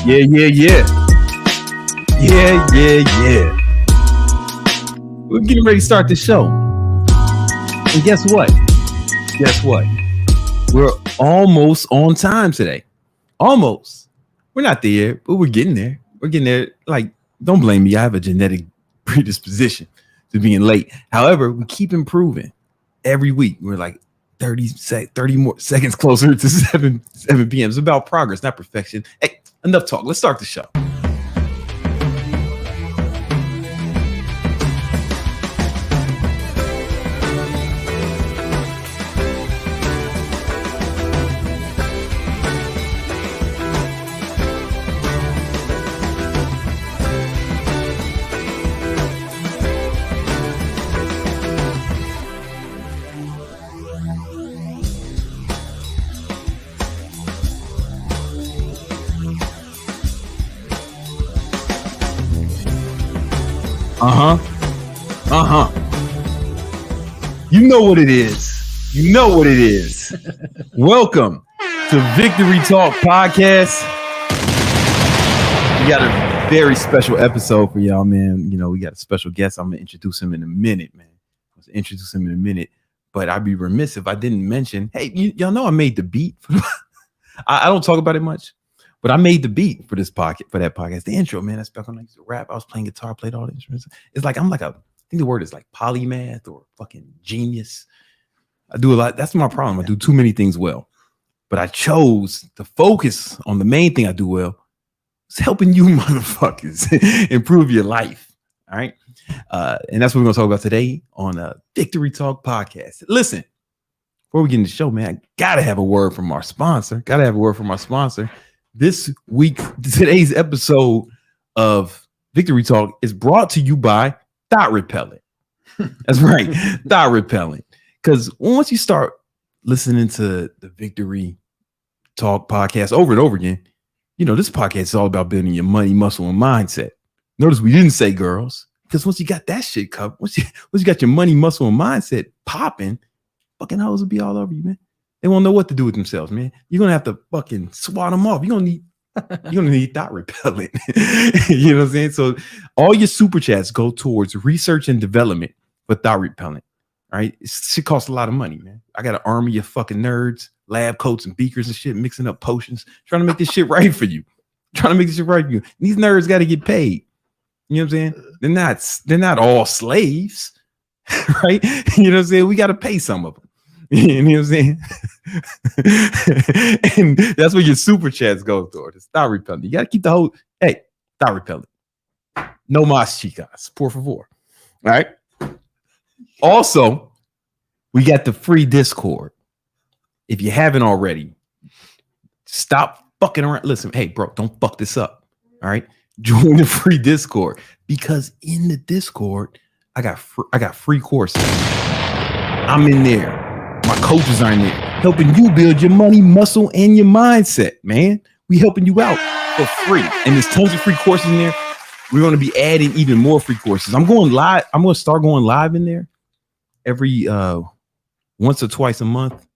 Yeah. We're getting ready to start the show. And guess what? We're almost on time today. Almost. We're not there, but we're getting there. Like, don't blame me. I have a genetic predisposition to being late. However, we keep improving every week. We're like 30 more seconds closer to 7 p.m. It's about progress, not perfection. Hey, enough talk. Let's start the show. You know what it is. Welcome to Victory Talk Podcast. We got a very special episode for y'all, man. You know, we got a special guest. I'm gonna introduce him in a minute, But I'd be remiss if I didn't mention, hey, y'all know I made the beat for I don't talk about it much, but I made the beat for that podcast. The intro, man. That's back when I used to rap. I was playing guitar, played all the instruments. It's like I think the word is like polymath or fucking genius. I do a lot. That's my problem. I do too many things well. But I chose to focus on the main thing I do well. It's helping you motherfuckers improve your life. All right. And that's what we're going to talk about today on a Victory Talk Podcast. Listen, before we get into the show, man, I got to have a word from our sponsor. This week, today's episode of Victory Talk is brought to you by Thot Repellent. That's right. Thot Repellent. Because once you start listening to the Victory Talk Podcast over and over again, you know, this podcast is all about building your money, muscle, and mindset. Notice we didn't say girls, because once you got that shit covered, once you got your money, muscle, and mindset popping, fucking hoes will be all over you, man. They won't know what to do with themselves, man. You're going to have to fucking swat them off. You're going to need Thot Repellent. You know what I'm saying? So all your super chats go towards research and development for Thot Repellent. All right. It should cost a lot of money, man. I got an army of fucking nerds, lab coats and beakers and shit, mixing up potions, trying to make this shit right for you. These nerds got to get paid. You know what I'm saying? They're not all slaves, right? You know what I'm saying? We got to pay some of them. You know what I'm saying? And that's where your super chats go toward. It's Thot Repellent. You got to keep the whole, hey, Thot Repellent. No mas chicas, por favor. All right. Also, we got the free Discord. If you haven't already, stop fucking around. Listen, hey, bro, don't fuck this up. All right. Join the free Discord, because in the Discord, I got free courses. I'm in there. My coaches are in there helping you build your money, muscle, and your mindset, man. We helping you out for free. And there's tons of free courses in there. We're going to be adding even more free courses. I'm going live. I'm going to start going live in there every once or twice a month.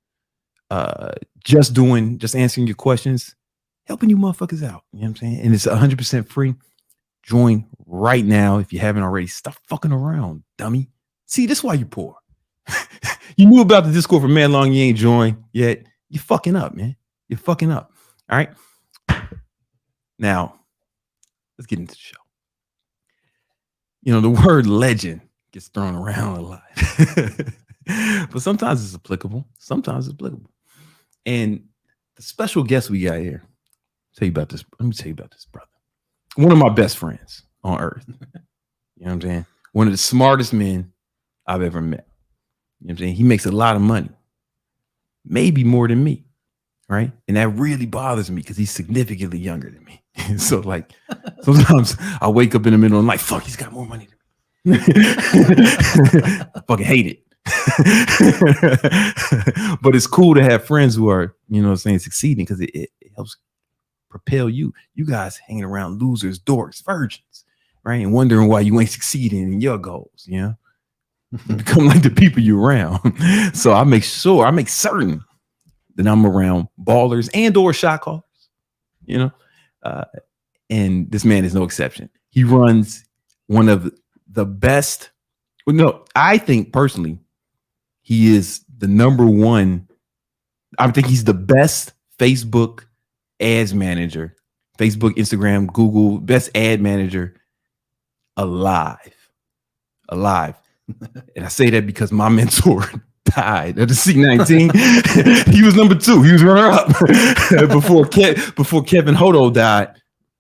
Just answering your questions, helping you motherfuckers out. You know what I'm saying? And it's 100% free. Join right now if you haven't already. Stop fucking around, dummy. See, this is why you're poor. You knew about the Discord for mad long, you ain't joined yet. You're fucking up, man. You're fucking up. All right. Now, let's get into the show. You know, the word legend gets thrown around a lot. But sometimes it's applicable. And the special guest we got here, let me tell you about this brother. One of my best friends on earth. You know what I'm saying? One of the smartest men I've ever met. You know what I'm saying? He makes a lot of money, maybe more than me, right? And that really bothers me because he's significantly younger than me. So, like, sometimes I wake up in the middle of the night, fuck, he's got more money than me. I fucking hate it. But it's cool to have friends who are, you know what I'm saying, succeeding, because it helps propel you. You guys hanging around losers, dorks, virgins, right? And wondering why you ain't succeeding in your goals, you know? Become like the people you're around. So I make certain that I'm around ballers and or shot callers, you know, and this man is no exception. He runs one of the best. Well, no, I think personally, he is the number one. I think he's the best Facebook ads manager, Facebook, Instagram, Google, best ad manager alive. And I say that because my mentor died at the C19. He was number 2. He was runner up before Kevin Hodo died.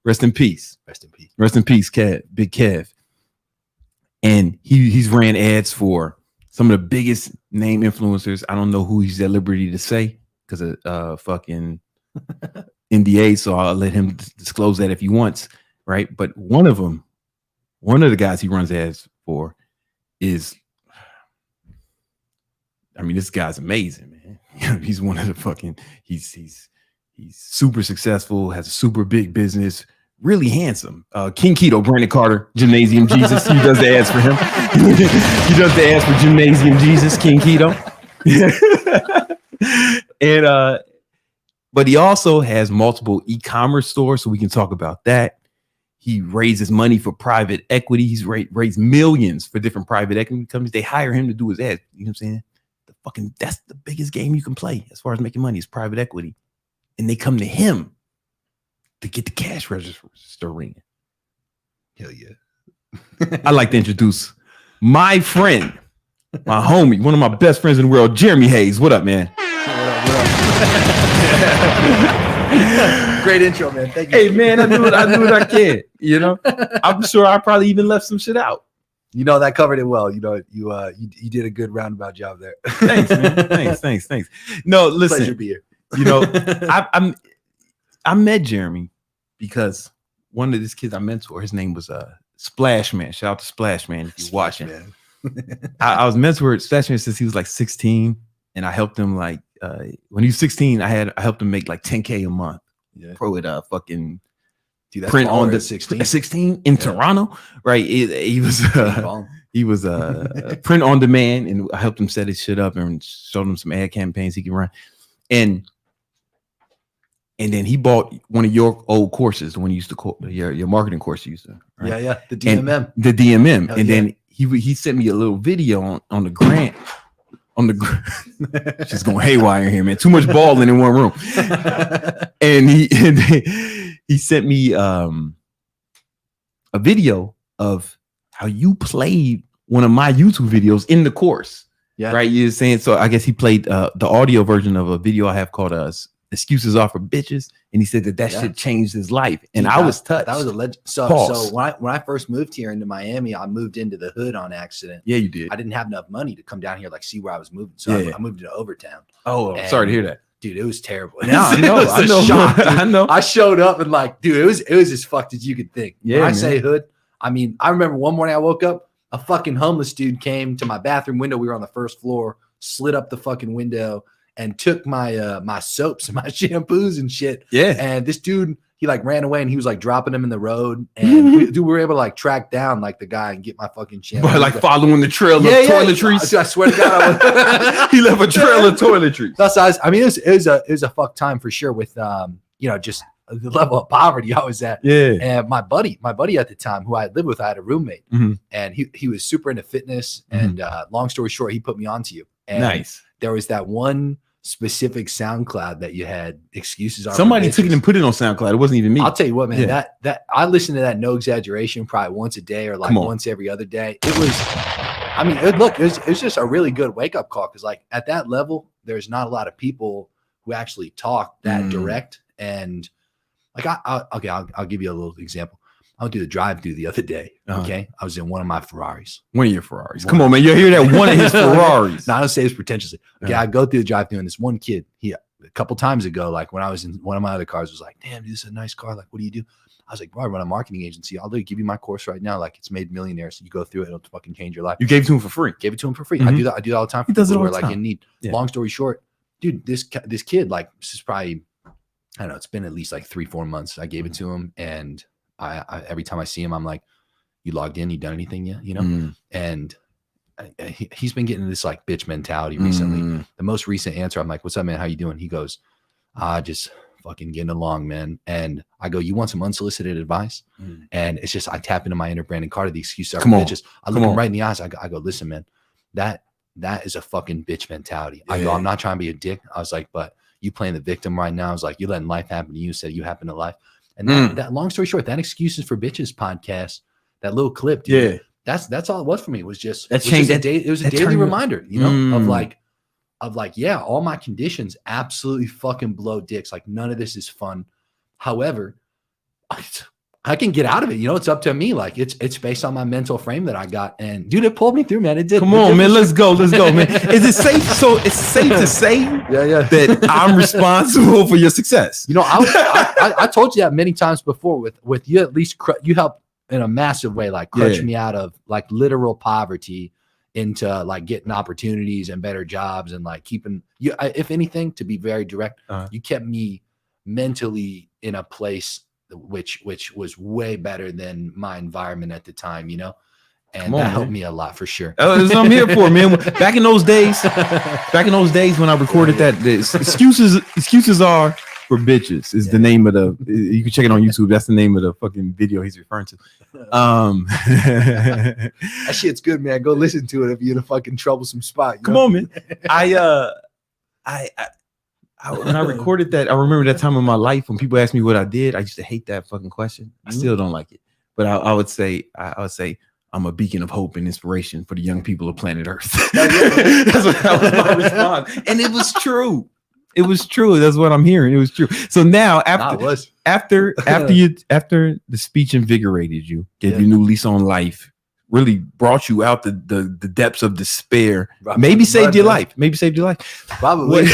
Rest in peace. Kev, Big Kev. And he's ran ads for some of the biggest name influencers. I don't know who he's at liberty to say because of fucking NDA. So I'll let him disclose that if he wants, right? But one of the guys he runs ads for is, I mean, this guy's amazing, man. He's one of the fucking, he's super successful, has a super big business, really handsome. King Keto, Brandon Carter, Gymnasium Jesus. He does the ads for him. He does the ads for Gymnasium Jesus, King Keto. And but he also has multiple e-commerce stores, so we can talk about that. He raises money for private equity. He's raised millions for different private equity companies. They hire him to do his ads. You know what I'm saying? That's the biggest game you can play as far as making money is private equity. And they come to him to get the cash register ringing. Hell yeah. I'd like to introduce my friend, my homie, one of my best friends in the world, Jeremy Haynes. What up, man? What up? Great intro, man. Thank you. Hey, man, I do what I can. You know, I'm sure I probably even left some shit out. You know, that covered it well. You know, you did a good roundabout job there. Thanks, man. Thanks. No, listen. Pleasure to be here. You know, I met Jeremy because one of these kids I mentor, his name was Splash Man. Shout out to Splash Man if you're watching. Man. I was mentored Splash Man since he was like 16, and I helped him like when he was 16. I helped him make like 10K a month. Yeah. Pro at fucking Dude, print on the 16 in Toronto, right? He was print on demand, and I helped him set his shit up and showed him some ad campaigns he can run, and then he bought one of your old courses, the one you used to your marketing course you used to, right? Yeah, the DMM, and the DMM, Hell and yeah. then he sent me a little video on the grant. She's going haywire here, man. Too much balling in one room. And he sent me a video of how you played one of my YouTube videos in the course. Yeah. Right. You're saying, so I guess he played the audio version of a video I have called Excuses Are for Bitches. And he said that shit changed his life. And Dude, I was touched. That was a legend. So when I first moved here into Miami, I moved into the hood on accident. Yeah, you did. I didn't have enough money to come down here, like see where I was moving. So I moved to Overtown. Oh, I'm sorry to hear that. Dude, it was terrible. Yeah, I know. Shock, I know. I showed up and like, dude, it was as fucked as you could think. Yeah, when I man. say hood, I mean, I remember one morning I woke up, a fucking homeless dude came to my bathroom window. We were on the first floor, slid up the fucking window and took my my soaps and my shampoos and shit. Yeah. And this dude, he like ran away and he was like dropping them in the road. And we were able to like track down like the guy and get my fucking shampoo. But like following the trail of toiletries. I swear to God, he left a trail of toiletries. That's I mean, it was a fuck time for sure with you know, just the level of poverty I was at. Yeah. And my buddy at the time who I lived with, I had a roommate and he was super into fitness. And long story short, he put me onto you. And nice. There was that one specific SoundCloud that you had. Excuses Are Somebody took it and put it on SoundCloud. It wasn't even me. I'll tell you what, man, that I listened to that, no exaggeration, probably once a day or like once every other day. It was, I mean, it was just a really good wake up call. Cause like at that level, there's not a lot of people who actually talk that direct. And like, I'll give you a little example. I went through the drive-through the other day. Okay. I was in one of my Ferraris. One of your Ferraris. Come on, man. You hear that? One of his Ferraris. Not to say it's pretentiously. Okay. I go through the drive-through and this one kid, a couple times ago, like when I was in one of my other cars, was like, damn, dude, this is a nice car. Like, what do you do? I was like, bro, I run a marketing agency. I'll give you my course right now. Like, it's made millionaires. So you go through it, it'll fucking change your life. You gave it to him for free. Gave it to him for free. I do that all the time. He does it all the time. Like in need. Yeah. Long story short, dude, this kid, like, this is probably, I don't know, it's been at least like 3-4 months. I gave it to him, and I every time I see him, I'm like, you logged in? You done anything yet? You know? And he's been getting this like bitch mentality recently. The most recent answer, I'm like, what's up, man? How you doing? He goes, just fucking getting along, man. And I go, you want some unsolicited advice? And it's just, I tap into my inner Brandon Carter, the excuse are bitches. I look him right in the eyes. I go, listen, man, that is a fucking bitch mentality. I go, I'm not trying to be a dick. I was like, but you playing the victim right now. I was like, you letting life happen to you instead of you happen to life. And that long story short, that Excuses for Bitches podcast, that little clip, dude, that's all it was for me. It was just, it was a daily reminder, you know, of like, yeah, all my conditions absolutely fucking blow dicks. Like none of this is fun. However, I can get out of it. You know, it's up to me. Like it's based on my mental frame that I got. And dude, it pulled me through, man. It did. Come on, man. Let's go, man. Is it safe? So it's safe to say that I'm responsible for your success. You know, I told you that many times before with you, at least you help in a massive way, like crutch me out of like literal poverty into like getting opportunities and better jobs and like keeping you, if anything, to be very direct, you kept me mentally in a place which was way better than my environment at the time, you know, and that helped me a lot for sure. That's what I'm here for, man. Back in those days when I recorded that, the excuses are for bitches is the name of the. You can check it on YouTube. That's the name of the fucking video he's referring to. That shit's good, man. Go listen to it if you're in a fucking troublesome spot. Come on, man. When I recorded that, I remember that time in my life when people asked me what I did. I used to hate that fucking question. I still don't like it, but I would say I'm a beacon of hope and inspiration for the young people of planet Earth. That was my response, and it was true. It was true. That's what I'm hearing. It was true. So now after the speech invigorated you, gave you a new lease on life, really brought you out the depths of despair. Maybe saved your life. Probably.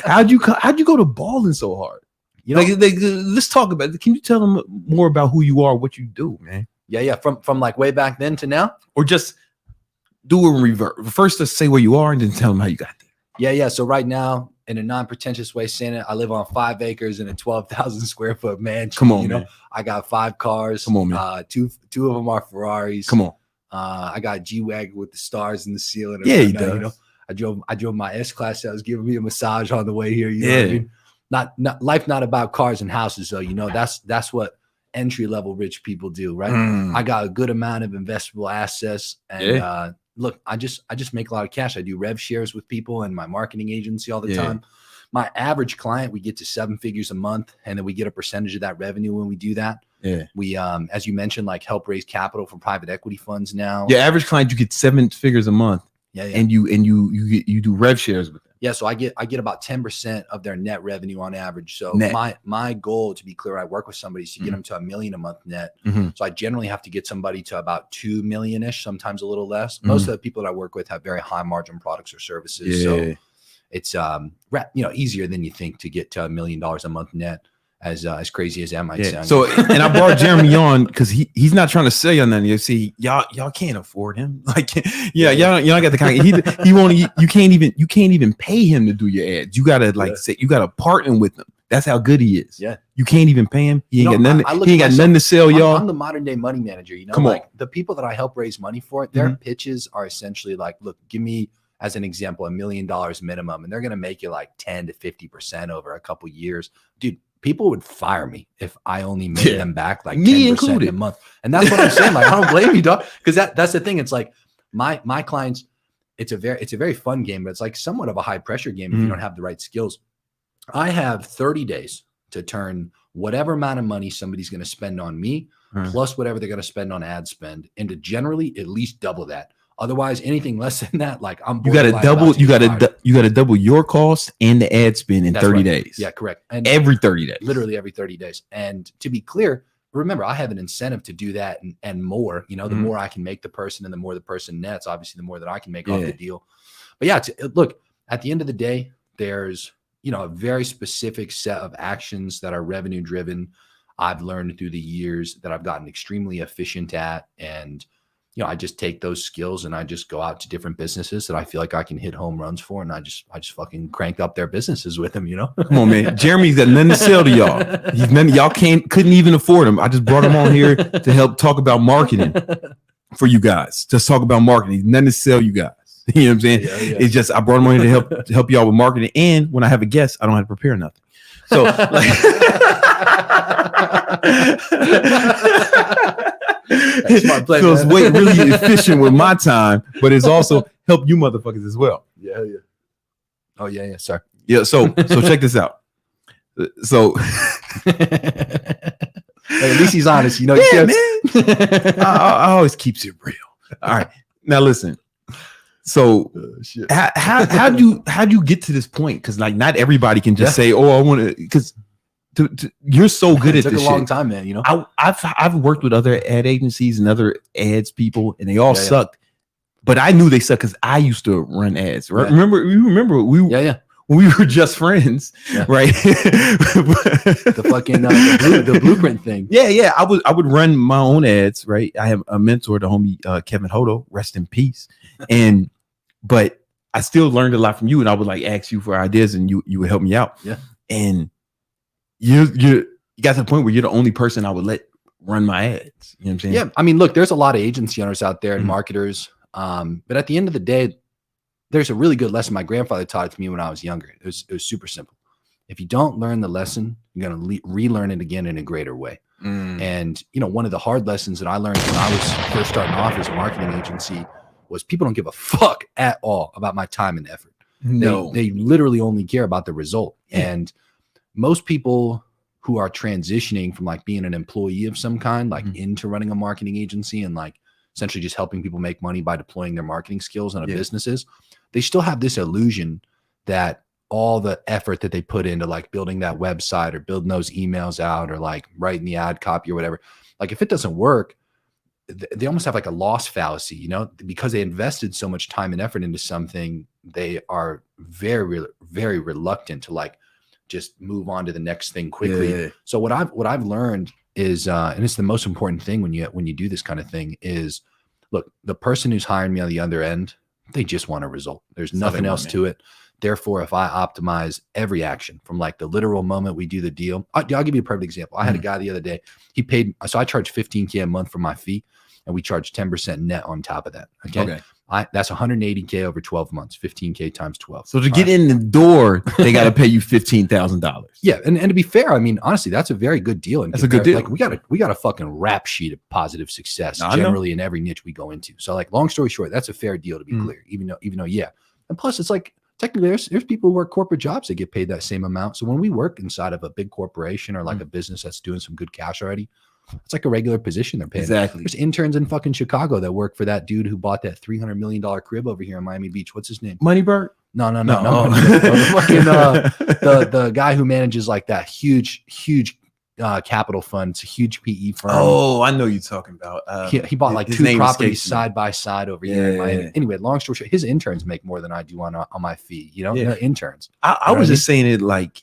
How'd you go to balling so hard? You know, let's talk about it. Can you tell them more about who you are, what you do, man? Yeah. From like way back then to now, or just do a revert. First, let's say where you are, and then tell them how you got there. Yeah. So right now, in a non-pretentious way, saying it, I live on 5 acres in a 12,000 square foot mansion. Come on, you know, man. I got 5 cars. Come on, man. Two of them are Ferraris. Come on. I got a G-Wagon with the stars in the ceiling. Yeah, he does. You know, I drove my S-Class that was giving me a massage on the way here. You know what I mean? Not life, not about cars and houses though. You know, that's what entry-level rich people do, right? I got a good amount of investable assets, and look, I just make a lot of cash. I do rev shares with people and my marketing agency all the time. My average client, we get to 7 figures a month, and then we get a percentage of that revenue when we do that. Yeah. We, as you mentioned, like help raise capital for private equity funds now. Yeah, average client, you get 7 figures a month. Yeah. And you do rev shares with them. Yeah, so I get about 10% of their net revenue on average. So my goal, to be clear, I work with somebody is to get them to $1 million a month net. So I generally have to get somebody to about 2 million-ish, sometimes a little less. Most of the people that I work with have very high margin products or services. So it's easier than you think to get to $1 million a month net. As crazy as that might sound. So, and I brought Jeremy on because he's not trying to sell you nothing. You see, y'all can't afford him. Like, y'all got the kind. He won't. You can't even pay him to do your ads. You gotta say you gotta partner with him. That's how good he is. Yeah, you can't even pay him. He ain't got nothing. He ain't got nothing to sell y'all. I'm the modern day money manager. You know, the people that I help raise money for, their pitches are essentially like, look, give me, as an example, $1 million minimum, and they're gonna make you like 10 to 50% over a couple years, dude. People would fire me if I only made them back like 10% a month. And that's what I'm saying. Like, I don't blame you, dog. Because that's the thing. It's like my clients, it's a very fun game, but it's like somewhat of a high pressure game if you don't have the right skills. I have 30 days to turn whatever amount of money somebody's going to spend on me plus whatever they're going to spend on ad spend into generally at least double that. Otherwise, anything less than that, like you got to double your cost and the ad spend in 30 days. Yeah, correct. And every 30 days, literally every 30 days. And to be clear, remember, I have an incentive to do that and more. You know, the more I can make the person and the more the person nets, obviously, the more that I can make off the deal. But yeah, look, at the end of the day, there's, a very specific set of actions that are revenue driven. I've learned through the years that I've gotten extremely efficient at, and I just take those skills and I just go out to different businesses that I feel like I can hit home runs for. And I just fucking crank up their businesses with them, Come on, man. Jeremy's got nothing to sell to y'all. Y'all couldn't even afford him. I just brought him on here to help talk about marketing for you guys. Just talk about marketing. Nothing to sell you guys. You know what I'm saying? Yeah. It's just I brought them on here to help y'all with marketing, and when I have a guest, I don't have to prepare nothing. So like, so it's really efficient with my time, but it's also help you motherfuckers as well. Yeah. Oh yeah. Sorry. Yeah. So check this out. So hey, at least he's honest. You know, yeah, man. I always keeps it real. All right. Now listen. So how do you get to this point? Because like not everybody can just say, "Oh, I want to." Because you're so good at this. It took a long time, man. You know, I've worked with other ad agencies and other ads people, and they all sucked. But I knew they sucked because I used to run ads. Right? Yeah. Remember we when we were just friends, right? The fucking the blueprint thing. Yeah. I would run my own ads, right? I have a mentor, the homie Kevin Hodo, rest in peace. But I still learned a lot from you, and I would like ask you for ideas, and you would help me out. Yeah. And you got to the point where you're the only person I would let run my ads. You know what I'm saying? Yeah. I mean, look, there's a lot of agency owners out there and marketers. But at the end of the day, there's a really good lesson my grandfather taught it to me when I was younger. It was super simple. If you don't learn the lesson, you're going to relearn it again in a greater way. And, you know, one of the hard lessons that I learned when I was first starting off as a marketing agency was people don't give a fuck at all about my time and effort. No, they literally only care about the result. And most people who are transitioning from like being an employee of some kind, like into running a marketing agency and like essentially just helping people make money by deploying their marketing skills on businesses, they still have this illusion that all the effort that they put into like building that website or building those emails out or like writing the ad copy or whatever, like if it doesn't work, they almost have like a loss fallacy, you know, because they invested so much time and effort into something. They are very, very reluctant to like just move on to the next thing quickly. Yeah. So what I've learned is, and it's the most important thing when you do this kind of thing is, look, the person who's hiring me on the other end, they just want a result. There's nothing else to it. Therefore, if I optimize every action from like the literal moment we do the deal, I'll give you a perfect example. I had a guy the other day, he paid, so I charge $15K a month for my fee and we charge 10% net on top of that. Okay. That's $180K over 12 months, 15K times 12. So to get in the door, they got to pay you $15,000. Yeah. And to be fair, I mean, honestly, that's a very good deal. And that's a good deal. Like we got a fucking rap sheet of positive success generally in every niche we go into. So like long story short, that's a fair deal to be clear, even though, yeah. And plus it's like, technically there's people who work corporate jobs that get paid that same amount. So when we work inside of a big corporation or like a business that's doing some good cash already, it's like a regular position they're paying. Exactly. There's interns in fucking Chicago that work for that dude who bought that $300 million crib over here in Miami Beach. What's his name? Moneybird? No. Oh. The guy who manages like that huge capital fund. It's a huge PE firm. Oh, I know you're talking about. He bought like two properties side by side over here in Miami. Anyway, long story short, his interns make more than I do on my fee. You know, interns. I was just saying it like,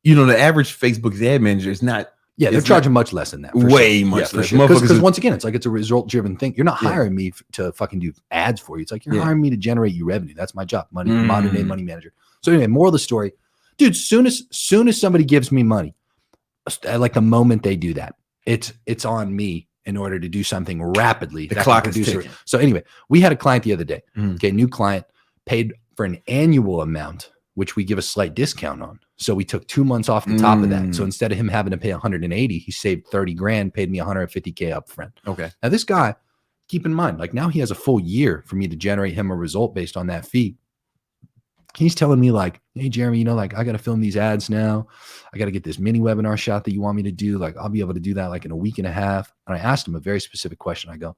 you know, the average Facebook ad manager is not. Yeah, they're charging much less than that. Way much less. Because once again, it's like it's a result-driven thing. You're not hiring me to fucking do ads for you. It's like you're hiring me to generate you revenue. That's my job. Modern day money manager. So anyway, moral of the story, dude. Soon as somebody gives me money, like the moment they do that, it's on me in order to do something rapidly. The clock is ticking. So anyway, we had a client the other day. Okay, new client paid for an annual amount, which we give a slight discount on. So we took 2 months off the top of that. So instead of him having to pay 180, he saved 30 grand, paid me 150K up front. Okay. Now this guy, keep in mind, like now he has a full year for me to generate him a result based on that fee. He's telling me like, hey, Jeremy, you know, like I got to film these ads now. I got to get this mini webinar shot that you want me to do. Like I'll be able to do that like in a week and a half. And I asked him a very specific question. I go,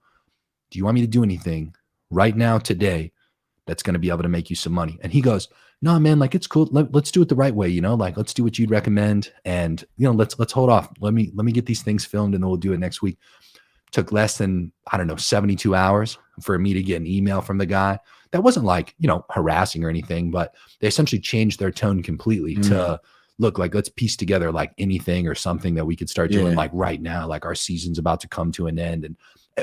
do you want me to do anything right now today that's going to be able to make you some money? And he goes, no, man, like it's cool. Let's do it the right way. You know, like let's do what you'd recommend. And, you know, let's hold off. Let me get these things filmed and then we'll do it next week. Took less than, 72 hours for me to get an email from the guy. That wasn't like, you know, harassing or anything, but they essentially changed their tone completely to look like, let's piece together like anything or something that we could start doing like right now, like our season's about to come to an end. And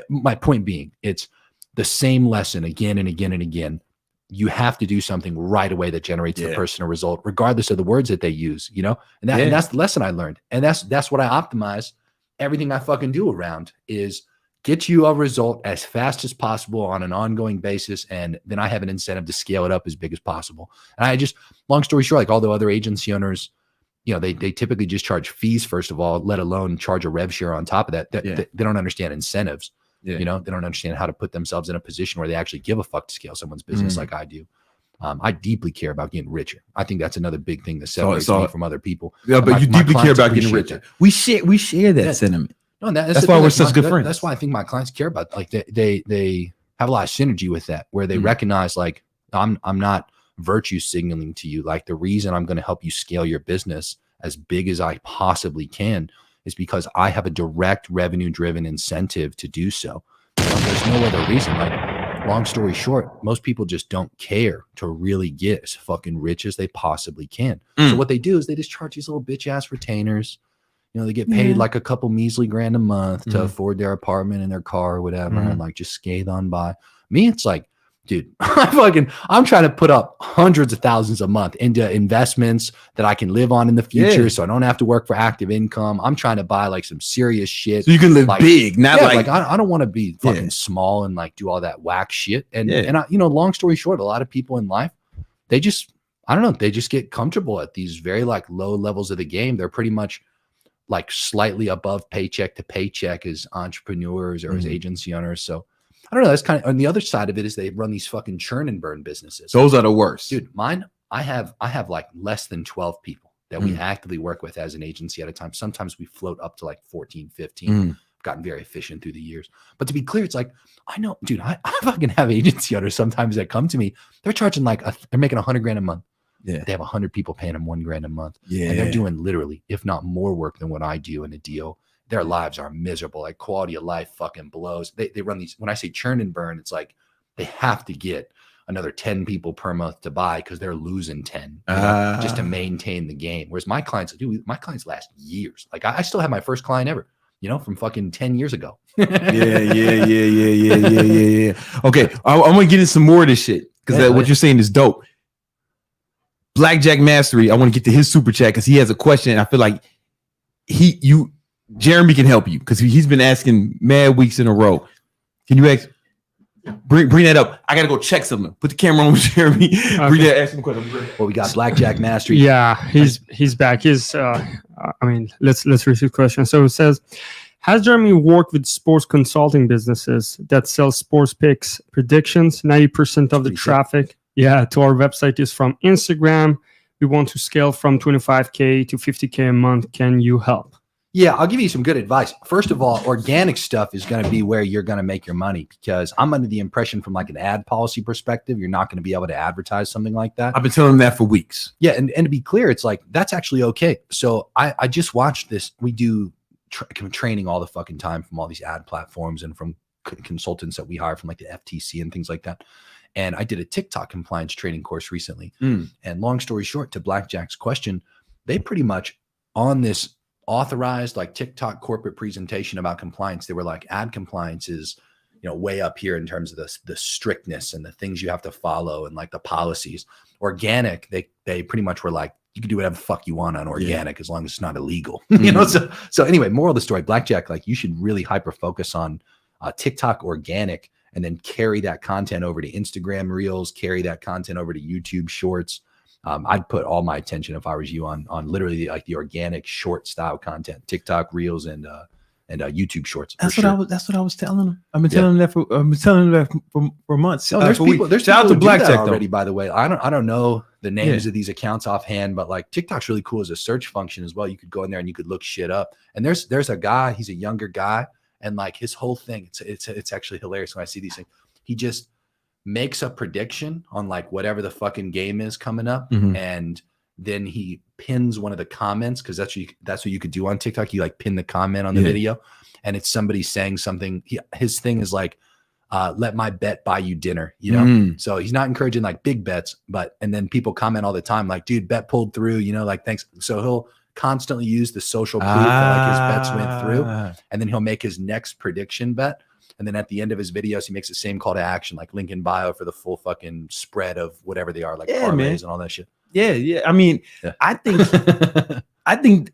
my point being, it's the same lesson again and again and again. You have to do something right away that generates the person a result, regardless of the words that they use, you know? And that's the lesson I learned. And that's what I optimize everything I fucking do around is get you a result as fast as possible on an ongoing basis. And then I have an incentive to scale it up as big as possible. And I just, long story short, like all the other agency owners, they typically just charge fees, first of all, let alone charge a rev share on top of that. They don't understand incentives. Yeah. They don't understand how to put themselves in a position where they actually give a fuck to scale someone's business like I do. I deeply care about getting richer. I think that's another big thing that separates me from other people. Yeah, but you deeply care about getting richer. We share that sentiment. No, that's why we're such good friends. That's why I think my clients care about, like, they have a lot of synergy with that, where they recognize, like, I'm not virtue signaling to you. Like, the reason I'm going to help you scale your business as big as I possibly can is because I have a direct revenue driven incentive to do so. There's no other reason. Like, long story short, most people just don't care to really get as fucking rich as they possibly can. So what they do is they just charge these little bitch ass retainers. They get paid like a couple measly grand a month to afford their apartment and their car or whatever, and like just skate on by. Me, it's like, dude, I'm trying to put up hundreds of thousands a month into investments that I can live on in the future, so I don't have to work for active income. I'm trying to buy like some serious shit, so you can live big, not like I don't want to be fucking small and like do all that whack shit. And and I, long story short, a lot of people in life, they just, I don't know, they just get comfortable at these very like low levels of the game. They're pretty much like slightly above paycheck to paycheck as entrepreneurs or as agency owners. So I don't know. That's kind of, on the other side of it is they run these fucking churn and burn businesses. Those are the worst. Dude, mine, I have like less than 12 people that we actively work with as an agency at a time. Sometimes we float up to like 14, 15. Gotten very efficient through the years. But to be clear, it's like, I know, dude, I fucking have agency owners sometimes that come to me. They're charging like, they're making 100 grand a month. Yeah. They have 100 people paying them $1 grand a month. Yeah. And they're doing literally, if not more work than what I do in a deal. Their lives are miserable. Like, quality of life fucking blows. They run these, when I say churn and burn, it's like they have to get another 10 people per month to buy because they're losing 10 just to maintain the game. Whereas my clients, dude, my clients last years. Like, I still have my first client ever, from fucking 10 years ago. Yeah. Okay. I'm going to get into some more of this shit because what you're saying is dope. Blackjack Mastery, I want to get to his super chat because he has a question. And I feel like Jeremy can help you because he's been asking mad weeks in a row. Can you bring that up? I gotta go check something. Put the camera on with Jeremy. Okay. Bring that. Ask him a question. Well, we got Blackjack Mastery. Yeah, he's back. Let's read his question. So it says, has Jeremy worked with sports consulting businesses that sell sports picks predictions? 90% of the traffic to our website is from Instagram. We want to scale from 25K to 50K a month. Can you help? Yeah, I'll give you some good advice. First of all, organic stuff is going to be where you're going to make your money, because I'm under the impression from like an ad policy perspective, you're not going to be able to advertise something like that. I've been telling them that for weeks. Yeah. And to be clear, it's like, that's actually okay. So I just watched this. We do training all the fucking time from all these ad platforms and from consultants that we hire from like the FTC and things like that. And I did a TikTok compliance training course recently. And long story short, to Blackjack's question, they pretty much on this authorized like TikTok corporate presentation about compliance, they were like, ad compliance is, way up here in terms of the strictness and the things you have to follow and like the policies. Organic, they pretty much were like, you can do whatever the fuck you want on organic as long as it's not illegal. So anyway, moral of the story, Blackjack, like, you should really hyper focus on TikTok organic, and then carry that content over to Instagram Reels, carry that content over to YouTube Shorts. I'd put all my attention, if I was you, on literally like the organic short style content, TikTok Reels and YouTube Shorts. That's what I was telling them. I've been telling them that for months. Oh, there's people to Blackjack already, by the way. I don't know the names of these accounts offhand, but like TikTok's really cool as a search function as well. You could go in there and you could look shit up. And there's a guy, he's a younger guy, and like his whole thing, it's actually hilarious when I see these things. He just makes a prediction on like whatever the fucking game is coming up, and then he pins one of the comments, because that's what you could do on TikTok. You like pin the comment on the video, and it's somebody saying something. His thing is like, let my bet buy you dinner, So he's not encouraging like big bets, and then people comment all the time like, dude, bet pulled through, like, thanks. So he'll constantly use the social proof that like his bets went through, and then he'll make his next prediction bet. And then at the end of his videos, he makes the same call to action, like link in bio for the full fucking spread of whatever they are, like parlays and all that shit. Yeah. I mean, I think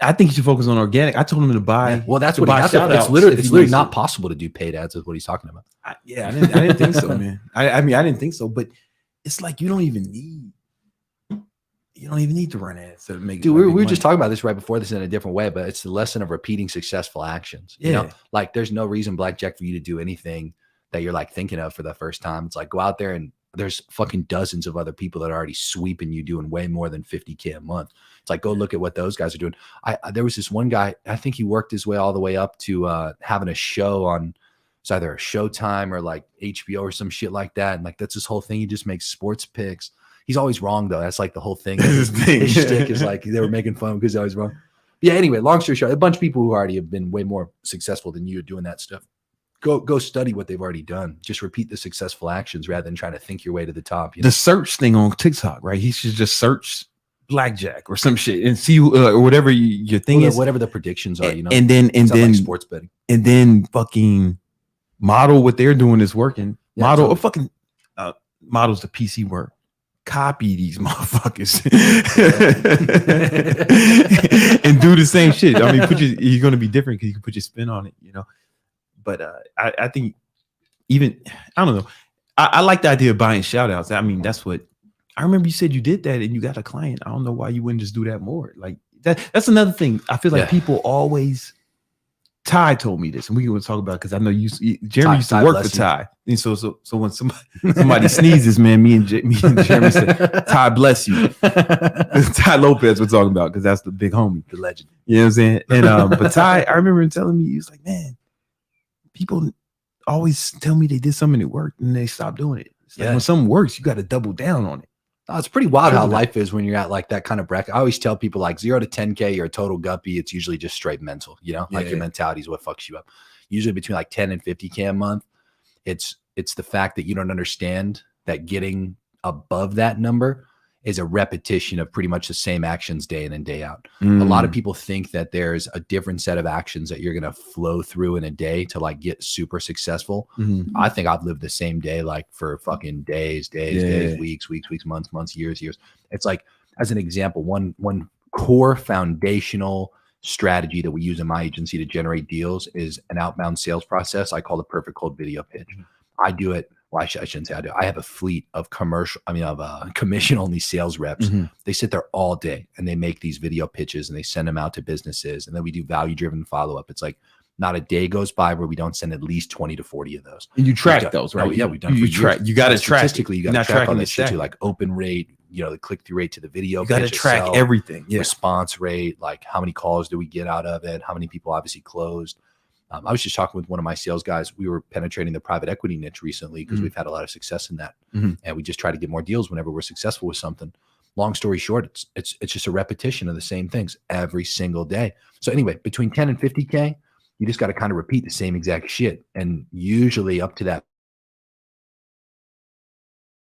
I think you should focus on organic. I told him to buy. Yeah. Well, that's to what buy he has to. shout-outs It's literally if not he possible to do paid ads is what he's talking about. I didn't think so, man. I mean, I didn't think so, but it's like you don't even need to run ads to make. Dude, we were just talking about this right before this in a different way, but it's the lesson of repeating successful actions. You know, like there's no reason, Blackjack, for you to do anything that you're like thinking of for the first time. It's like go out there and there's fucking dozens of other people that are already sweeping you doing way more than 50K a month. It's like, go look at what those guys are doing. There was this one guy, I think he worked his way all the way up to having a show on, it's either a Showtime or like HBO or some shit like that. And like, that's his whole thing. He just makes sports picks. He's always wrong though. That's like the whole thing. His shtick is like, they were making fun because he's always wrong. Yeah. Anyway, long story short, a bunch of people who already have been way more successful than you are doing that stuff. Go study what they've already done. Just repeat the successful actions rather than trying to think your way to the top. You know? The search thing on TikTok, right? He should just search Blackjack or some shit and see or whatever your thing is, whatever the predictions are, you know. And then like sports betting, and then fucking model what they're doing is working. Yeah, model totally. or fucking models the PC word. Copy these motherfuckers and do the same shit. I mean, you're going to be different because you can put your spin on it, you know. But I think even, I don't know. I like the idea of buying shout outs. I mean, that's what I remember you said you did that and you got a client. I don't know why you wouldn't just do that more. Like that's another thing. I feel like people always, Ty told me this and we can talk about it because I know Jeremy used to work for Ty. And so when somebody sneezes, man, me and Jeremy said, Ty bless you. Ty Lopez we're talking about because that's the big homie, the legend. You know what I'm saying? And but Ty, I remember him telling me, he was like, man, people always tell me they did something that worked and they stopped doing it. It's like when something works, you got to double down on it. Oh, it's pretty wild how life is when you're at like that kind of bracket. I always tell people like 0 to 10K, you're a total guppy. It's usually just straight mental, you know, like your mentality is what fucks you up. Usually between like 10 and 50K a month, it's the fact that you don't understand that getting above that number is a repetition of pretty much the same actions day in and day out. A lot of people think that there's a different set of actions that you're going to flow through in a day to like get super successful. I think I've lived the same day, like for fucking days, weeks, months, years. It's like, as an example, one core foundational strategy that we use in my agency to generate deals is an outbound sales process. I call the perfect cold video pitch. I do it. Well, I shouldn't say I do. I have a fleet of commission-only sales reps. They sit there all day and they make these video pitches and they send them out to businesses. And then we do value-driven follow-up. It's like not a day goes by where we don't send at least 20 to 40 of those. And you track those, right? Oh, yeah, we've done. You track. You got to track. Statistically, you got to track all this shit too, like open rate, you know, the click-through rate to the video. You got to track everything. Response rate, like how many calls do we get out of it? How many people obviously closed? I was just talking with one of my sales guys. We were penetrating the private equity niche recently because we've had a lot of success in that. And we just try to get more deals whenever we're successful with something. Long story short, it's just a repetition of the same things every single day. So anyway, between 10 and 50K, you just got to kind of repeat the same exact shit. And usually up to that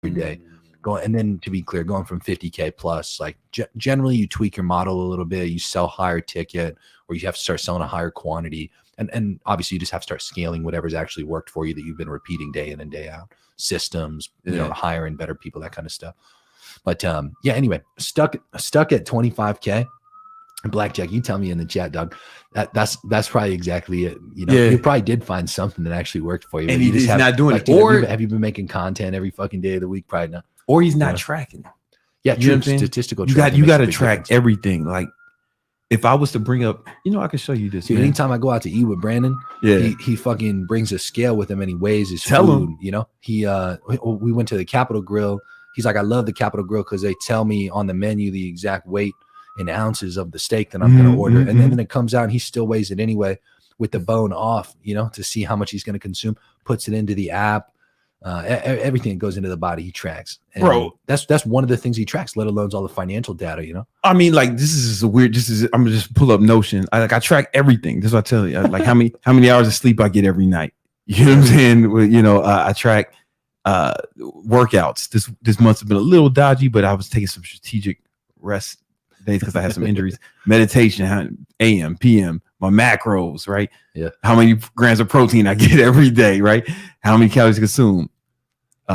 every day. And then to be clear, going from 50K plus, like generally you tweak your model a little bit, you sell higher ticket, or you have to start selling a higher quantity. And obviously you just have to start scaling whatever's actually worked for you that you've been repeating day in and day out. Systems, you know, hiring better people, that kind of stuff. But yeah, anyway, stuck at 25K. Blackjack, you tell me in the chat, dog. That's probably exactly it. You know, you probably did find something that actually worked for you. And he's not doing it. Or have you been making content every fucking day of the week? Probably not. Or he's not tracking. Yeah, you know what I'm saying? Statistical. You got to track everything. Like if I was to bring up, you know, I can show you this. Dude, anytime I go out to eat with Brandon, he fucking brings a scale with him and he weighs his food. You know, we went to the Capitol Grill. He's like, I love the Capitol Grill because they tell me on the menu the exact weight in ounces of the steak that I'm going to order. And then it comes out and he still weighs it anyway with the bone off, you know, to see how much he's going to consume, puts it into the app. Everything that goes into the body he tracks. And bro, that's one of the things he tracks, let alone all the financial data, you know. I mean, like I'm gonna just pull up Notion. I track everything. That's what I tell you. Like how many hours of sleep I get every night. You know what I'm saying? You know, I track workouts. This month's been a little dodgy, but I was taking some strategic rest days because I had some injuries. Meditation, AM, PM, my macros, right? Yeah. How many grams of protein I get every day, right? How many calories I consume. You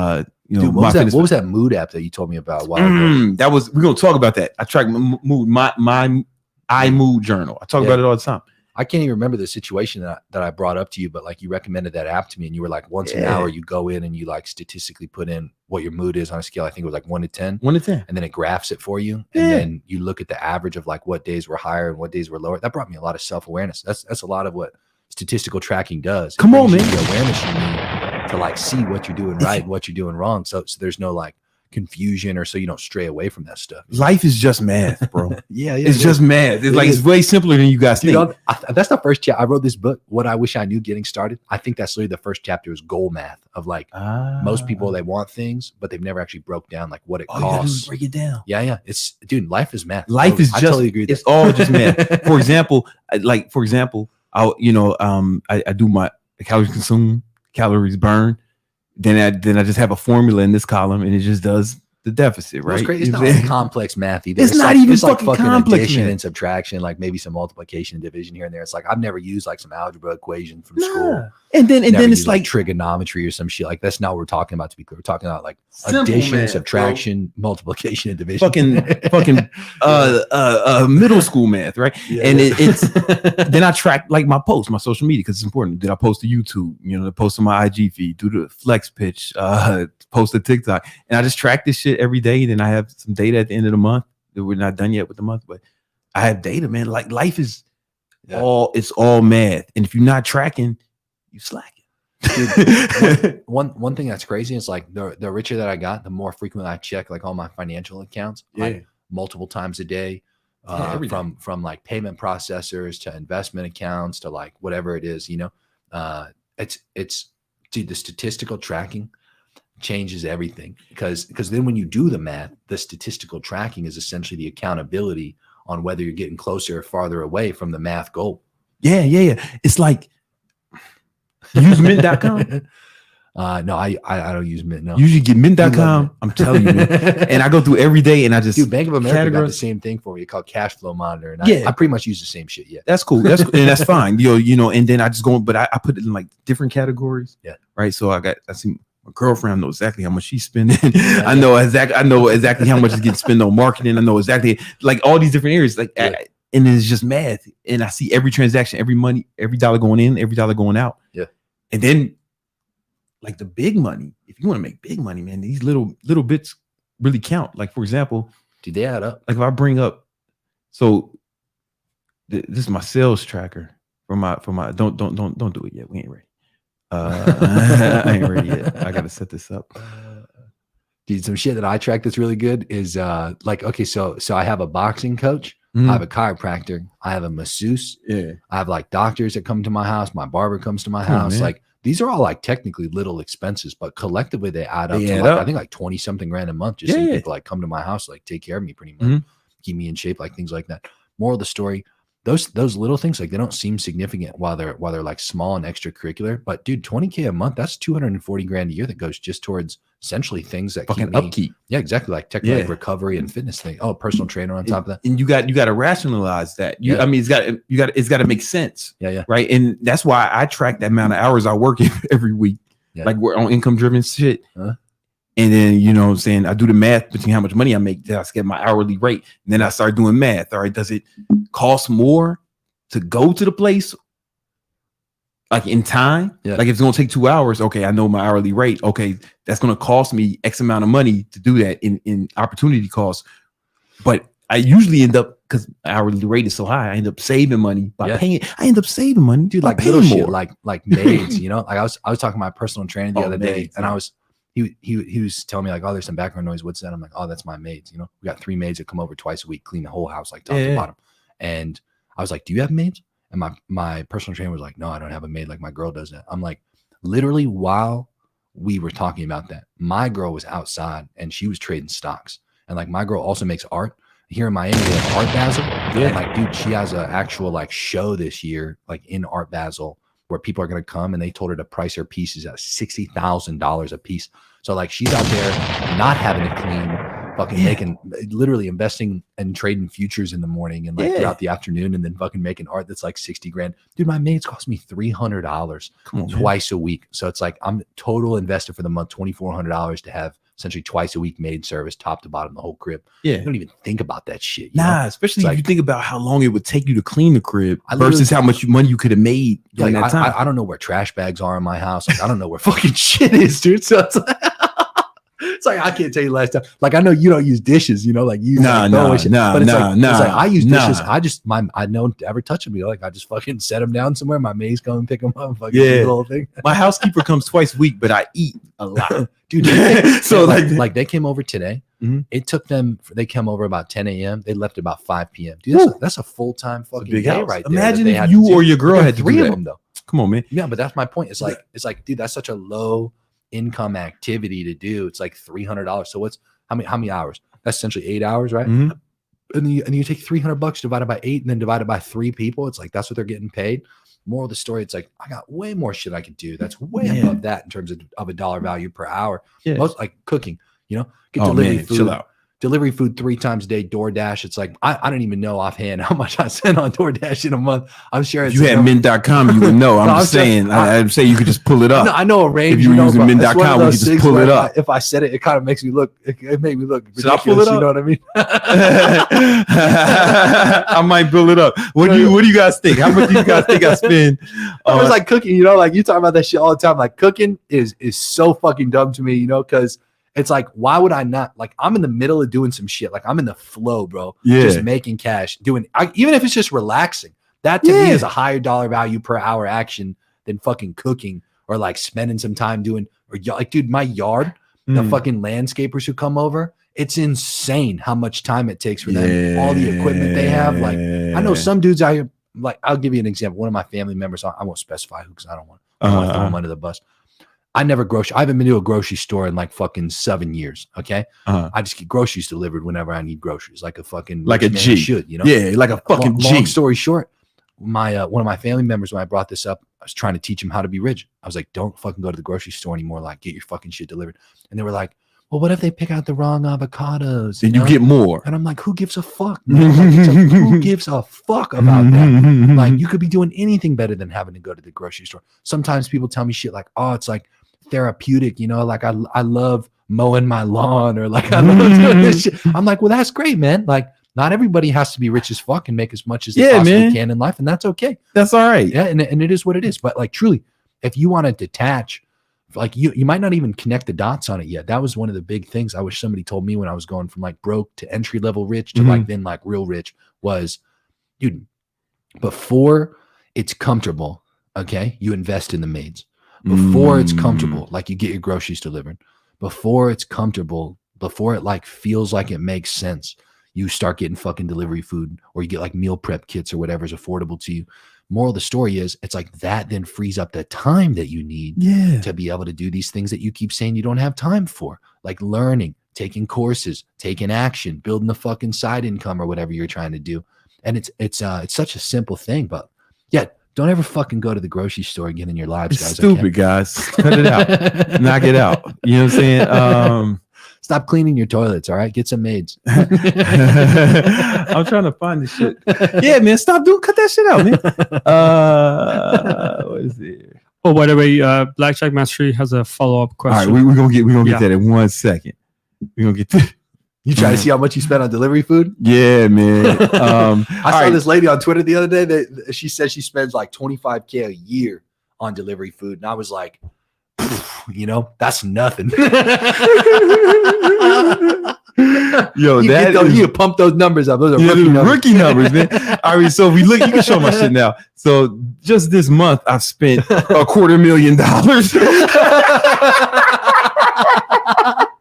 know, dude, what was that mood app that you told me about a while ago? We're gonna talk about that. I track mood. iMood journal. I talk about it all the time. I can't even remember the situation that I brought up to you, but like you recommended that app to me and you were like, once an hour, you go in and you like statistically put in what your mood is on a scale. I think it was like 1 to 10. 1 to 10. And then it graphs it for you. And then you look at the average of like what days were higher and what days were lower. That brought me a lot of self-awareness. That's a lot of what statistical tracking does. Come on, man. The awareness you need to like see what you're doing right and what you're doing wrong. So there's no like confusion or so you don't stray away from that stuff. Life is just math, bro. yeah, it's just math. It's like it's way simpler than you guys think. That's the first chapter. I wrote this book, What I Wish I Knew Getting Started. I think that's literally the first chapter is goal math of like most people, they want things, but they've never actually broke down like what it costs. Break it down. Yeah. It's dude, life is math. Life is I just, totally agree with it's all just math. For example, I do my calories consumed, calories burned. Then I just have a formula in this column and it just does the deficit, right? It's not like complex math either. It's not even fucking complex, addition man. and subtraction, like maybe some multiplication and division here and there. It's like I've never used like some algebra equation from school. And then it's like trigonometry or some shit. Like that's not what we're talking about. To be clear, we're talking about like simple addition, math, subtraction, multiplication, and division. Fucking middle school math, right? Yeah, and it's then I track like my posts, my social media, because it's important. Then I post to YouTube, post to my IG feed, do the flex pitch, post to TikTok, and I just track this shit every day. Then I have some data at the end of the month. We're not done yet with the month, but I have data, man. Like life is all math, and if you're not tracking, you slacking. Dude, one thing that's crazy is like the richer that I got, the more frequently I check like all my financial accounts, like multiple times a day, from like payment processors to investment accounts to like whatever it is, it's dude, the statistical tracking changes everything because then when you do the math, the statistical tracking is essentially the accountability on whether you're getting closer or farther away from the math goal. Yeah. It's like use mint.com. No, I don't use Mint. No, usually get mint.com. I'm telling you, man. And I go through every day and I just Bank of America got the same thing for me called Cash Flow Monitor. And I pretty much use the same shit. Yeah, that's cool. And that's fine. And then I just go, but I put it in like different categories. Yeah. Right. So I see my girlfriend, I know exactly how much she's spending. I know exactly how much is getting spent on marketing. I know exactly like all these different areas. Like, and it's just math. And I see every transaction, every money, every dollar going in, every dollar going out. Yeah. And then like the big money, if you want to make big money, man, these little bits really count. Like, for example, do they add up? Like if I bring up, so this is my sales tracker for my, don't do it yet. We ain't ready. I ain't ready yet. I got to set this up. Dude, some shit that I track that's really good is like, okay, so I have a boxing coach. I have a chiropractor. I have a masseuse. Yeah. I have like doctors that come to my house. My barber comes to my house. Like these are all like technically little expenses, but collectively they add up to like, I think like 20 something grand a month. Just seeing people like come to my house, like take care of me pretty much, keep me in shape, like things like that. Moral of the story, those little things, like they don't seem significant while they're like small and extracurricular, but dude, 20K a month, that's 240 grand a year that goes just towards essentially things that fucking upkeep. Yeah, exactly. Like tech, like recovery and fitness thing. Oh, personal trainer on top of that. And you got to rationalize that. I mean, it's got to make sense. Yeah. Right. And that's why I track that amount of hours I work every week. Yeah. Like we're on income driven shit. And then, you know what I'm saying, I do the math between how much money I make. Then I get my hourly rate. And then I start doing math. All right. Does it cost more to go to the place? Like in time, like if it's going to take 2 hours, okay, I know my hourly rate. Okay, that's going to cost me X amount of money to do that in opportunity costs. But I usually end up, because hourly rate is so high, I end up saving money by paying. I end up saving money, dude. Like little shit, like maids, you know. Like I was talking to my personal trainer the other day, and he was telling me like, oh, there's some background noise. What's that? I'm like, oh, that's my maids. You know, we got 3 maids that come over twice a week, clean the whole house, like top to bottom. And I was like, do you have maids? And my personal trainer was like, no, I don't have a maid. Like my girl does that. I'm like, literally while we were talking about that, my girl was outside and she was trading stocks. And like my girl also makes art here in Miami. They have Art Basel. And like, dude, she has an actual like show this year, like in Art Basel, where people are going to come, and they told her to price her pieces at $60,000 a piece. So like she's out there not having to clean, fucking making, literally investing and trading futures in the morning and like throughout the afternoon, and then fucking making art that's like 60 grand. Dude, my maids cost me $300 twice a week. So it's like I'm total investor for the month, $2,400 to have essentially twice a week maid service, top to bottom, the whole crib. Yeah. You don't even think about that shit. Nah, especially if you think about how long it would take you to clean the crib I versus how much money you could have made during that time. I don't know where trash bags are in my house. Like, I don't know where fucking shit is, dude. So it's like I can't tell you last time. Like, I know you don't use dishes, you know, like you but it's like I use dishes. I don't ever touch them. You know, like I just fucking set them down somewhere. My maids come and pick them up. Fucking do the whole thing. My housekeeper comes twice a week, but I eat a lot, dude. So like they came over today. Mhm. It took them. They came over about 10 a.m. They left about 5 p.m. Dude, that's a full-time fucking big day house. right there. Imagine if you or your girl had to three do of that. them though. Come on, man. Yeah, but that's my point. It's like, dude, that's such a low income activity to do. It's like $300. So what's how many hours? That's essentially 8 hours, right? Mhm. And you take $300 divided by 8 and then divided by 3 people. It's like that's what they're getting paid. Moral of the story, it's like I got way more shit I could do. That's way above that in terms of a dollar value per hour. Yeah. Most like cooking, you know, get delivery food. Chill out. Delivery food 3 times a day, DoorDash. It's like I don't even know offhand how much I spend on DoorDash in a month. I'm sure If you had mint.com, you would know. I'm just saying. I'd say you could just pull it up. I know a range. If you were using mint.com, we could just pull it up. If I said it, it kind of makes me look. It made me look ridiculous. Should I pull it up? You know what I mean? I might build it up. What do you guys think? How much do you guys think I spend? It's like cooking. You know, like you talk about that shit all the time. Like cooking is so fucking dumb to me. You know, because it's like, why would I not? Like, I'm in the middle of doing some shit. Like, I'm in the flow, bro. Yeah. Just making cash, even if it's just relaxing. That to me is a higher dollar value per hour action than fucking cooking or like spending some time doing, or like, dude, my yard, the fucking landscapers who come over, it's insane how much time it takes for them. All the equipment they have. Like, I know some dudes out here, like, I'll give you an example. One of my family members, I won't specify who because I don't want to throw them under the bus. I haven't been to a grocery store in like fucking 7 years. Okay. I just get groceries delivered whenever I need groceries, like a fucking, like a G should, you know? Yeah. Like a fucking G. Long story short, one of my family members, when I brought this up, I was trying to teach him how to be rich. I was like, don't fucking go to the grocery store anymore. Like, get your fucking shit delivered. And they were like, well, what if they pick out the wrong avocados? Then you get more. And I'm like, who gives a fuck? Who gives a fuck about that? Like, you could be doing anything better than having to go to the grocery store. Sometimes people tell me shit like, oh, it's like therapeutic, you know, like I love mowing my lawn, or like I love doing this shit. I'm like, well, that's great, man. Like, not everybody has to be rich as fuck and make as much as they possibly can in life, and that's okay. That's all right. Yeah, and it is what it is. But like, truly, if you want to detach, like you might not even connect the dots on it yet. That was one of the big things I wish somebody told me when I was going from like broke to entry level rich to like then like real rich was, dude, before it's comfortable, okay, you invest in the maids. Before it's comfortable, like you get your groceries delivered. Before it's comfortable, before it like feels like it makes sense, you start getting fucking delivery food, or you get like meal prep kits or whatever is affordable to you. Moral of the story is, it's like that then frees up the time that you need to be able to do these things that you keep saying you don't have time for, like learning, taking courses, taking action, building the fucking side income or whatever you're trying to do. And it's such a simple thing, but yet. Don't ever fucking go to the grocery store again in your lives, guys. It's stupid, guys. Cut it out. Knock it out. You know what I'm saying? Stop cleaning your toilets, all right? Get some maids. I'm trying to find this shit. Yeah, man. Cut that shit out, man. What is it? Oh, by the way, Blackjack Mastery has a follow-up question. All right, we're gonna get that in 1 second. We're gonna get that. You try to see how much you spend on delivery food? Yeah, man. I saw this lady on Twitter the other day that she said she spends like $25K a year on delivery food. And I was like, you know, that's nothing. Yo, you pump those numbers up. Those are rookie numbers, man. All right, so we look, you can show my shit now. So just this month, I've spent $250,000.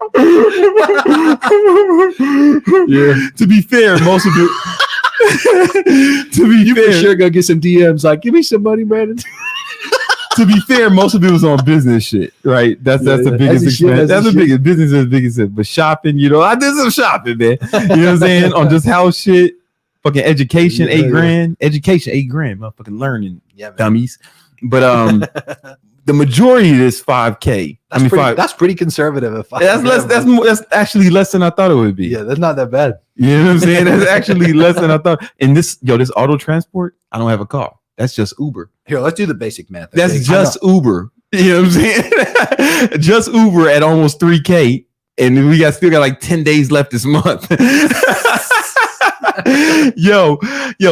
Yeah. To be fair, most of it. For sure gonna get some DMs like, give me some money, Brandon. To be fair, most of it was on business shit, right? That's the biggest expense. That's the biggest business is the biggest. But shopping, you know, I did some shopping, man. You know what I'm saying? On just house shit, fucking education, $8,000. Education, $8,000. Motherfucking learning, dummies. But the majority of this $5K. That's pretty conservative. That's actually less than I thought it would be. Yeah, that's not that bad. You know what I'm saying? That's actually less than I thought. And this auto transport, I don't have a car. That's just Uber. Here, let's do the basic math. That's just Uber. You know what I'm saying? Just Uber at almost $3K. and we still got like 10 days left this month. yo,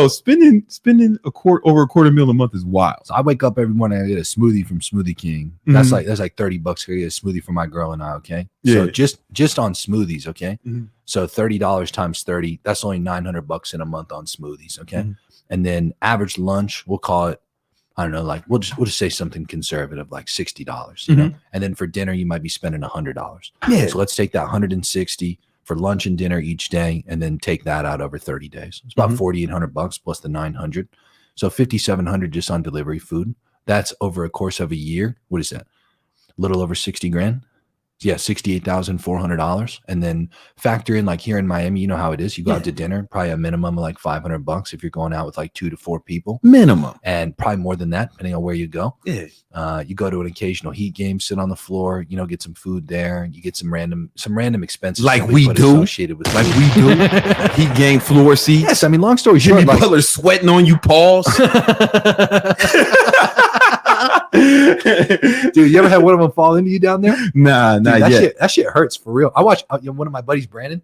spending over $250,000 a month is wild. So I wake up every morning, I get a smoothie from Smoothie King. That's like $30 to get a smoothie for my girl and I. Okay, so just on smoothies. Okay, so $30 times 30, that's only $900 in a month on smoothies. Okay, and then average lunch, we'll call it, I don't know, like we'll just say something conservative, like $60. You know, and then for dinner you might be spending $100. Yeah, so let's take that 160 for lunch and dinner each day, and then take that out over 30 days. It's about $4,800 plus the 900. So $5,700 just on delivery food. That's over a course of a year. What is that? A little over 60 grand. Yeah, $68,400. And then factor in, like here in Miami, you know how it is. You go out to dinner, probably a minimum of like $500 if you're going out with like 2 to 4 people. Minimum. And probably more than that, depending on where you go. Yeah. You go to an occasional Heat game, sit on the floor, you know, get some food there. You get some random expenses. Like we do. Associated with like we do. Heat game, floor seats. Yes, I mean, long story Jimmy short, Butler sweating on you, pause. Dude, you ever had one of them fall into you down there? Nah, not yet. That shit hurts for real. I watched one of my buddies, Brandon.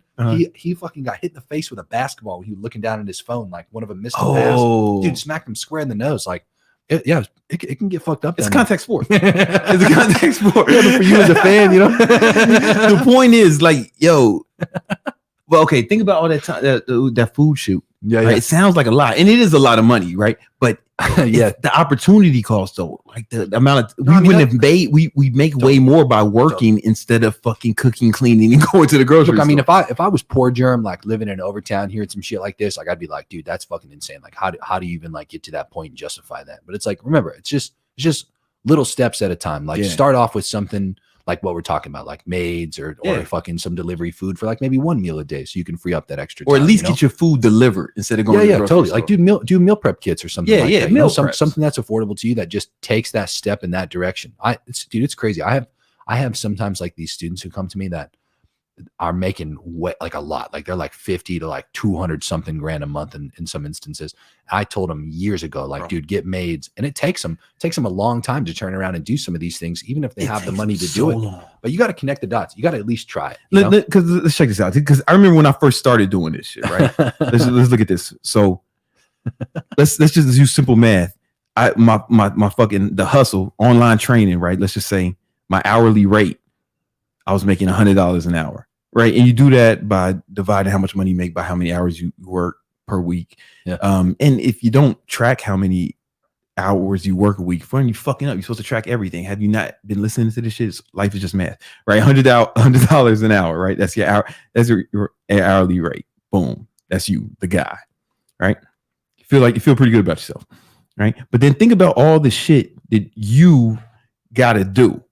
He fucking got hit in the face with a basketball when he was looking down at his phone. Like one of them missed the pass. Dude, smacked him square in the nose. Like, it can get fucked up. It's contact sport. It's a contact sport. Yeah, but for you as a fan, you know. The point is, like, yo, well, okay, think about all that time, that food shoot. Yeah, right? It sounds like a lot, and it is a lot of money, right? But the opportunity cost, though, like the amount of we make way more by working instead of fucking cooking, cleaning, and going to the grocery store. I mean, if I was poor germ, like living in Overtown, hearing some shit like this, like I'd be like, dude, that's fucking insane. Like, how do you even like get to that point and justify that? But it's like, remember, it's just little steps at a time. Like start off with something like what we're talking about, like maids or fucking some delivery food for like maybe one meal a day, so you can free up that extra time, or at least get your food delivered instead of going to the grocery store. Like do meal prep kits or something like that. Meal something that's affordable to you that just takes that step in that direction. It's crazy. I have sometimes like these students who come to me that are making like a lot, like they're like 50 to like 200 something grand a month in some instances. I told them years ago, like, dude, get maids, and it takes them a long time to turn around and do some of these things, even if they have the money to do it. But you got to connect the dots. You got to at least try it. Because let's check this out. Because I remember when I first started doing this shit. Right? let's look at this. So let's just do simple math. My fucking the hustle online training. Right? Let's just say my hourly rate, I was making $100 an hour, right? And you do that by dividing how much money you make by how many hours you work per week. Yeah. And if you don't track how many hours you work a week, fun, you fucking up. You're supposed to track everything. Have you not been listening to this shit? Life is just math, right? $100 an hour, right? That's your hour. That's your hourly rate. Boom. That's you, the guy, right? You feel pretty good about yourself, right? But then think about all the shit that you got to do,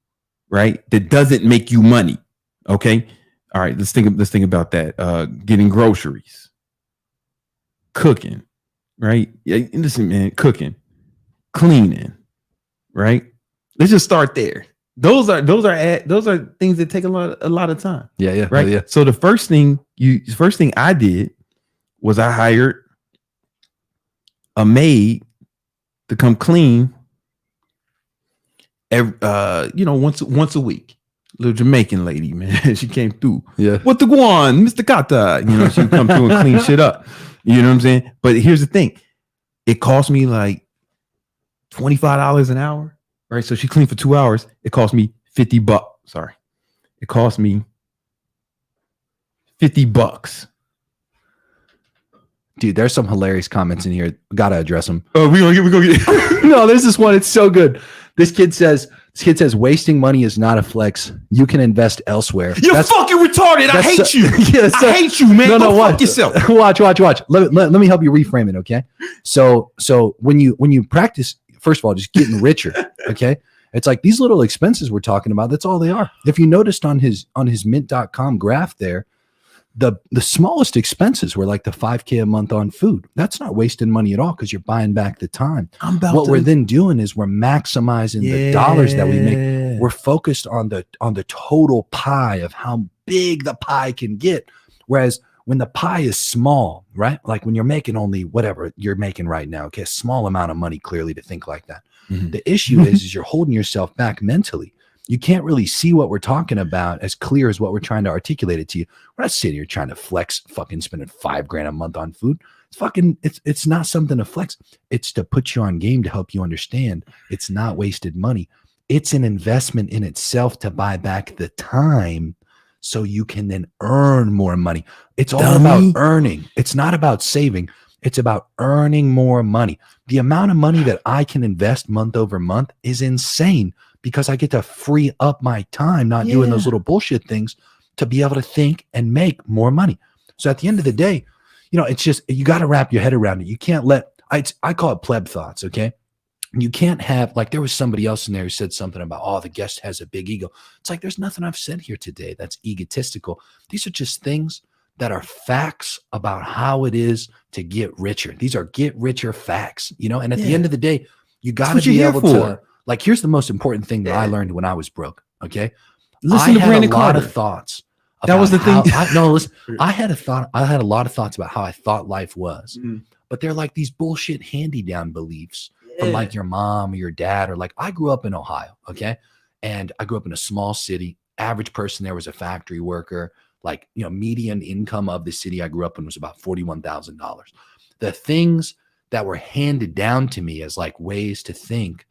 right? That doesn't make you money. Okay. All right. Let's think about that. Getting groceries, cooking, right? Yeah. Listen, man, cooking, cleaning, right? Let's just start there. Those are things that take a lot of time. Yeah. Right. Yeah. So the first thing I did was I hired a maid to come clean once a week. Little Jamaican lady, man. She came through. Yeah. What the guan, Mr. Kata? She come through and clean shit up. You know what I'm saying? But here's the thing. It cost me like $25 an hour. Right. So she cleaned for 2 hours. It cost me $50. Sorry. It cost me $50. Dude, there's some hilarious comments in here. Gotta address them. Oh, we gonna get No, there's this one. It's so good. This kid says, wasting money is not a flex. You can invest elsewhere. You're fucking retarded. I hate you. I hate you, man. No, fuck yourself. Watch. Let me help you reframe it, okay? So when you practice, first of all, just getting richer, okay? It's like these little expenses we're talking about. That's all they are. If you noticed on his mint.com graph there, the smallest expenses were like the $5,000 a month on food. That's not wasting money at all because you're buying back the time. We're then doing is we're maximizing the dollars that we make. We're focused on the total pie of how big the pie can get. Whereas when the pie is small, right? Like when you're making only whatever you're making right now, okay, a small amount of money clearly to think like that. Mm-hmm. The issue is you're holding yourself back mentally. you can't really see what we're talking about as clear as what we're trying to articulate it to you. We're not sitting here trying to flex fucking spending $5,000 a month on food. It's not something to flex. It's to put you on game to help you understand it's not wasted money. It's an investment in itself to buy back the time so you can then earn more money. It's all about earning. It's not about saving. It's about earning more money. The amount of money that I can invest month over month is insane because I get to free up my time, not doing those little bullshit things, to be able to think and make more money. So at the end of the day, it's just, you got to wrap your head around it. You can't I call it pleb thoughts. Okay. You can't have, like, there was somebody else in there who said something about, the guest has a big ego. It's like, there's nothing I've said here today that's egotistical. These are just things that are facts about how it is to get richer. These are get richer facts, and at the end of the day, you got to be able to, like, here's the most important thing that I learned when I was broke. Okay. Listen to Brandon Carter. I had a lot of thoughts. That was the thing. I had a lot of thoughts about how I thought life was, but they're like these bullshit hand-me-down beliefs from like your mom or your dad, or like, I grew up in Ohio. Okay. And I grew up in a small city. Average person there was a factory worker. Like, median income of the city I grew up in was about $41,000. The things that were handed down to me as like ways to think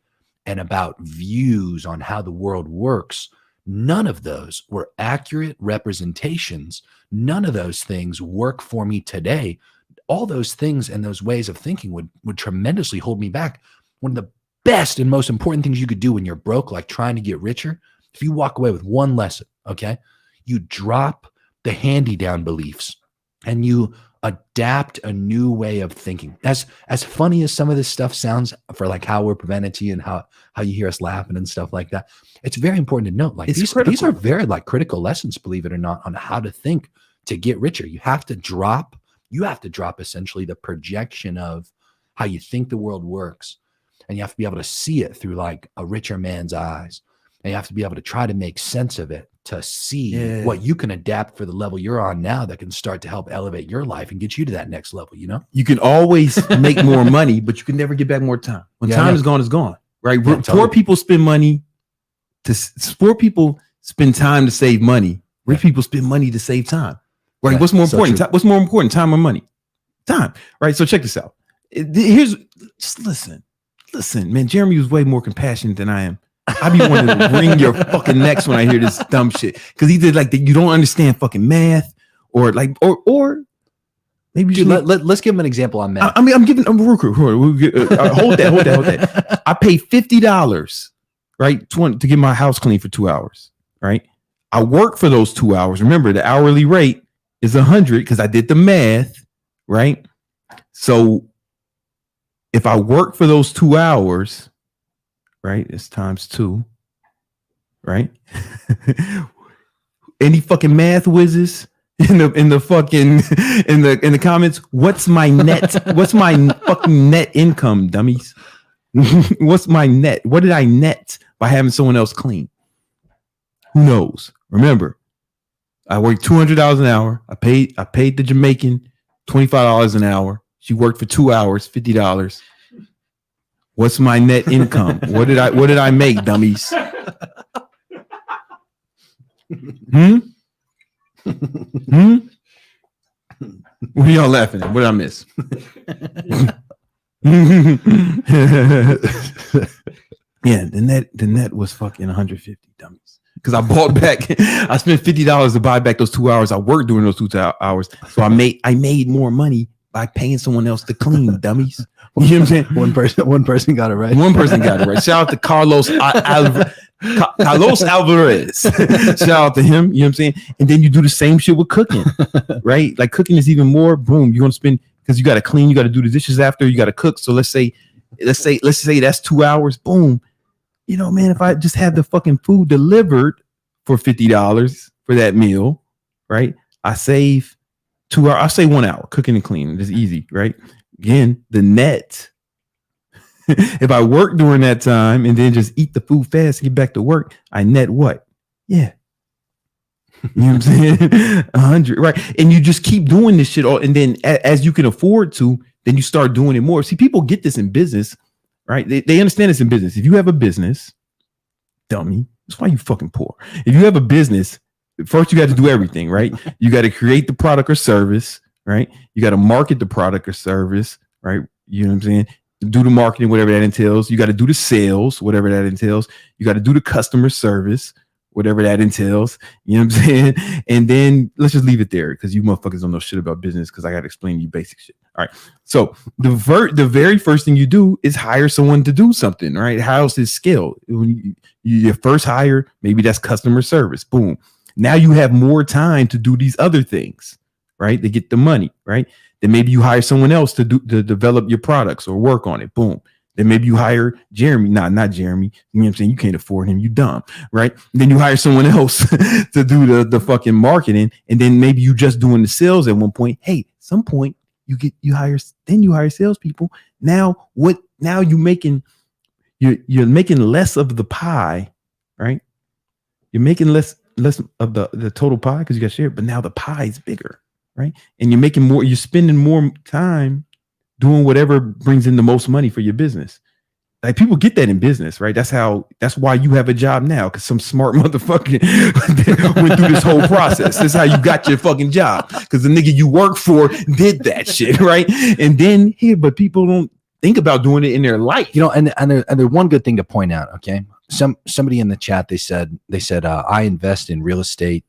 and about views on how the world works, none of those were accurate representations. None of those things work for me today. All those things and those ways of thinking would tremendously hold me back. One of the best and most important things you could do when you're broke, like trying to get richer, if you walk away with one lesson, okay, you drop the handy-down beliefs and you adapt a new way of thinking. As funny as some of this stuff sounds for like how we're presented to you and how you hear us laughing and stuff like that, it's very important to note, like, these are very like critical lessons, believe it or not, on how to think to get richer. You have to drop essentially the projection of how you think the world works, and you have to be able to see it through like a richer man's eyes, and you have to be able to try to make sense of it to see what you can adapt for the level you're on now that can start to help elevate your life and get you to that next level. You can always make more money, but you can never get back more time. When time is gone, it's gone. Right? Poor people spend money poor people spend time to save money. Rich people spend money to save time. Right? What's more important? What's more important, time or money? Time. Right? So check this out. Just listen, man. Jeremy was way more compassionate than I am. I be wanting to wring your fucking necks when I hear this dumb shit, because he did like you don't understand fucking math, or maybe. Dude, let's give him an example on math. I'm giving. Hold that. I pay $50, right, to get my house clean for 2 hours. Right. I work for those 2 hours. Remember, the hourly rate is 100 because I did the math. Right. So if I work for those 2 hours, right, it's times 2, right? Any fucking math whizzes in the comments? What's my net? What's my fucking net income, dummies? What's my net? What did I net by having someone else clean? Who knows? Remember, I worked $200 an hour. I paid the Jamaican $25 an hour. She worked for 2 hours, $50. What's my net income? What did I make, dummies? What are y'all laughing at? What did I miss? Yeah, the net was fucking 150, dummies. Because I bought back, I spent $50 to buy back those 2 hours. I worked during those 2 hours, so I made more money by paying someone else to clean, dummies. You know what I'm saying? One person got it right. One person got it right. Shout out to Carlos Alvarez. Shout out to him. You know what I'm saying? And then you do the same shit with cooking, right? Like, cooking is even more. Boom, you're gonna spend, because you got to clean, you got to do the dishes after, you got to cook. So let's say that's 2 hours. Boom. You know, man, if I just have the fucking food delivered for $50 for that meal, right? I save 2 hours. I say 1 hour cooking and cleaning. It's easy, right? Again, the net. If I work during that time and then just eat the food fast and get back to work, I net what? Yeah. You know what I'm saying? 100, right? And you just keep doing this shit all, and then as you can afford to, then you start doing it more. See, people get this in business, right? They understand this in business. If you have a business, dummy, That's why you fucking poor. If you have a business, first you got to do everything, right? You got to create the product or service, right? You got to market the product or service, right? You know what I'm saying? Do the marketing, whatever that entails. You got to do the sales, whatever that entails. You got to do the customer service, whatever that entails. You know what I'm saying? And then let's just leave it there because you motherfuckers don't know shit about business because I got to explain to you basic shit. All right. So the very first thing you do is hire someone to do something, right? How's his skill? When your first hire, maybe that's customer service. Boom. Now you have more time to do these other things, right? To get the money, right? Then maybe you hire someone else to develop your products or work on it. Boom. Then maybe you hire Jeremy. Not Jeremy. You know what I'm saying? You can't afford him. You dumb, right? Then you hire someone else to do the fucking marketing. And then maybe you just doing the sales at one point. Hey, some point you hire salespeople. Now you're making less of the pie, right? You're making less of the total pie because you got shared, but now the pie is bigger, right? And you're making more, you're spending more time doing whatever brings in the most money for your business. Like people get that in business, right? That's why you have a job now, because some smart motherfucker went through this whole process. That's how you got your fucking job, because the nigga you work for did that shit, right? And then but people don't think about doing it in their life, you know. And there's one good thing to point out. Okay, somebody in the chat they said I invest in real estate,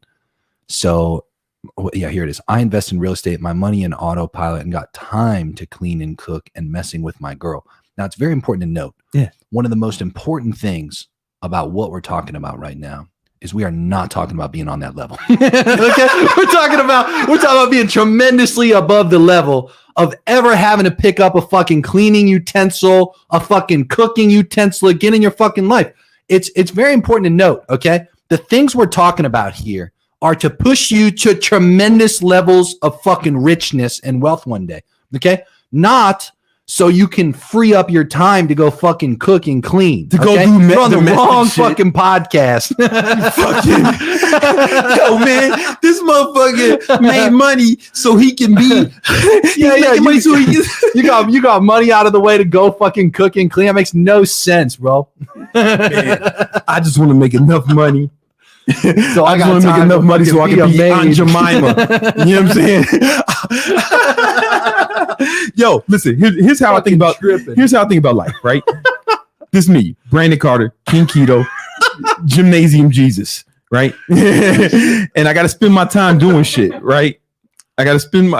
so. Yeah, here it is. I invest in real estate, my money in autopilot, and got time to clean and cook and messing with my girl. Now, it's very important to note. Yeah. One of the most important things about what we're talking about right now is we are not talking about being on that level. Okay? We're talking about being tremendously above the level of ever having to pick up a fucking cleaning utensil, a fucking cooking utensil again in your fucking life. It's very important to note, okay? The things we're talking about here are to push you to tremendous levels of fucking richness and wealth one day. Okay? Not so you can free up your time to go fucking cook and clean. To go do You're on the wrong fucking podcast. Yo, man, this motherfucker made money so he can be money so you got money out of the way to go fucking cook and clean. That makes no sense, bro. Man, I just want to make enough money. So I want to make enough money so I can be Aunt Jemima. You know what I'm saying? Yo, listen. Here's how I think about. Here's how I think about life. Right. This is me, Brandon Carter, King Keto, Gymnasium Jesus. Right. And I got to spend my time doing shit. Right. I got to spend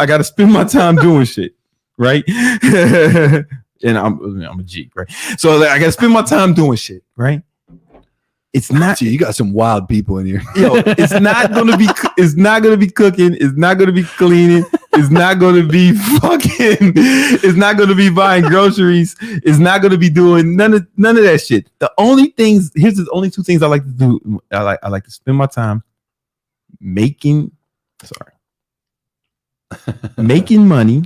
my time doing shit. Right. And I'm a G. Right. So I got to spend my time doing shit. Right. It's not. You got some wild people in here. Yo, it's not gonna be cooking. It's not gonna be cleaning. It's not gonna be fucking. It's not gonna be buying groceries. It's not gonna be doing none of that shit. The only things. Here's the only two things I like to do. I like to spend my time making money,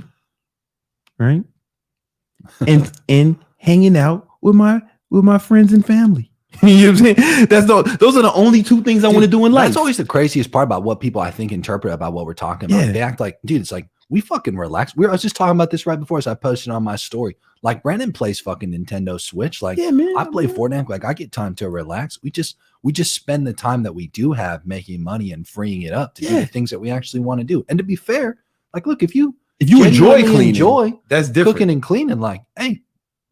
right? And hanging out with my friends and family. You know what I'm saying? Those are the only two things I want to do in life. That's always the craziest part about what people I think interpret about what we're talking about. Yeah. They act like, dude, it's like we fucking relax. I was just talking about this right before, so I posted on my story. Like Brandon plays fucking Nintendo Switch. Like I play Fortnite. Like I get time to relax. We just spend the time that we do have making money and freeing it up to do the things that we actually want to do. And to be fair, like look, if you enjoy cleaning, that's different. Cooking and cleaning, like, hey.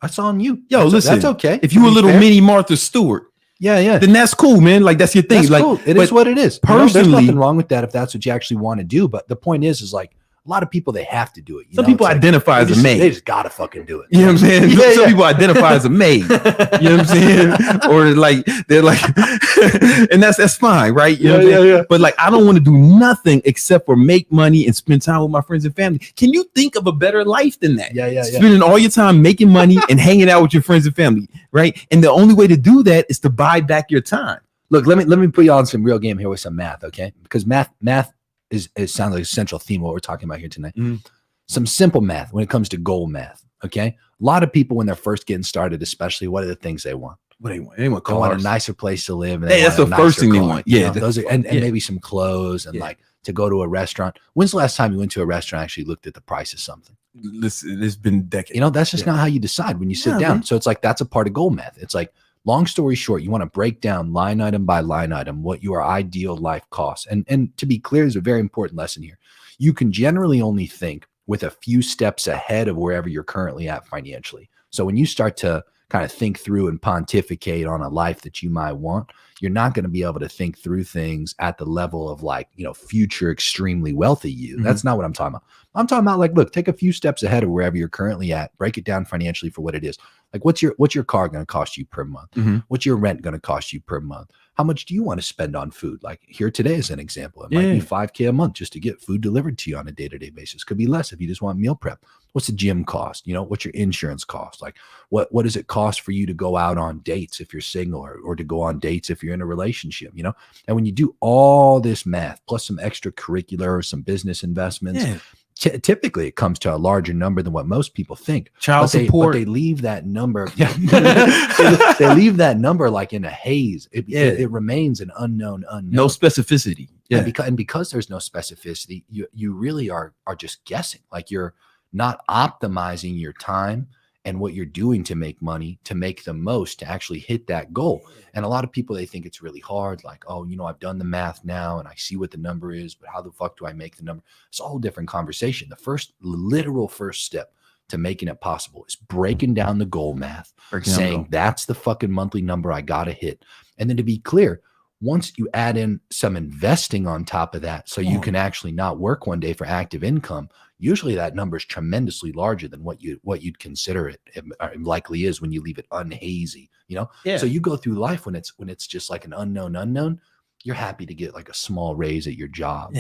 That's on you. Yo, listen. That's okay. If you a little mini Martha Stewart, then that's cool, man. Like that's your thing. That's like cool. It is what it is. Personally, there's nothing wrong with that if that's what you actually want to do. But the point is like a lot of people they have to do it. Some people identify as a maid. They just gotta fucking do it. You know what I'm saying? Some people identify as a maid. You know what I'm saying? Or like they're like, and that's fine, right? You know what I'm saying? But like I don't want to do nothing except for make money and spend time with my friends and family. Can you think of a better life than that? Spending all your time making money and hanging out with your friends and family, right? And the only way to do that is to buy back your time. Look, let me put you on some real game here with some math, okay? Because math it sounds like a central theme of what we're talking about here tonight. Some simple math when it comes to goal math. Okay. A lot of people when they're first getting started, especially, what are the things they want? What do they want? They want cars. They want a nicer place to live. And that's the first thing they want. Yeah. Those are and maybe some clothes and like to go to a restaurant. When's the last time you went to a restaurant and actually looked at the price of something? Listen, it's been decades. That's just not how you decide when you sit down. Man. So it's like that's a part of goal math. It's like long story short, you want to break down line item by line item what your ideal life costs. And to be clear, there's a very important lesson here. You can generally only think with a few steps ahead of wherever you're currently at financially. So when you start to kind of think through and pontificate on a life that you might want, you're not going to be able to think through things at the level of like, future extremely wealthy you. That's not what I'm talking about. I'm talking about like, look, take a few steps ahead of wherever you're currently at, break it down financially for what it is. Like what's your car going to cost you per month? What's your rent going to cost you per month? How much do you want to spend on food? Like here today is an example. It might be $5K a month just to get food delivered to you on a day-to-day basis. Could be less if you just want meal prep. What's the gym cost? What's your insurance cost? Like what does it cost for you to go out on dates if you're single or to go on dates if you're in a relationship, And when you do all this math plus some extracurricular or some business investments, typically it comes to a larger number than what most people think. Child support. But they leave that number. They leave that number like in a haze. It remains an unknown. No specificity. Yeah. And because there's no specificity, you really are just guessing. Like you're not optimizing your time and what you're doing to make money, to make the most, to actually hit that goal. And a lot of people, they think it's really hard. Like, oh, I've done the math now and I see what the number is, but how the fuck do I make the number? It's a whole different conversation. The literal first step to making it possible is breaking down the goal math, saying that's the fucking monthly number I got to hit. And then to be clear, once you add in some investing on top of that, so you can actually not work one day for active income, usually that number is tremendously larger than what you'd consider it likely is when you leave it unhazy, So you go through life when it's just like an unknown, you're happy to get like a small raise at your job.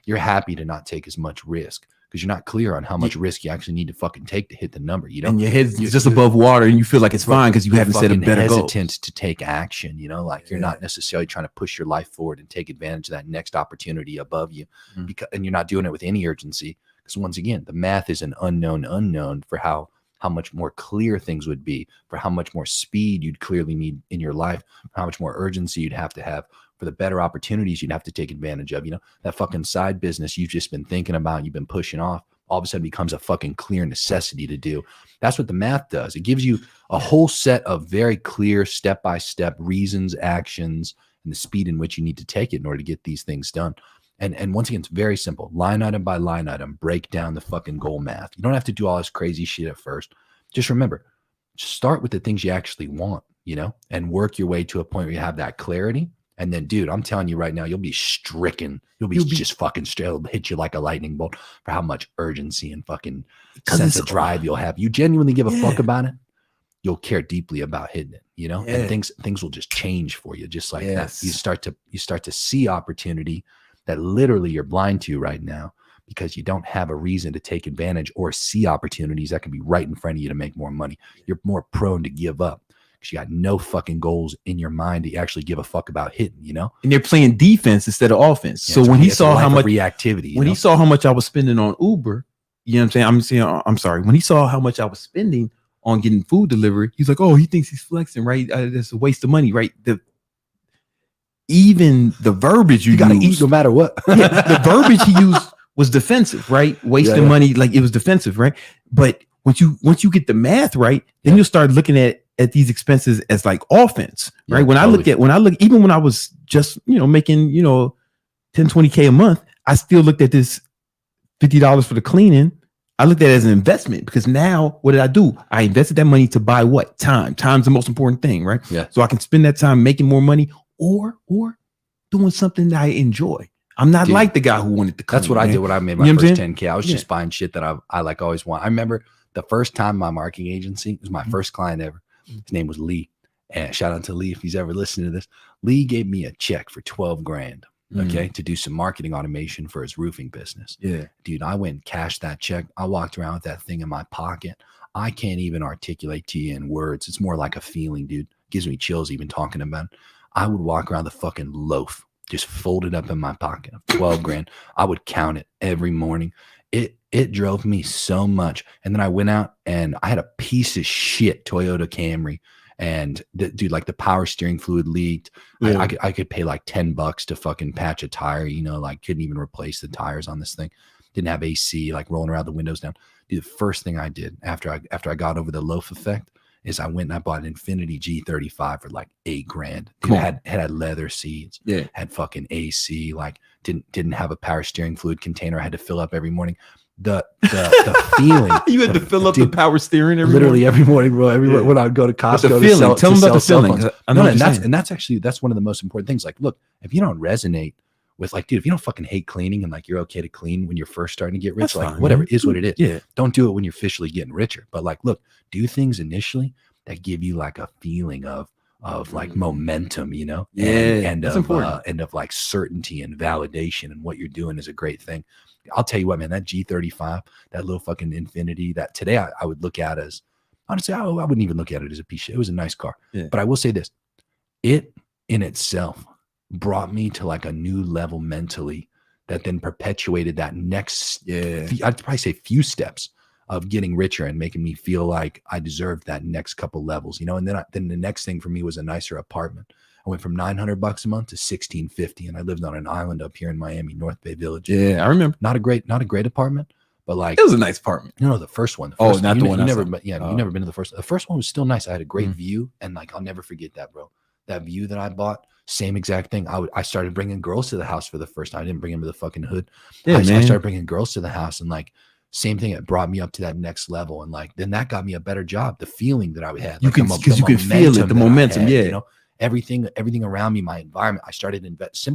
You're happy to not take as much risk because you're not clear on how much risk you actually need to fucking take to hit the number. And your head's just above water and you feel like it's fine because you haven't set a better goal. Hesitant to take action, like you're not necessarily trying to push your life forward and take advantage of that next opportunity above you, and you're not doing it with any urgency. Because once again, the math is an unknown for how much more clear things would be, for how much more speed you'd clearly need in your life, how much more urgency you'd have to have for the better opportunities you'd have to take advantage of. That fucking side business you've just been thinking about, you've been pushing off, all of a sudden becomes a fucking clear necessity to do. That's what the math does. It gives you a whole set of very clear step-by-step reasons, actions, and the speed in which you need to take it in order to get these things done. And once again, it's very simple. Line item by line item, break down the fucking goal math. You don't have to do all this crazy shit at first. Just remember, start with the things you actually want, and work your way to a point where you have that clarity. And then, dude, I'm telling you right now, you'll be stricken. You'll be just fucking straight. It'll hit you like a lightning bolt for how much urgency and fucking sense of drive you'll have. You genuinely give a fuck about it, you'll care deeply about hitting it, and things will just change for you just like that. You start to see opportunity that literally you're blind to right now because you don't have a reason to take advantage or see opportunities that can be right in front of you to make more money. You're more prone to give up because you got no fucking goals in your mind that you actually give a fuck about hitting, And they're playing defense instead of offense. So when he saw how much reactivity, he saw how much I was spending on Uber, I'm sorry. When he saw how much I was spending on getting food delivery, he's like, oh, he thinks he's flexing, right? That's a waste of money, right? Even the verbiage you gotta eat no matter what. The verbiage he used was defensive, right? Wasting money, like it was defensive, right? But once you get the math right, then you'll start looking at these expenses as like offense, right? When I look, even when I was just making 10-20K a month, I still looked at this $50 for the cleaning. I looked at it as an investment because now what did I do? I invested that money to buy what? Time. Time's the most important thing, right? Yeah. So I can spend that time making more money or doing something that I enjoy. I'm not like the guy who wanted to clean. That's what I did when I made my first 10K. I was just buying shit that I like always want. I remember the first time my marketing agency, it was my first client ever. His name was Lee. And shout out to Lee if he's ever listening to this. Lee gave me a check for 12 grand. Okay, to do some marketing automation for his roofing business. Yeah, dude, I went and cashed that check. I walked around with that thing in my pocket. I can't even articulate to you in words. It's more like a feeling, dude. Gives me chills even talking about it. I would walk around the fucking loaf, just folded up in my pocket of 12 grand. I would count it every morning. It drove me so much. And then I went out and I had a piece of shit Toyota Camry. And dude, like the power steering fluid leaked. Yeah. I could pay like $10 to fucking patch a tire, like couldn't even replace the tires on this thing. Didn't have AC, like rolling around the windows down. Dude, the first thing I did after I got over the loaf effect is I went and I bought an Infinity G35 for like $8,000. Come It had leather seats, had fucking AC, like didn't have a power steering fluid container I had to fill up every morning. The feeling you had to fill up the power steering every morning, bro. When I would go to Costco, the feeling. Tell them about the feeling. That's one of the most important things. Like, look, if you don't resonate with, like, dude, if you don't fucking hate cleaning and like you're okay to clean when you're first starting to get rich, like, whatever, is what it is. Yeah. Don't do it when you're officially getting richer. But like, look, do things initially that give you like a feeling of like momentum, you know, and of like certainty and validation, and what you're doing is a great thing. I'll tell you what, man, that G35, that little fucking Infinity, that today I would look at as, honestly, I wouldn't even look at it as a piece of shit. It was a nice car. Yeah. But I will say this, it in itself brought me to like a new level mentally that then perpetuated that next, I'd probably say few steps of getting richer and making me feel like I deserved that next couple levels, you know? And then the next thing for me was a nicer apartment. I went from $900 a month to $1,650, and I lived on an island up here in Miami, North Bay Village. Yeah, I remember. Not a great apartment, but like, it was a nice apartment. No, the first one. Not the one. You never been to the first. The first one was still nice. I had a great view, and like I'll never forget that, bro. That view that I bought, same exact thing. I started bringing girls to the house for the first time. I didn't bring them to the fucking hood. Yeah, I started bringing girls to the house, and like same thing. It brought me up to that next level, and like then that got me a better job. The feeling that I had, you can feel it, the momentum. You know. Everything around me, my environment, I started investing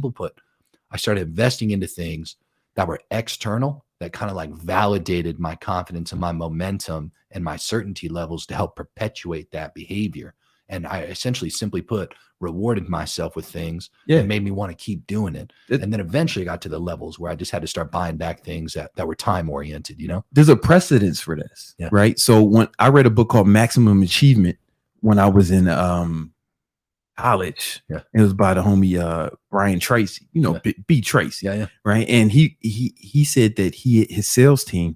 into things that were external, that kind of like validated my confidence and my momentum and my certainty levels to help perpetuate that behavior. And I essentially, simply put, rewarded myself with things that made me want to keep doing it. And then eventually got to the levels where I just had to start buying back things that were time oriented, you know? There's a precedence for this, right? So when I read a book called Maximum Achievement when I was in college, it was by the homie Brian Tracy, you know, B Tracy, right? And he said that his sales team,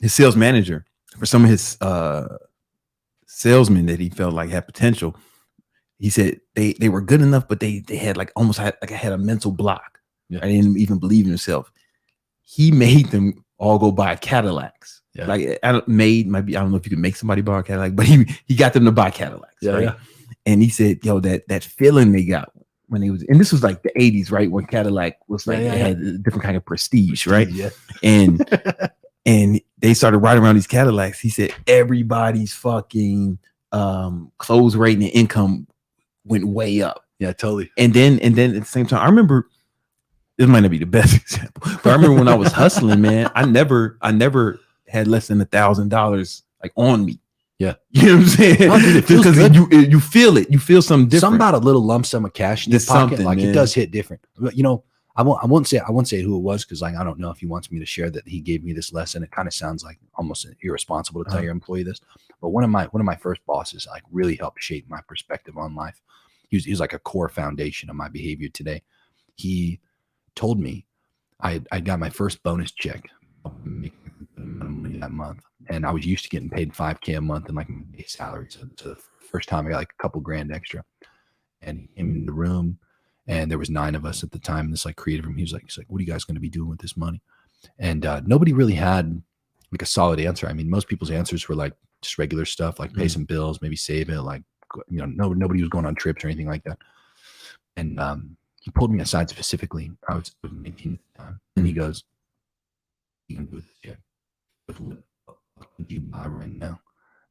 his sales manager, for some of his salesmen that he felt like had potential, he said they were good enough, but they had like almost had a mental block. I didn't even believe in himself. He made them all go buy Cadillacs. Like I don't know if you could make somebody buy a Cadillac, but he got them to buy Cadillacs. Right? And he said, yo, that feeling they got when they was, and this was like the 80s, right? When Cadillac was like, they had a different kind of prestige, right? And they started riding around these Cadillacs. He said everybody's fucking close rate and income went way up. Yeah, totally. And then at the same time, I remember, this might not be the best example, but I remember when I was hustling, man, I never had less than $1,000 like on me. Yeah, you know what I'm saying? Because you feel it. You feel something different. Something about a little lump sum of cash in your pocket, like it does hit different. But you know, I won't say who it was, because like I don't know if he wants me to share that he gave me this lesson. It kind of sounds like almost irresponsible to tell your employee this. But one of my first bosses like really helped shape my perspective on life. He was like a core foundation of my behavior today. He told me I got my first bonus check that month, and I was used to getting paid $5,000 a month in like my base salary. So the first time I got like a couple grand extra, and he came in the room, and there was 9 of us at the time in this like creative room. He's like, what are you guys going to be doing with this money? And nobody really had like a solid answer. I mean, most people's answers were like just regular stuff, like pay some bills, maybe save it. Like, you know, nobody was going on trips or anything like that. And he pulled me aside specifically. I was 18 at the time, and he goes, "You can do this, yeah. What would you buy right now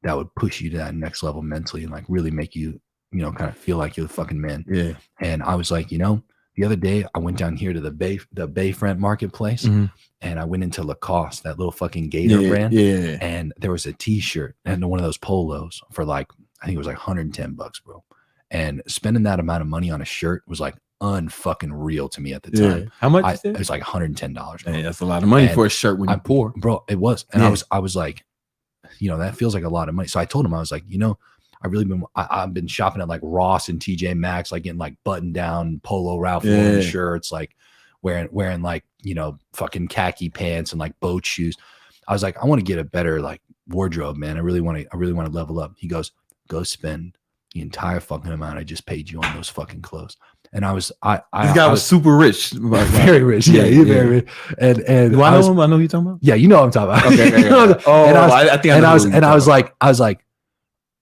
that would push you to that next level mentally and like really make you, you know, kind of feel like you're the fucking man?" Yeah. And I was like, you know, the other day I went down here to the Bayfront Marketplace, and I went into Lacoste, that little fucking Gator brand. Yeah. And there was a t-shirt and one of those polos for like, I think it was like $110, bro. And spending that amount of money on a shirt was like unfucking real to me at the time. How much? It was like $110. Hey, that's a lot of money for a shirt when you're poor, bro. It was. And I was like, you know, that feels like a lot of money. So I told him, I was like, you know, I've been shopping at like Ross and TJ Maxx, like getting like button down Polo Ralph Lauren shirts, like wearing like, you know, fucking khaki pants and like boat shoes. I was like, I want to get a better like wardrobe, man. I really want to level up. He goes, go spend the entire fucking amount I just paid you on those fucking clothes. And I was, this guy was super rich, very rich. Yeah, he's very rich. And do I know him? I know who you're talking about. Yeah, you know what I'm talking about. Okay. I was like,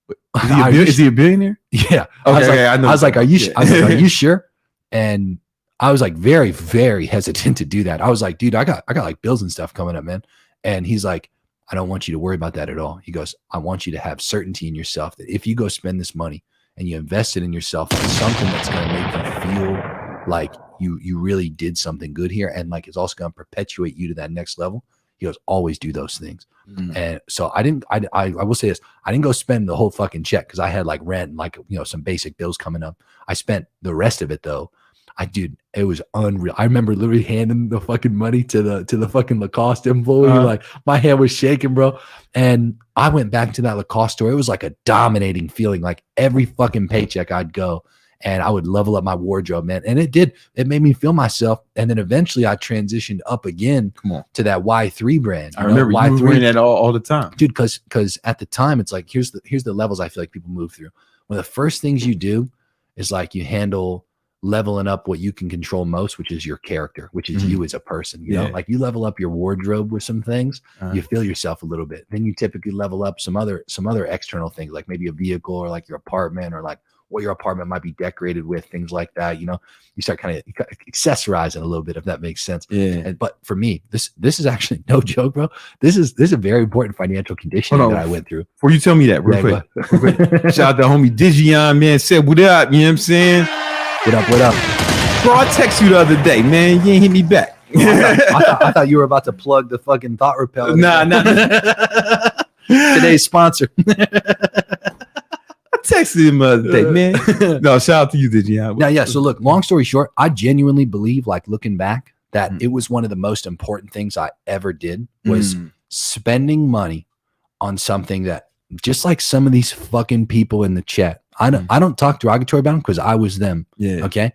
Is he a billionaire? Yeah. Okay, I was like, are you sure? And I was like very, very hesitant to do that. I was like, dude, I got like bills and stuff coming up, man. And he's like, I don't want you to worry about that at all. He goes, I want you to have certainty in yourself that if you go spend this money and you invest it in yourself, it's something that's going to make you feel like you really did something good here. And like, it's also going to perpetuate you to that next level. He goes, always do those things. And so I will say this, I didn't go spend the whole fucking check because I had like rent and like, some basic bills coming up. I spent the rest of it though. Dude, it was unreal. I remember literally handing the fucking money to the fucking Lacoste employee. Like my hand was shaking, bro. And I went back to that Lacoste store. It was like a dominating feeling. Like every fucking paycheck I'd go and I would level up my wardrobe, man. And it did. It made me feel myself. And then eventually I transitioned up again to that Y3 brand. I remember you were wearing that all the time. Dude, because at the time it's like, here's the levels I feel like people move through. One of the first things you do is like you handle leveling up what you can control most, which is your character, which is you as a person. You know, like you level up your wardrobe with some things, you feel yourself a little bit. Then you typically level up some other external things, like maybe a vehicle or like your apartment or like what your apartment might be decorated with, things like that. You start kind of accessorizing a little bit, if that makes sense. But for me, this is actually no joke, bro. This is a very important financial conditioning that I went through. Before you tell me that, real quick. Shout out to homie Digion, man. Said what up, you know what I'm saying? What up? Bro, I text you the other day, man. You ain't hit me back. I thought you were about to plug the fucking Thot Repellent. Nah. Today's sponsor. I texted him the other day, man. No, shout out to you, Digion. Yeah. So look, long story short, I genuinely believe, like looking back, that it was one of the most important things I ever did was spending money on something that, just like some of these fucking people in the chat, I don't talk derogatory about them because I was them. Yeah. Okay.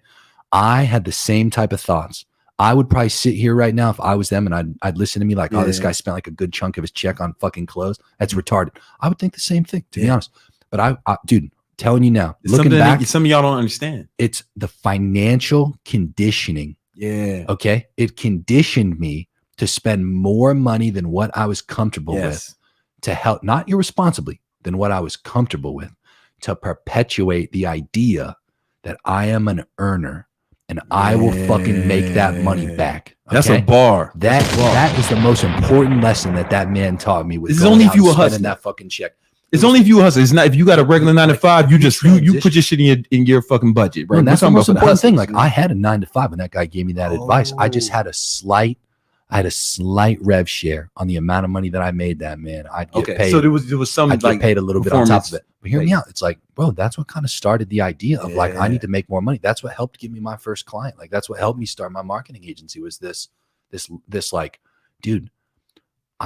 I had the same type of thoughts. I would probably sit here right now if I was them and I'd listen to me like, oh, this guy spent like a good chunk of his check on fucking clothes. That's retarded. I would think the same thing, to be honest. But I dude, telling you now, it's looking back, some of y'all don't understand. It's the financial conditioning. Yeah. Okay. It conditioned me to spend more money than what I was comfortable with, to help, not irresponsibly, than what I was comfortable with, to perpetuate the idea that I am an earner and I will fucking make that money back. Okay? That's a bar. That is the most important lesson that man taught me. This is only if you were hustling that fucking check. It's only if you hustle. It's not if you got a regular 9 to 5. You just you put your shit in your fucking budget, right? And that's the most important thing. Like I had a 9 to 5 when that guy gave me that advice. I just had a slight rev share on the amount of money that I made. That man, I'd get paid. So there was some I'd get paid a little bit on top of it. But hear me out. It's like, bro, that's what kind of started the idea of like I need to make more money. That's what helped give me my first client. Like that's what helped me start my marketing agency. Was this like, dude.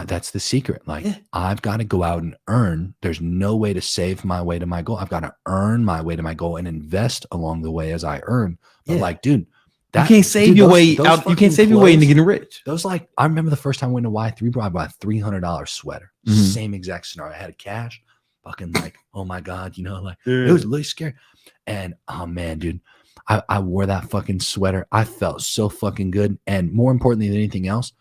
That's the secret. Like I've got to go out and earn. There's no way to save my way to my goal. I've got to earn my way to my goal and invest along the way as I earn. But like, dude, you can't save your way out. You can't save your way into getting rich. Those like, I remember the first time I went to Y3, bro, I bought a $300 sweater. Same exact scenario. I had cash, fucking like, oh my God, like it was really scary. And oh man, dude, I wore that fucking sweater. I felt so fucking good. And more importantly than anything else,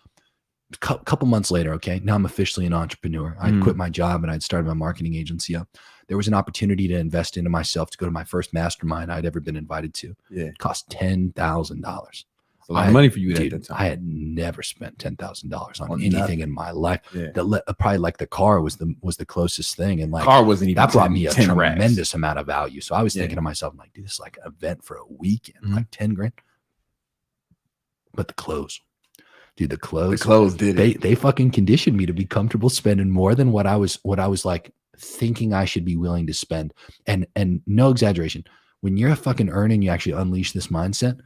a couple months later, okay, now I'm officially an entrepreneur. I quit my job and I'd started my marketing agency up. There was an opportunity to invest into myself to go to my first mastermind I'd ever been invited to. Yeah, it cost $10,000. A lot of money for you at that time. I had never spent $10,000 on anything in my life. Yeah. Probably like the car was the closest thing, and like car wasn't even that brought me a tremendous amount of value. So I was thinking to myself, like, dude, this is like an event for a weekend, like 10 grand. But the clothes. Dude, the clothes did it. They fucking conditioned me to be comfortable spending more than what I was like thinking I should be willing to spend. And no exaggeration, when you're a fucking earner and you actually unleash this mindset,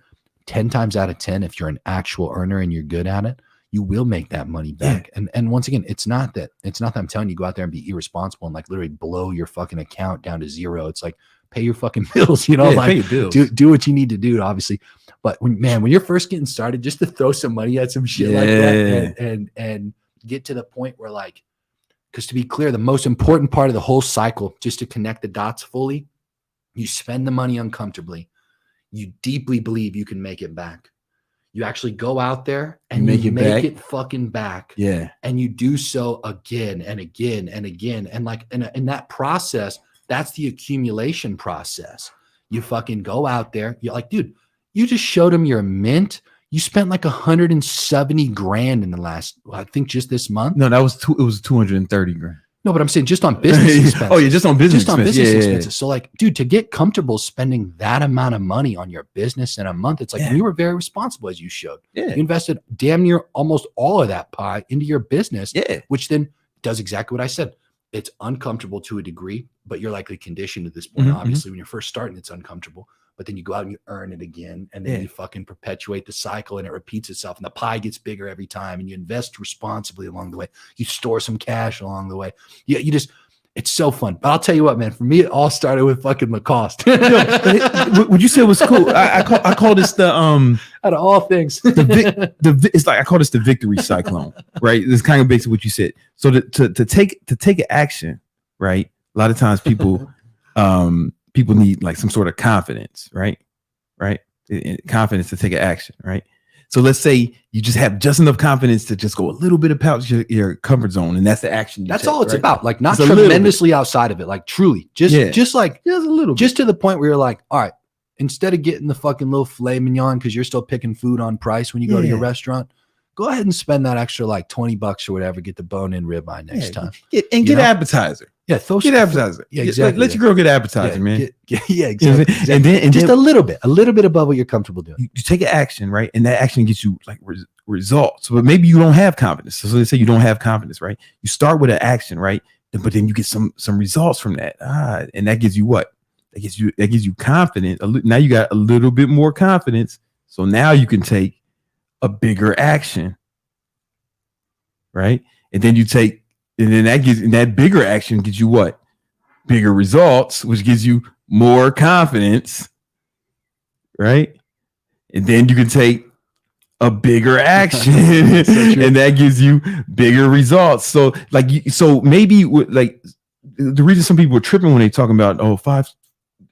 10 times out of 10, if you're an actual earner and you're good at it, you will make that money back. Yeah. And once again, it's not that I'm telling you go out there and be irresponsible and like literally blow your fucking account down to zero. It's like pay your fucking bills, like pay your bills. Do what you need to do, obviously. But when you're first getting started, just to throw some money at some shit like that and get to the point where like, because to be clear, the most important part of the whole cycle, just to connect the dots fully, you spend the money uncomfortably. You deeply believe you can make it back. You actually go out there and you make it fucking back. Yeah. And you do so again and again and again. And like in that process, That's the accumulation process. You fucking go out there. You're like, dude, you just showed them your mint. You spent like 170 grand in the last, I think just this month. No, it was 230 grand. No, but I'm saying just on business expenses. Oh, yeah, just on business expenses. Yeah. So like, dude, to get comfortable spending that amount of money on your business in a month, it's like, and you were very responsible, as you showed. Yeah. You invested damn near almost all of that pie into your business, yeah, which then does exactly what I said. It's uncomfortable to a degree, but you're likely conditioned at this point. Obviously, when you're first starting, it's uncomfortable. But then you go out and you earn it again, and then you fucking perpetuate the cycle, and it repeats itself, and the pie gets bigger every time, and you invest responsibly along the way. You store some cash along the way. You just, it's so fun. But I'll tell you what, man, for me, it all started with fucking Lacoste. What you said was cool. I call this the out of all things, it's like I call this the victory cyclone, right? It's kind of basically what you said. So to take action, right? A lot of times people people need like some sort of confidence, right? Confidence to take an action, right? So let's say you just have just enough confidence to just go a little bit about your comfort zone, and that's the action. That's all it's about. Like not tremendously outside of it, like truly, just like just a little, just to the point where you're like, all right, instead of getting the fucking little filet mignon because you're still picking food on price when you go to your restaurant, go ahead and spend that extra like $20 or whatever, get the bone-in ribeye next time. Get appetizer. Yeah, get appetizer. Yeah, exactly. Let your girl get appetizer, man. Exactly. And then just a little bit above what you're comfortable doing. You take an action, right? And that action gets you like results. But maybe you don't have confidence. So let's say you don't have confidence, right? You start with an action, right? But then you get some results from that. And that gives you what? That gives you confidence. Now you got a little bit more confidence. So now you can take a bigger action, right? And then that bigger action gives you what? Bigger results, which gives you more confidence, right? And then you can take a bigger action, and that gives you bigger results. So maybe like the reason some people are tripping when they talking about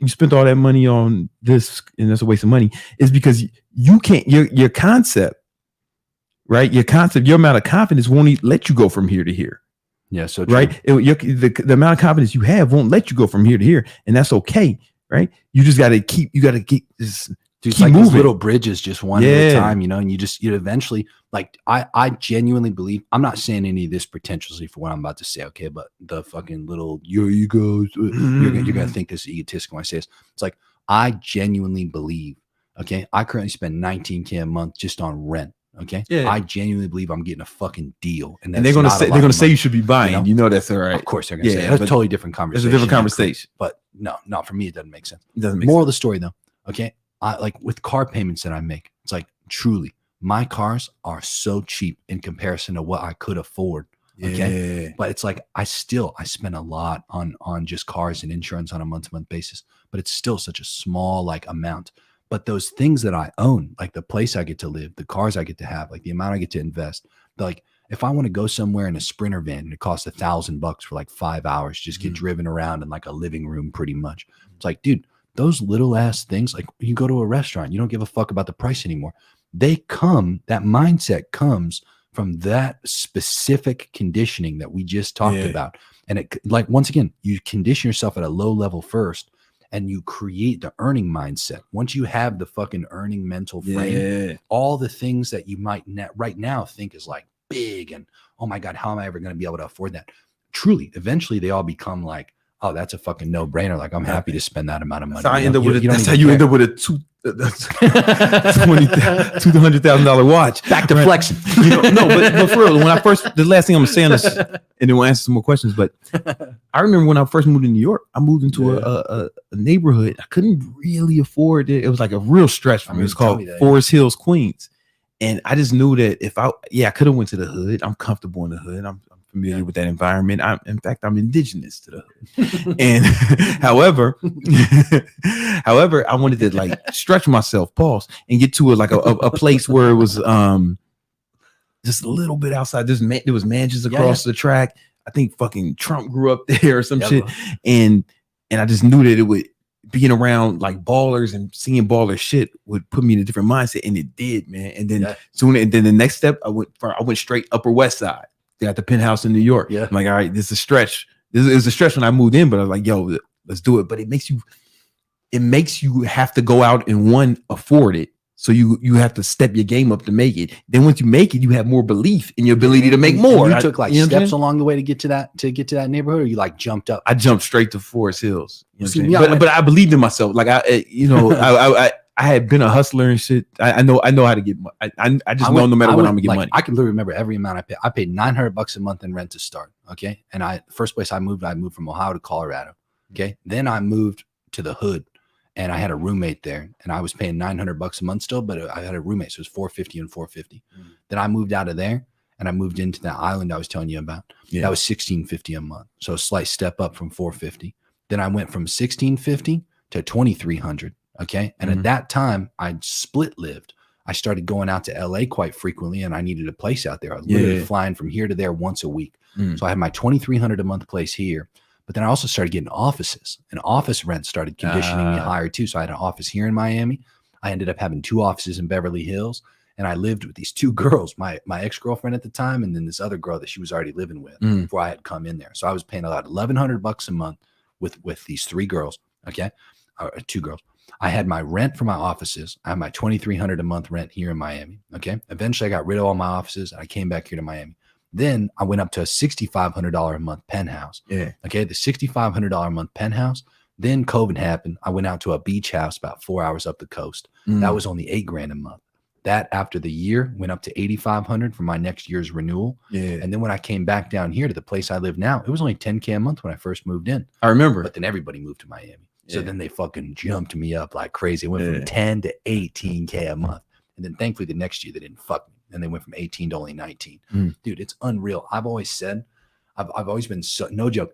you spent all that money on this and that's a waste of money is because you can't your concept, right? Your amount of confidence won't let you go from here to here. Yeah, so true. Right. The amount of confidence you have won't let you go from here to here, and that's okay, right? You just got to keep this. Dude, like those little bridges, just one at a time, and you eventually, like, I genuinely believe, I'm not saying any of this pretentiously for what I'm about to say, okay, but the fucking little your egos, you're gonna think this is egotistical when I say this. It's like, I genuinely believe, okay, I currently spend $19K a month just on rent. Okay. Yeah. I genuinely believe I'm getting a fucking deal. And they're gonna say you should be buying. You know that's all right. Of course they're gonna say that's a totally different conversation. It's a different conversation. But no, for me it doesn't make sense. It doesn't make Moral sense. of the story though. Okay. I like with car payments that I make, it's like truly my cars are so cheap in comparison to what I could afford. Okay. Yeah. But it's like I spend a lot on just cars and insurance on a month-to-month basis, but it's still such a small like amount. But those things that I own, like the place I get to live, the cars I get to have, like the amount I get to invest, like if I want to go somewhere in a Sprinter van and it costs $1,000 for like 5 hours, just get driven around in like a living room pretty much. It's like, dude, those little ass things, like you go to a restaurant, you don't give a fuck about the price anymore. That mindset comes from that specific conditioning that we just talked about. And it, like, once again, you condition yourself at a low level first, and you create the earning mindset. Once you have the fucking earning mental frame, all the things that you might right now think is like big and, oh my God, how am I ever going to be able to afford that? Truly, eventually they all become like, oh, that's a fucking no brainer. Like, I'm happy to spend that amount of money. So that's how you end up with a $200,000 watch. Back to flexing. But for real, the last thing I'm gonna say on this, and then we'll answer some more questions. But I remember when I first moved to New York, I moved into a neighborhood I couldn't really afford it. It was like a real stretch for me. It was called Forest Hills, Queens, and I just knew that if I could have went to the hood. I'm comfortable in the hood. I'm familiar with that environment. I'm indigenous to the hood. And however, I wanted to like stretch myself, and get to a place where it was just a little bit outside. There was mansions across the track. I think fucking Trump grew up there or some shit. And I just knew that it would, being around like ballers and seeing baller shit would put me in a different mindset, and it did, man. And then the next step, I went straight Upper West Side. They got the penthouse in New York. Yeah. I'm like, all right, this is a stretch. It was a stretch when I moved in, but I was like, yo, let's do it. But it makes you have to go out and afford it. So you have to step your game up to make it. Then once you make it, you have more belief in your ability to make more. And you took like steps along the way to get to that neighborhood, or you like jumped up? I jumped straight to Forest Hills. But I believed in myself. Like I had been a hustler and shit. I know how to get money. I just know no matter what, I'm gonna get money. I can literally remember every amount I paid. I paid $900 a month in rent to start. Okay. And first place I moved from Ohio to Colorado. Okay. Then I moved to the hood and I had a roommate there and I was paying $900 a month still, but I had a roommate. So it was $450 and $450. Then I moved out of there and I moved into that island I was telling you about. Yeah. That was $1,650 a month. So a slight step up from $450. Then I went from $1,650 to $2,300. Okay. And at that time, I split lived. I started going out to LA quite frequently and I needed a place out there. I was literally flying from here to there once a week. So I had my $2,300 a month place here. But then I also started getting offices, and office rent started conditioning me higher too. So I had an office here in Miami. I ended up having 2 offices in Beverly Hills, and I lived with these 2 girls, my ex-girlfriend at the time, and then this other girl that she was already living with before I had come in there. So I was paying about $1,100 a month with these 3 girls. Okay. 2 girls. I had my rent for my offices. I had my $2,300 a month rent here in Miami. Okay. Eventually I got rid of all my offices and I came back here to Miami. Then I went up to a $6,500 a month penthouse. Yeah. Okay. The $6,500 a month penthouse. Then COVID happened. I went out to a beach house about 4 hours up the coast. That was only $8,000 a month. That after the year went up to $8,500 for my next year's renewal. Yeah. And then when I came back down here to the place I live now, it was only $10,000 a month when I first moved in. I remember. But then everybody moved to Miami. So then they fucking jumped me up like crazy. It went from 10 to $18,000 a month. And then thankfully the next year they didn't fuck me. And they went from 18 to only 19. Dude, it's unreal. I've always said, I've always been so, no joke.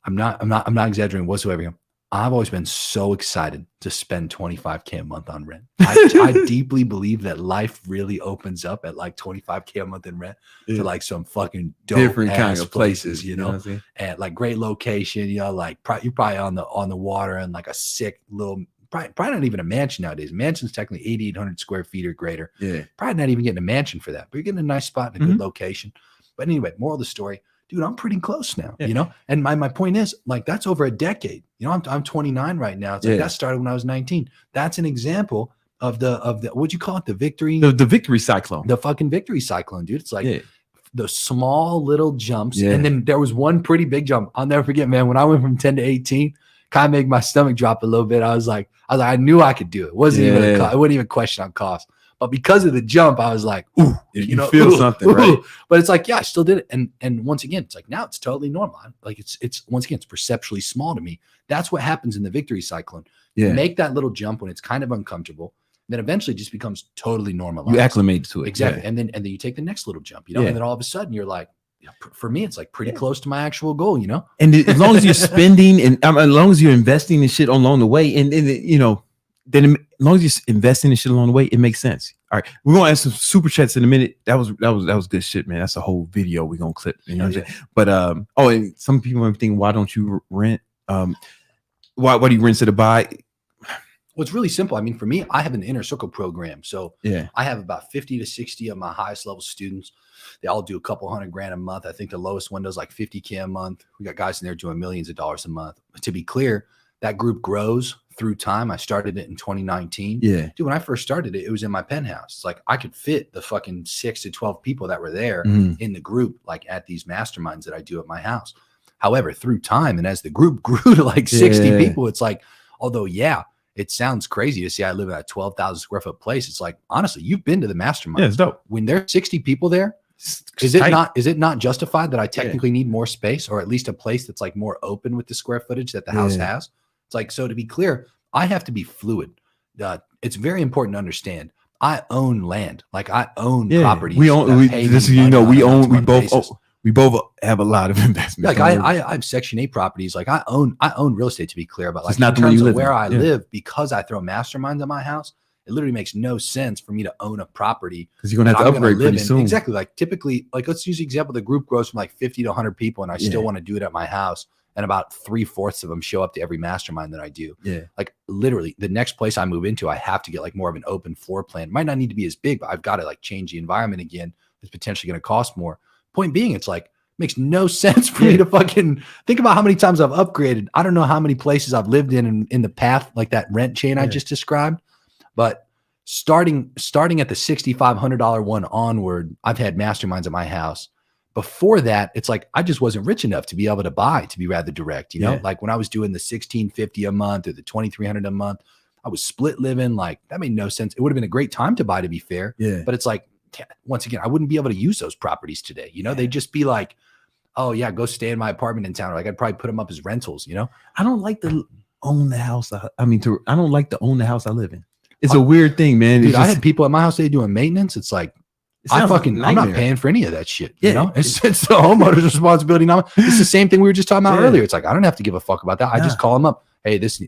I'm not exaggerating whatsoever. I've always been so excited to spend $25,000 a month on rent. I deeply believe that life really opens up at like $25,000 a month in rent to like some fucking dope different kind of places, you know, and like great location, you know, like you're probably on the water and like a sick little, probably not even a mansion nowadays. Mansion's technically 8,800 square feet or greater. Yeah. Probably not even getting a mansion for that, but you're getting a nice spot in a good location. But anyway, moral of the story, dude, I'm pretty close now, you know? And my point is like, that's over a decade. You know, I'm 29 right now. It's like that started when I was 19. That's an example of the, what'd you call it? The victory cyclone, the fucking victory cyclone, dude. It's like the small little jumps. And then there was one pretty big jump. I'll never forget, man. When I went from 10 to 18, kind of made my stomach drop a little bit. I was like, I knew I could do it. It wasn't even it wasn't even a question on cost. But because of the jump, I was like, ooh, you know, feel something, right? But it's like, yeah, I still did it. And once again, it's like now it's totally normal. Like it's once again, it's perceptually small to me. That's what happens in the victory cyclone. You make that little jump when it's kind of uncomfortable, then eventually it just becomes totally normalized. You acclimate to it. Exactly. And then you take the next little jump, you know, and then all of a sudden you're like, for me, it's like pretty close to my actual goal, you know? And as long as you're spending and as long as you're investing in shit along the way, and you know, then as long as you're investing in shit along the way, it makes sense. All right, we're gonna ask some super chats in a minute. That was good shit, man. That's a whole video we're gonna clip. You know what I'm saying? But and some people might be thinking, why don't you rent? Why do you rent instead of buy? Well, it's really simple. I mean, for me, I have an inner circle program. So I have about 50 to 60 of my highest level students. They all do a couple $100,000 a month. I think the lowest one does like $50,000 a month. We got guys in there doing millions of dollars a month. But to be clear, that group grows through time. I started it in 2019. Yeah. Dude, when I first started it, it was in my penthouse. It's like I could fit the fucking 6 to 12 people that were there in the group, like at these masterminds that I do at my house. However, through time and as the group grew to like 60 people, it's like, although, it sounds crazy to say I live in a 12,000 square foot place. It's like, honestly, you've been to the mastermind. Yeah, it's dope. When there's 60 people there, is it not justified that I technically need more space, or at least a place that's like more open with the square footage that the house has? It's like, so to be clear, I have to be fluid. It's very important to understand. I own land. Like I own properties. We both have a lot of investments. Like I have Section 8 properties. Like I own real estate, to be clear about. Like it's not in terms of where I live, because I throw masterminds at my house. It literally makes no sense for me to own a property because you're gonna have to upgrade pretty soon. Exactly. Like typically, like let's use the example: the group grows from like 50 to 100 people, and I still want to do it at my house. And about 3/4 of them show up to every mastermind that I do. Yeah. Like literally, the next place I move into, I have to get like more of an open floor plan. Might not need to be as big, but I've got to like change the environment again. It's potentially going to cost more. Point being, it's like Makes no sense for me to fucking think about how many times I've upgraded. I don't know how many places I've lived in the path, like that rent chain I just described. But starting at the $6,500 one onward, I've had masterminds at my house. Before that, it's like I just wasn't rich enough to be able to buy, to be rather direct. You know, like when I was doing the $1,650 a month or the $2,300 a month, I was split living. Like that made no sense. It would have been a great time to buy, to be fair. Yeah. But it's like, once again, I wouldn't be able to use those properties today. You know, they'd just be like, oh yeah, go stay in my apartment in town. Or like I'd probably put them up as rentals. You know, I don't like to own the house. I don't like to own the house I live in. It's a weird thing, man. Dude, I had people at my house, they doing maintenance. It's like, I'm not paying for any of that shit. You know, it's the homeowner's responsibility. It's the same thing we were just talking about earlier. It's like, I don't have to give a fuck about that. I just call them up. Hey, this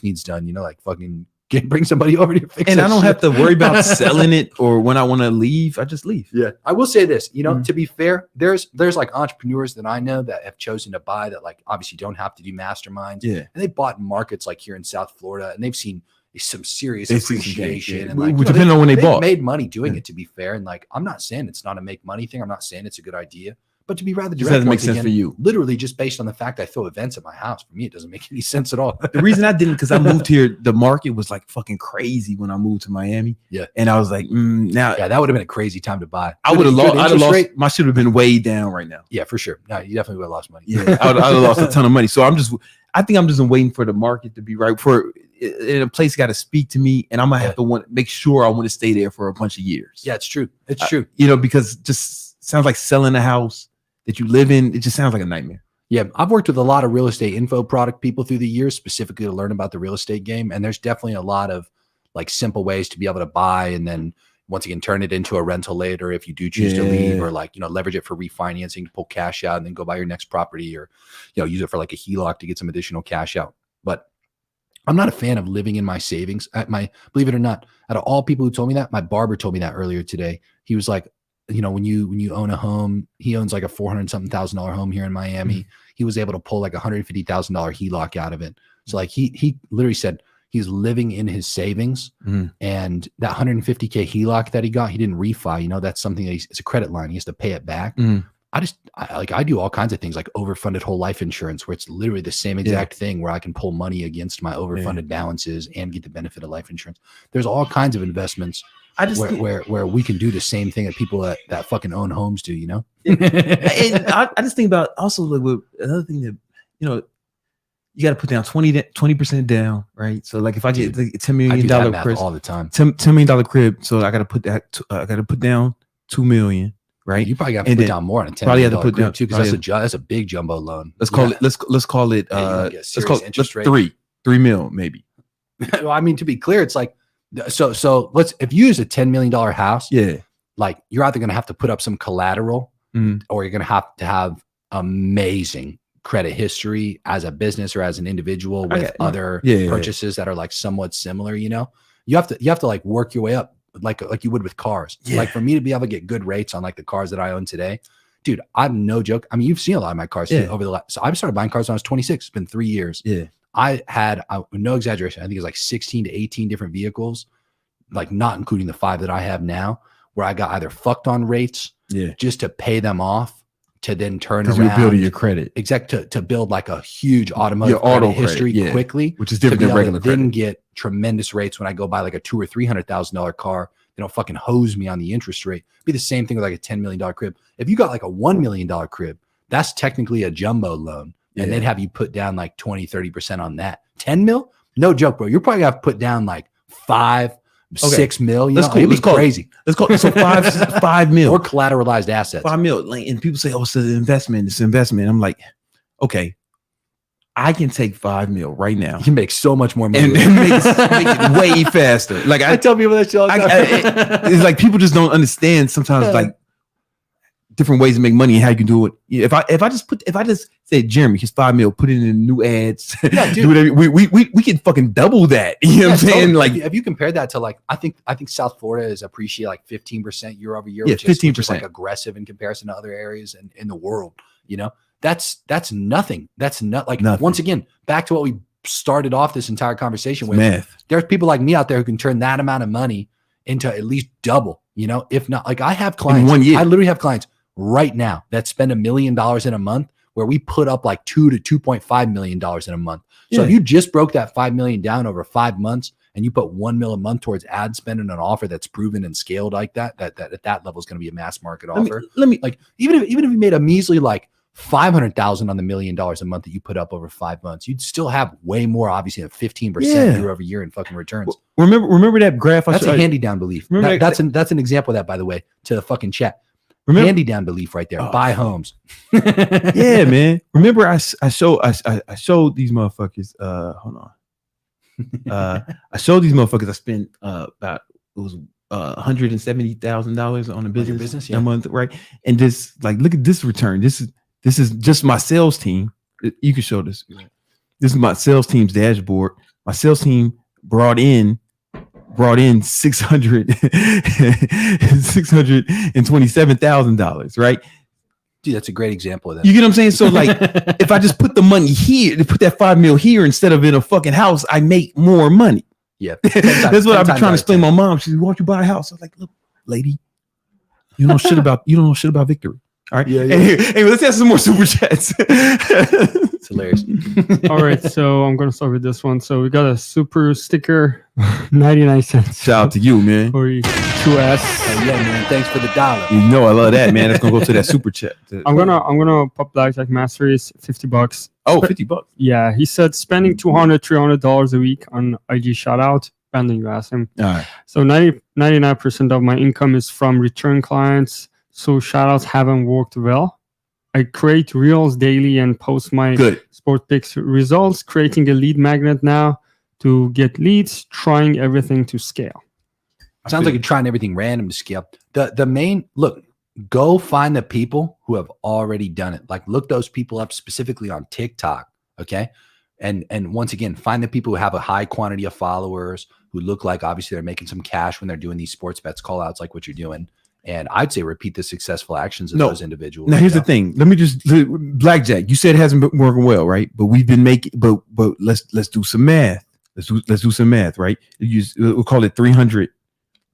needs done. You know, like fucking bring somebody over to fix it. And I don't have to worry about selling it, or when I want to leave, I just leave. Yeah. I will say this, you know, to be fair, there's like entrepreneurs that I know that have chosen to buy that, like, obviously don't have to do masterminds. Yeah. And they bought in markets like here in South Florida, and they've seen some serious appreciation. And like, depending on when they bought, made money doing it, to be fair. And like, I'm not saying it's not a make money thing. I'm not saying it's a good idea, but to be rather direct, doesn't make sense for you. Literally just based on the fact I throw events at my house. For me, it doesn't make any sense at all. The reason I didn't, because I moved here, the market was like fucking crazy when I moved to Miami. Yeah. And I was like, now. Yeah, that would have been a crazy time to buy. I would have lost. My shit would have been way down right now. Yeah, for sure. No, you definitely would have lost money. Yeah, I would have lost a ton of money. So I think I'm just waiting for the market to be right, for a place got to speak to me, and I'm gonna have to make sure I want to stay there for a bunch of years. Yeah, it's true. It's true. You know, because it just sounds like selling a house that you live in. It just sounds like a nightmare. Yeah, I've worked with a lot of real estate info product people through the years, specifically to learn about the real estate game. And there's definitely a lot of like simple ways to be able to buy, and then once again, turn it into a rental later if you do choose to leave, or like, you know, leverage it for refinancing to pull cash out and then go buy your next property, or, you know, use it for like a HELOC to get some additional cash out. But I'm not a fan of living in my savings. Believe it or not, out of all people who told me that, my barber told me that earlier today. He was like, you know, when you own a home, he owns like a $400,000 home here in Miami. He was able to pull like $150,000 HELOC out of it. So like he literally said he's living in his savings, and that $150K HELOC that he got, he didn't refi. You know, that's something that it's a credit line. He has to pay it back. I do all kinds of things like overfunded whole life insurance, where it's literally the same exact thing, where I can pull money against my overfunded balances and get the benefit of life insurance. There's all kinds of investments where we can do the same thing that people that fucking own homes do, you know? And I just think about also like with another thing that, you know, you got to put down 20% down, right? So like if I get like $10 million crib all the time, $10 million crib, so I got to put that, I got to put down $2 million. Right, you probably got to put down more than $10 probably have to put down too, because that's a big jumbo loan. Let's call it. Let's call it. Let's call it $3 million maybe. Well, I mean, to be clear, it's like so. If you use a $10 million house, like you're either going to have to put up some collateral, or you're going to have amazing credit history as a business or as an individual with other purchases that are like somewhat similar. You know, you have to like work your way up. Like you would with cars. Like for me to be able to get good rates on like the cars that I own today, dude, I'm no joke. I mean, you've seen a lot of my cars over the last. So I started buying cars when I was 26. It's been 3 years. Yeah, I had no exaggeration, I think it was like 16 to 18 different vehicles, like not including the 5 that I have now, where I got either fucked on rates, just to pay them off, to then turn around. You're building your credit, to build like a huge automotive credit history quickly, which is different than regular credit. Then get tremendous rates when I go buy like a $200,000 or $300,000 car. They don't fucking hose me on the interest rate. Be the same thing with like a $10 million crib. If you got like a $1 million crib, that's technically a jumbo loan, and they'd have you put down like 20-30% on that. 10 mil, no joke, bro. You're probably gonna have to put down like 5-6 mil. You know, it'd be crazy. Let's call it so 5 mil or collateralized assets. 5 mil. Like, and people say, "Oh, it's an investment. It's an investment." I'm like, okay, I can take 5 mil right now. You can make so much more money and make it way faster. Like I tell people that shit all the time. It's like people just don't understand sometimes like different ways to make money and how you can do it. If I just say, Jeremy, here's 5 mil, put it in new ads, do whatever, we can fucking double that. You know what I'm saying? Like, have you compared that to like I think South Florida is appreciated like 15% year over year, which 15%, is like aggressive in comparison to other areas in the world. You know, that's nothing. That's not like nothing. Once again, back to what we started off this entire conversation with. Math. There's people like me out there who can turn that amount of money into at least double. You know, if not, like I have clients. In 1 year. I literally have clients. right now that spend $1 million in a month, where we put up like $2 to $2.5 million in a month. So if you just broke that 5 million down over 5 months and you put 1 mil a month towards ad spend and an offer that's proven and scaled like that at that level is going to be a mass market offer. Let me like even if you made a measly like 500,000 on the $1 million a month that you put up over 5 months, you'd still have way more, obviously, than 15% year over year in fucking returns. Remember that graph? That's a handy down belief. That's an example of that, by the way, to the fucking chat. Handy down belief right there. Buy homes. Yeah, man. Remember, I showed these motherfuckers. Hold on. I showed these motherfuckers. I spent about $170,000 on a business a month, right? And this, like, look at this return. This is just my sales team. You can show this. This is my sales team's dashboard. My sales team brought in $627,000, right? Dude, that's a great example of that. You get what I'm saying? So, like, if I just put the money here, to put that 5 mil here instead of in a fucking house, I make more money. Yeah, that's what I've been trying to explain to my mom. She's, why don't you buy a house? I was like, look, lady, you don't know shit about victory. All right. Yeah. Hey, let's have some more super chats. It's hilarious. All right, so I'm gonna start with this one. So we got a super sticker, 99 cents. Shout out to you, man. For you, 2S. Oh, yeah, man. Thanks for the dollar. You know I love that, man. That's gonna go to that super chat. I'm gonna pop Blackjack Masteries, $50. Oh, $50. Yeah, he said spending $200-$300 a week on IG shout out. Brandon, you asked him. All right. So 99% of my income is from return clients. So shoutouts haven't worked well. I create reels daily and post my sport picks results, creating a lead magnet now to get leads, trying everything to scale. Sounds like you're trying everything random to scale. The main, look, go find the people who have already done it. Like, look those people up specifically on TikTok, okay? And once again, find the people who have a high quantity of followers, who look like obviously they're making some cash when they're doing these sports bets call outs like what you're doing. And I'd say repeat the successful actions of those individuals. Now, here's the thing. Let me just Blackjack. You said it hasn't been working well, right? But we've been making. But let's do some math. Let's do some math, right? We'll call it 300.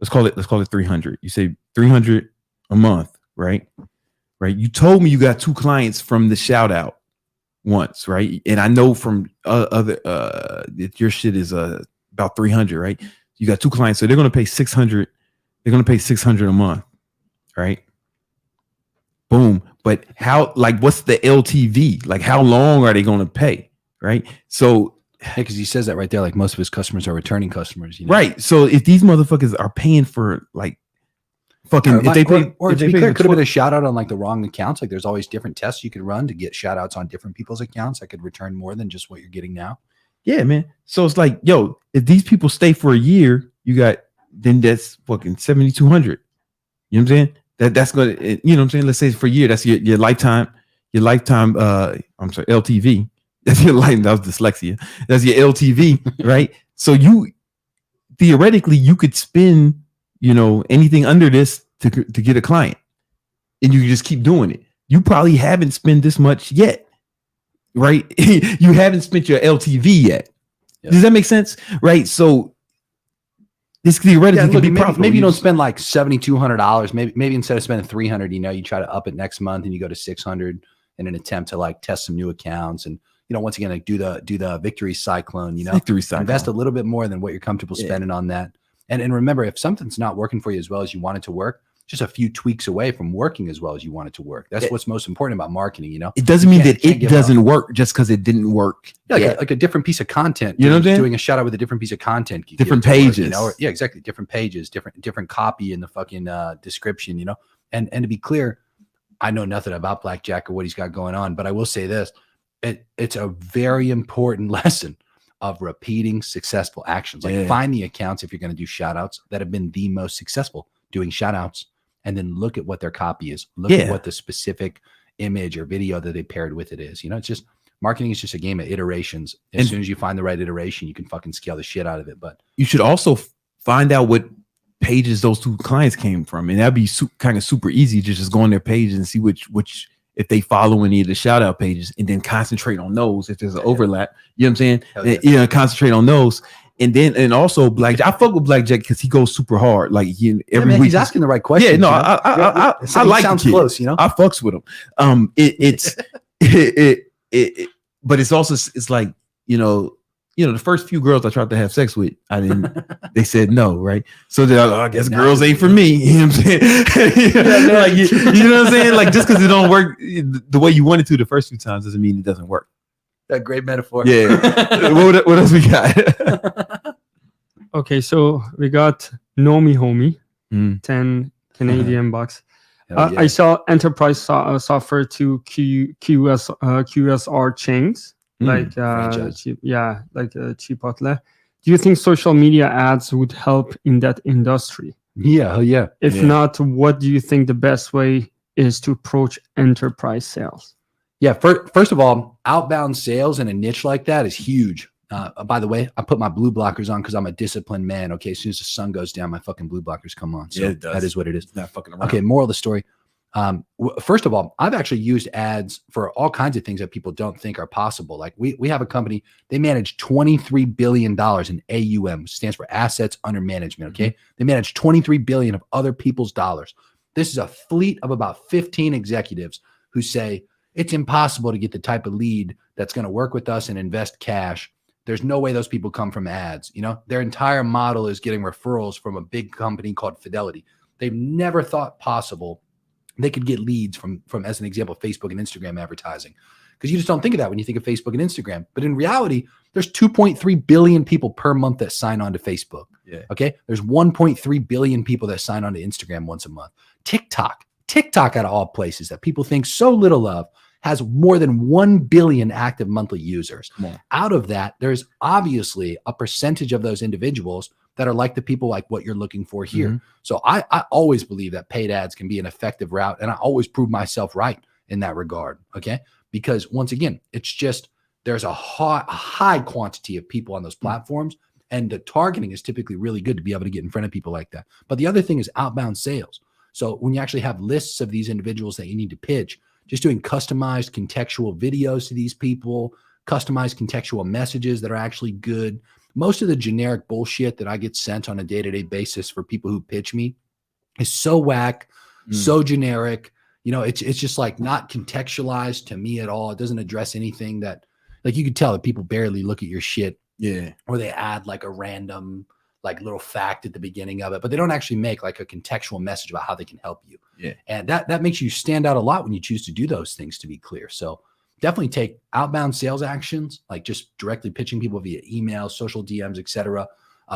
Let's call it 300. You say 300 a month, right? Right. You told me you got 2 clients from the shout out once, right? And I know from other that your shit is about 300, right? You got 2 clients, so they're gonna pay 600. They're gonna pay 600 a month. Right. Boom. But how, like, what's the LTV? Like, how long are they going to pay? Right. So, because he says that right there, like most of his customers are returning customers. You know? Right. So if these motherfuckers are paying for like fucking, if they pay, or to be clear, could have been a shout out on like the wrong accounts. Like, there's always different tests you could run to get shout outs on different people's accounts that could return more than just what you're getting now. Yeah, man. So it's like, yo, if these people stay for a year, then that's fucking 7,200. You know what I'm saying? That's gonna, you know what I'm saying? Let's say for a year, that's your lifetime, I'm sorry, LTV. That's your life. That was dyslexia. That's your LTV, right? So you theoretically you could spend, anything under this to get a client, and you just keep doing it. You probably haven't spent this much yet, right? You haven't spent your LTV yet. Yep. Does that make sense? Right? So this theoretically can be profitable. Maybe you don't spend like $7,200. Maybe instead of spending $300, you try to up it next month and you go to $600 in an attempt to like test some new accounts and once again like do the victory cyclone. Victory cyclone. Invest a little bit more than what you're comfortable spending on that. And remember, if something's not working for you as well as you want it to work, just a few tweaks away from working as well as you want it to work. That's what's most important about marketing. It doesn't mean that it doesn't work just because it didn't work. Yeah, like a different piece of content. You know what I'm saying? Doing a shout out with a different piece of content. Different pages. Yeah, exactly. Different pages, different copy in the fucking description, And to be clear, I know nothing about Blackjack or what he's got going on, but I will say this. It's a very important lesson of repeating successful actions. Like find the accounts, if you're going to do shout outs, that have been the most successful doing shout outs. And then look at what their copy is. Look at what the specific image or video that they paired with it is. It's just marketing is just a game of iterations. As soon as you find the right iteration, you can fucking scale the shit out of it. But you should also find out what pages those 2 clients came from, and that'd be kind of super easy to just go on their page and see which if they follow any of the shout out pages, and then concentrate on those if there's an overlap. You know what I'm saying? Concentrate on those, and also Blackjack. I fuck with Blackjack because he goes super hard. Like every week he's asking the right question. Yeah, no, I like sounds the kid. close, you know. I fucks with him. But it's also it's like the first few girls I tried to have sex with, I didn't. They said no, right? So then I guess girls ain't for me. You know what I'm saying? Like you know what I'm saying? Like just because it don't work the way you want it to the first few times doesn't mean it doesn't work. That great metaphor. Yeah. What else we got? Okay, so we got Nomi Homie, 10 Canadian bucks. I saw enterprise software to QSR chains like Chipotle. Do you think social media ads would help in that industry? Yeah. If not, what do you think the best way is to approach enterprise sales? Yeah, first of all, outbound sales in a niche like that is huge. By the way, I put my blue blockers on because I'm a disciplined man. Okay, as soon as the sun goes down, my fucking blue blockers come on. So that is what it is. Not fucking around. Okay, moral of the story. First of all, I've actually used ads for all kinds of things that people don't think are possible. Like we have a company, they manage $23 billion in AUM, which stands for assets under management. Okay. They manage 23 billion of other people's dollars. This is a fleet of about 15 executives who say it's impossible to get the type of lead that's going to work with us and invest cash. There's no way those people come from ads. Their entire model is getting referrals from a big company called Fidelity. They've never thought possible they could get leads from, as an example, Facebook and Instagram advertising. Because you just don't think of that when you think of Facebook and Instagram. But in reality, there's 2.3 billion people per month that sign on to Facebook. Yeah. Okay. There's 1.3 billion people that sign on to Instagram once a month. TikTok out of all places that people think so little of, has more than 1 billion active monthly users. Out of that, there's obviously a percentage of those individuals that are like the people like what you're looking for here. So I always believe that paid ads can be an effective route. And I always prove myself right in that regard. Okay. Because once again, it's just, there's a high quantity of people on those platforms, and the targeting is typically really good to be able to get in front of people like that. But the other thing is outbound sales. So when you actually have lists of these individuals that you need to pitch, just doing customized contextual videos to these people, customized contextual messages that are actually good. Most of the generic bullshit that I get sent on a day-to-day basis for people who pitch me is so whack, so generic. It's just like not contextualized to me at all. It doesn't address anything that, like, you could tell that people barely look at your shit. Yeah. Or they add like a random like little fact at the beginning of it, but they don't actually make like a contextual message about how they can help you. Yeah. And that makes you stand out a lot when you choose to do those things, to be clear. So definitely take outbound sales actions, like just directly pitching people via email, social DMs, etc.,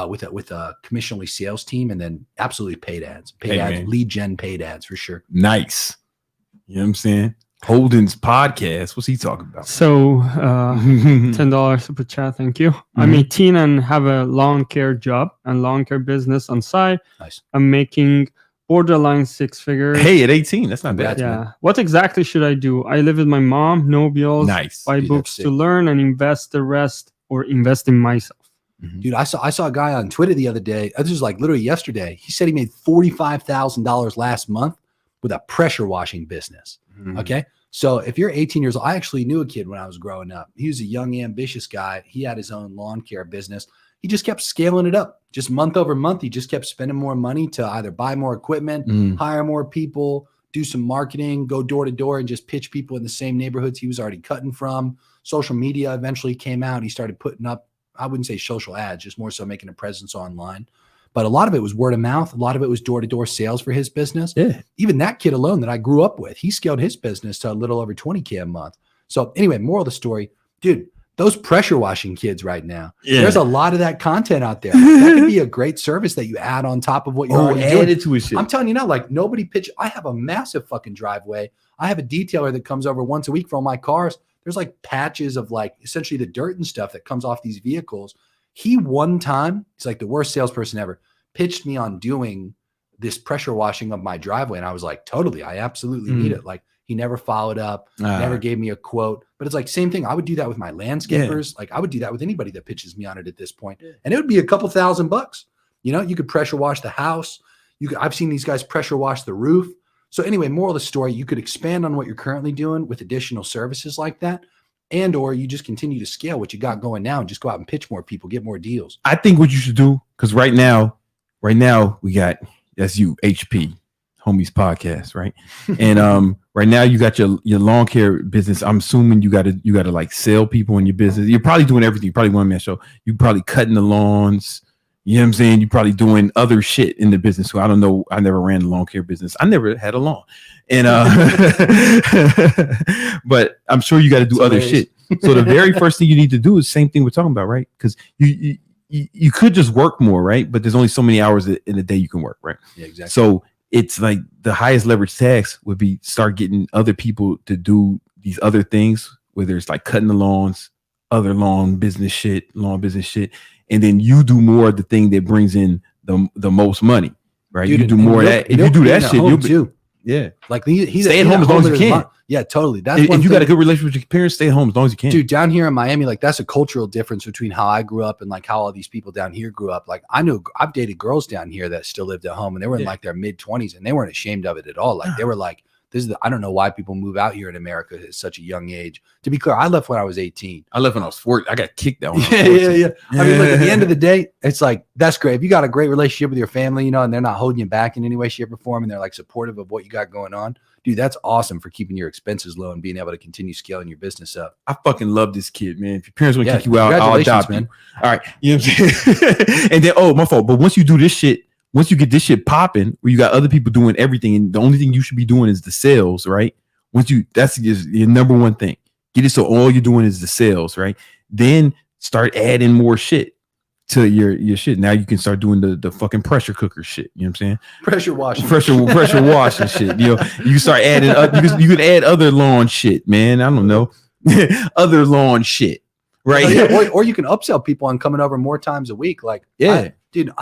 with a commission-only sales team, and then absolutely paid ads, lead gen paid ads for sure. Nice. You know what I'm saying? Holden's podcast. What's he talking about? So $10 super chat. Thank you. I'm 18 and have a lawn care job and lawn care business on side. Nice. I'm making borderline 6 figures. Hey, at 18, that's not bad. Yeah. Man. What exactly should I do? I live with my mom, no bills. Nice. Buy books to learn and invest the rest, or invest in myself. Dude, I saw a guy on Twitter the other day. This was like literally yesterday. He said he made $45,000 last month with a pressure washing business. Okay. So if you're 18 years old, I actually knew a kid when I was growing up. He was a young, ambitious guy. He had his own lawn care business. He just kept scaling it up. Just month over month, he just kept spending more money to either buy more equipment, hire more people, do some marketing, go door to door and just pitch people in the same neighborhoods he was already cutting from. Social media eventually came out. He started putting up, I wouldn't say social ads, just more so making a presence online. But a lot of it was word of mouth. A lot of it was door-to-door sales for his business. Yeah. Even that kid alone that I grew up with, he scaled his business to a little over 20K a month. So anyway, moral of the story, dude, those pressure washing kids right now, there's a lot of that content out there. That could be a great service that you add on top of what you're already doing. Add it to his shit. I'm telling you now, like nobody pitch. I have a massive fucking driveway. I have a detailer that comes over once a week for all my cars. There's like patches of like essentially the dirt and stuff that comes off these vehicles. He one time, he's like the worst salesperson ever, pitched me on doing this pressure washing of my driveway. And I was like, totally, I absolutely need it. Like he never followed up, never gave me a quote, but it's like, same thing. I would do that with my landscapers. Like I would do that with anybody that pitches me on it at this point. And it would be a couple $1,000. You could pressure wash the house. I've seen these guys pressure wash the roof. So anyway, moral of the story, you could expand on what you're currently doing with additional services like that. and or you just continue to scale what you got going now and just go out and pitch more people, get more deals. I think what you should do, because right now we got, that's you, HP, Homies Podcast, right? And right now you got your lawn care business. I'm assuming you gotta like sell people in your business. You're probably doing everything. You probably one man show. You probably cutting the lawns. You know what I'm saying? You probably doing other shit in the business. So I don't know. I never ran a lawn care business. I never had a lawn. And but I'm sure you got to do other shit. So the very first thing you need to do is the same thing we're talking about, right? Because you could just work more, right? But there's only so many hours in a day you can work, right? Yeah, exactly. So it's like the highest leverage tax would be start getting other people to do these other things, whether it's like cutting the lawns, other lawn business shit, and then you do more of the thing that brings in the most money, right? Dude, you do more of that. If you do that shit, you'll be too. Yeah, like he's stay at home as long as you can. Yeah, totally. That's if you got a good relationship with your parents, stay at home as long as you can. Dude, down here in Miami, like that's a cultural difference between how I grew up and like how all these people down here grew up. Like I know I've dated girls down here that still lived at home and they were in like their mid-20s and they weren't ashamed of it at all. Like they were like, I don't know why people move out here in America at such a young age. To be clear, I left when I was 18. I left when I was 40. I got kicked out. Yeah. I mean, look, at the end of the day, it's like, that's great. If you got a great relationship with your family, you know, and they're not holding you back in any way, shape, or form, and they're like supportive of what you got going on, dude, that's awesome for keeping your expenses low and being able to continue scaling your business up. I fucking love this kid, man. If your parents want to kick you out, I'll adopt you. All right. You know what I'm saying? And then, oh, my fault. But once you do this shit, once you get this shit popping, where you got other people doing everything, and the only thing you should be doing is the sales, right? That's just your number one thing. Get it so all you're doing is the sales, right? Then start adding more shit to your shit. Now you can start doing the fucking pressure cooker shit. You know what I'm saying? Pressure washing shit. You know, you start adding you could add other lawn shit, man. I don't know. Other lawn shit. Right. Oh, yeah. Or you can upsell people on coming over more times a week. Like, dude,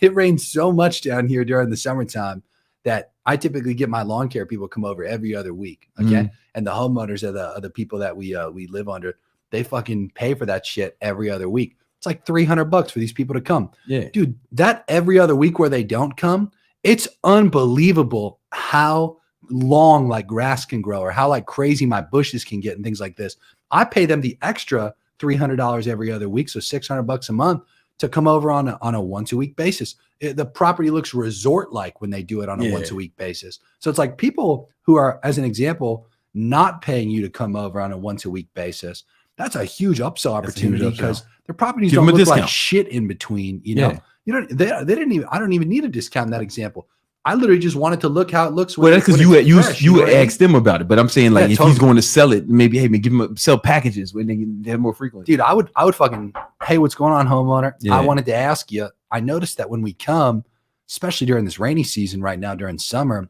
it rains so much down here during the summertime that I typically get my lawn care people come over every other week. Okay. Mm-hmm. And the homeowners are the people that we live under. They fucking pay for that shit every other week. It's like $300 for these people to come. Yeah. Dude, that every other week where they don't come, it's unbelievable how long like grass can grow or how like crazy my bushes can get and things like this. I pay them the extra $300 every other week. So $600 a month to come over on a once a week basis. The property looks resort like when they do it on a once a week basis. So it's like people who are, as an example, not paying you to come over on a once a week basis. That's a huge upsell opportunity because their properties don't look like shit in between. You know, they didn't even. I don't even need a discount in that example. I literally just wanted to look how it looks. Well, that's because you asked them about it. But I'm saying like if he's going to sell it, maybe hey man, give him sell packages when they have more frequently. Dude, I would fucking hey, what's going on, homeowner? Yeah. I wanted to ask you. I noticed that when we come, especially during this rainy season right now during summer,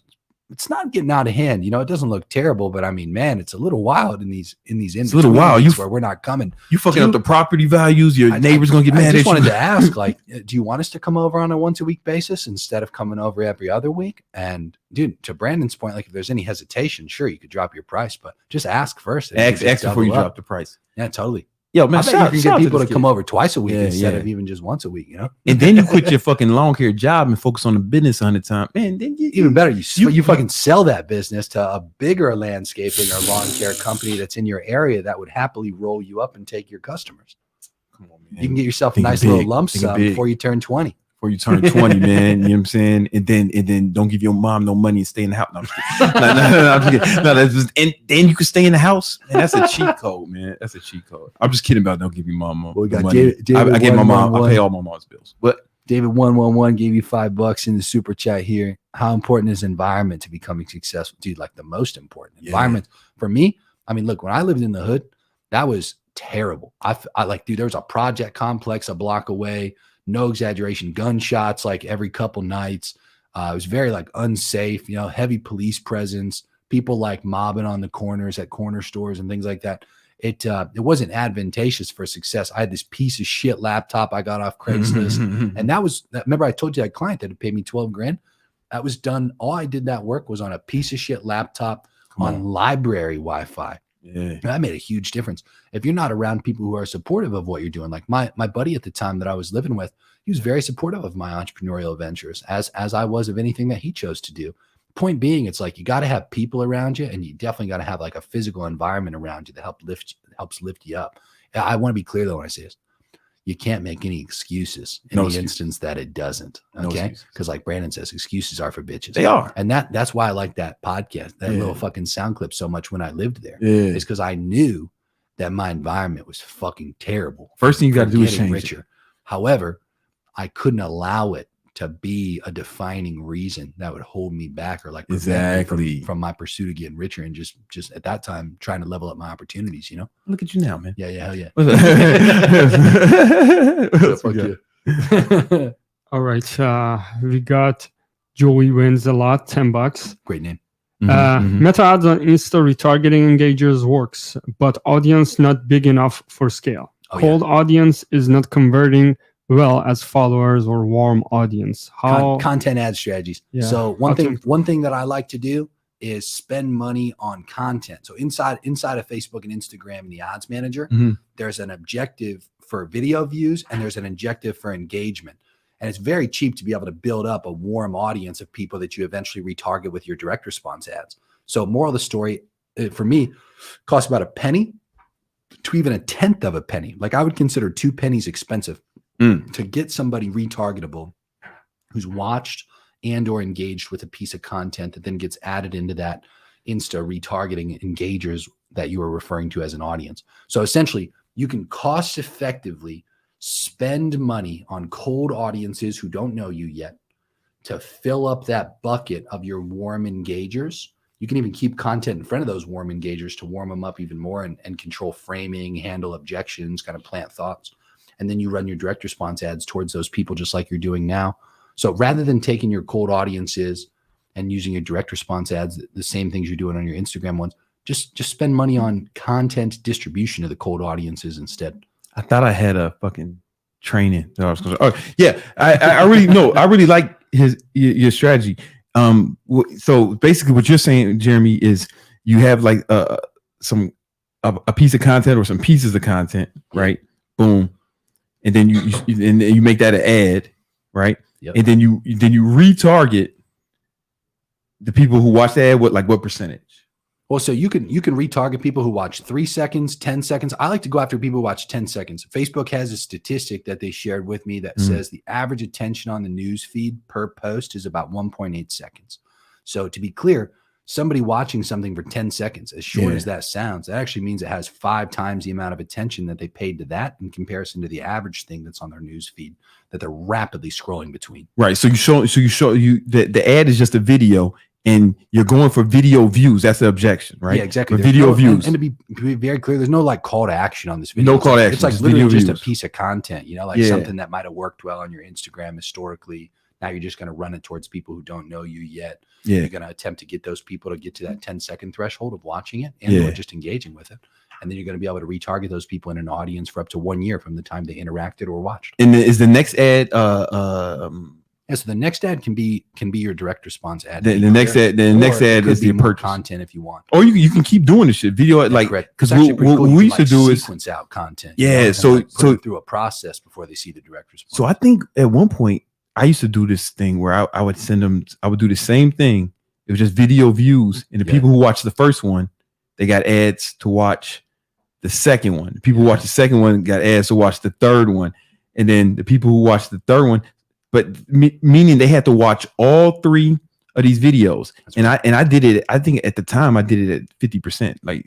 it's not getting out of hand. You know, it doesn't look terrible, but I mean, man, it's a little wild in these it's a little wild where we're not coming. You fucking up the property values. Your neighbor's gonna get mad at you. I just wanted to ask, like, do you want us to come over on a once a week basis instead of coming over every other week? And dude, to Brandon's point, like if there's any hesitation, sure, you could drop your price, but just ask first. Ask before you drop the price. Yeah, totally. Yo, man, I bet you can get people to come over twice a week instead of even just once a week, you know? And then you quit your fucking lawn care job and focus on the business 100 times. Man, then even better, you fucking sell that business to a bigger landscaping or lawn care company that's in your area that would happily roll you up and take your customers. Come on, man. You can get yourself a nice little lump sum before you turn 20. Before you turn 20, man, you know what I'm saying? And then don't give your mom no money and stay in the house. No, I'm just kidding. No, that's just, and then you can stay in the house. Man, that's a cheat code, man. That's a cheat code. I'm just kidding about don't give your mom we got money. I gave my mom. I pay all my mom's bills. But David 111 gave you $5 in the super chat here. How important is environment to becoming successful, dude? Like the most important environment for me. I mean, look, when I lived in the hood, that was terrible. I like, dude, there was a project complex a block away. No exaggeration, gunshots like every couple nights. It was very like unsafe, you know, heavy police presence, people like mobbing on the corners at corner stores and things like that. It wasn't advantageous for success. I had this piece of shit laptop I got off Craigslist. And remember I told you that client that had paid me $12,000. That was done. All I did that work was on a piece of shit laptop on library Wi-Fi. Yeah. That made a huge difference. If you're not around people who are supportive of what you're doing, like my buddy at the time that I was living with, he was very supportive of my entrepreneurial ventures, as I was of anything that he chose to do. point being, it's like you got to have people around you, and you definitely got to have like a physical environment around you that helps lift you up. I want to be clear though when I say this. You can't make any excuses in the instance that it doesn't. Okay. Because like Brandon says, excuses are for bitches. They are. And that's why I like that podcast, that little fucking sound clip so much when I lived there. It's because I knew that my environment was fucking terrible. First thing you got to do is change richer. However, I couldn't allow it to be a defining reason that would hold me back or like prevent me from my pursuit of getting richer and just at that time trying to level up my opportunities, you know? Look at you now, man. Yeah, hell yeah. All right. We got Joey Wins a Lot, $10. Great name. Meta ads on Insta retargeting engagers works, but audience not big enough for scale. Cold audience is not converting well as followers or warm audience. How content ad strategies. So one thing that I like to do is spend money on content. So inside of Facebook and Instagram and the ads manager, there's an objective for video views and there's an objective for engagement. And it's very cheap to be able to build up a warm audience of people that you eventually retarget with your direct response ads. So moral of the story, for me, costs about a penny to even a tenth of a penny. Like I would consider 2 pennies expensive to get somebody retargetable who's watched and or engaged with a piece of content that then gets added into that Insta retargeting engagers that you were referring to as an audience. So essentially, you can cost effectively spend money on cold audiences who don't know you yet to fill up that bucket of your warm engagers. You can even keep content in front of those warm engagers to warm them up even more and control framing, handle objections, kind of plant thoughts. And then you run your direct response ads towards those people just like you're doing now. So rather than taking your cold audiences and using your direct response ads, the same things you're doing on your Instagram ones, just spend money on content distribution to the cold audiences instead. I thought I had a fucking training. I really like your strategy. So basically what you're saying, Jeremy, is you have like a piece of content or some pieces of content, right? Boom. And then you make that an ad, right? Yep. And then you retarget the people who watch the ad with like what percentage? Well, so you can retarget people who watch 3 seconds, 10 seconds. I like to go after people who watch 10 seconds. Facebook has a statistic that they shared with me that says the average attention on the news feed per post is about 1.8 seconds. So to be clear, somebody watching something for 10 seconds, as short as that sounds, that actually means it has 5 times the amount of attention that they paid to that in comparison to the average thing that's on their news feed that they're rapidly scrolling between. Right. So you show the ad is just a video. And you're going for video views. That's the objection, right? Yeah, exactly. For video views. And to be very clear, there's no like call to action on this video. No call to action. It's like literally just a piece of content, like something that might have worked well on your Instagram historically. Now you're just going to run it towards people who don't know you yet. Yeah. You're going to attempt to get those people to get to that 10-second threshold of watching it and just engaging with it. And then you're going to be able to retarget those people in an audience for up to 1 year from the time they interacted or watched. And is the next ad so the next ad can be your direct response ad. The next ad is your purchase content if you want. Or you can keep doing this shit. Video like because what we used to do is sequence out content. Yeah, so through a process before they see the direct response. So I think at one point I used to do this thing where I would send them. I would do the same thing. It was just video views, and the people who watched the first one, they got ads to watch the second one. The people who watched the second one got ads to watch the third one, and then the people who watched the third one. But meaning they had to watch all 3 of these videos. And I did it. I think at the time I did it at 50%. Like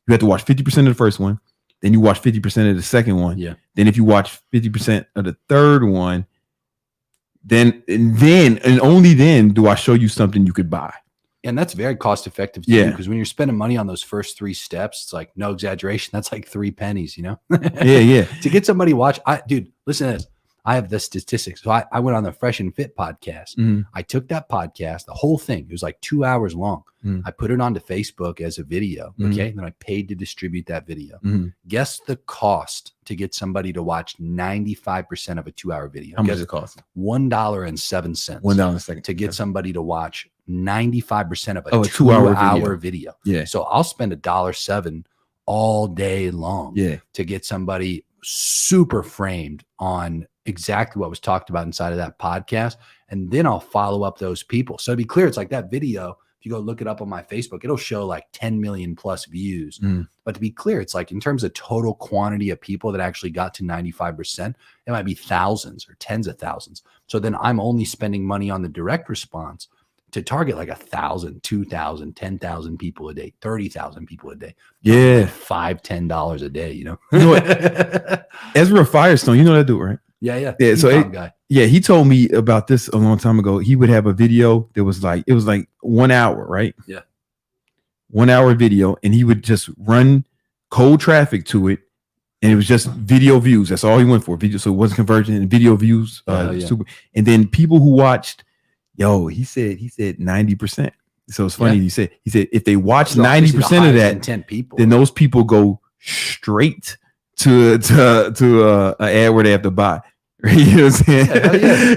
you had to watch 50% of the first one. Then you watch 50% of the second one. Yeah. Then if you watch 50% of the third one, then only then do I show you something you could buy. And that's very cost effective too, because when you're spending money on those first 3 steps, it's like no exaggeration. That's like 3 pennies, Yeah. To get somebody to watch, dude, listen to this. I have the statistics. So I went on the Fresh and Fit podcast. I took that podcast, the whole thing. It was like 2 hours long. I put it onto Facebook as a video. Okay. And then I paid to distribute that video. Guess the cost to get somebody to watch 95% of a 2-hour video. How much does it cost? $1.07. $1 to get somebody to watch 95% of a 2-hour video. Yeah. So I'll spend $1.07 all day long to get somebody super framed on exactly what was talked about inside of that podcast. And then I'll follow up those people. So to be clear, it's like that video, if you go look it up on my Facebook, it'll show like 10 million plus views. But to be clear, it's like in terms of total quantity of people that actually got to 95%, it might be thousands or tens of thousands. So then I'm only spending money on the direct response to target like 1,000, 2,000, 10,000 people a day, 30,000 people a day. Yeah. Like $5, $10 a day, You know what? Ezra Firestone, you know that dude, right? Yeah. So guy. Yeah, he told me about this a long time ago. He would have a video that was like, it was like 1 hour, right? Yeah. 1 hour video, and he would just run cold traffic to it, and it was just video views. That's all he went for, video. So it wasn't conversion and video views. And then people who watched, he said 90%. So it's funny. He said if they watch 90% of that, intent people, then those people go straight to an ad where they have to buy. You know what I'm saying?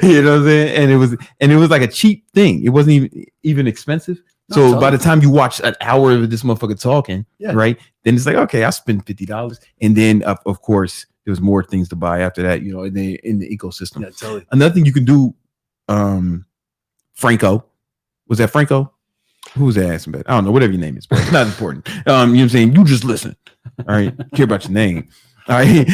You know what I'm saying? And it was like a cheap thing. It wasn't even expensive. So by the time you watch an hour of this motherfucker talking, right, then it's like, okay, I spent $50. And then of course there was more things to buy after that, you know, in the ecosystem. Yeah, totally. Another thing you can do, Franco. Was that Franco? Who was asking about? I don't know, whatever your name is, but it's not important. You know what I'm saying? You just listen. All right. Care about your name. All right.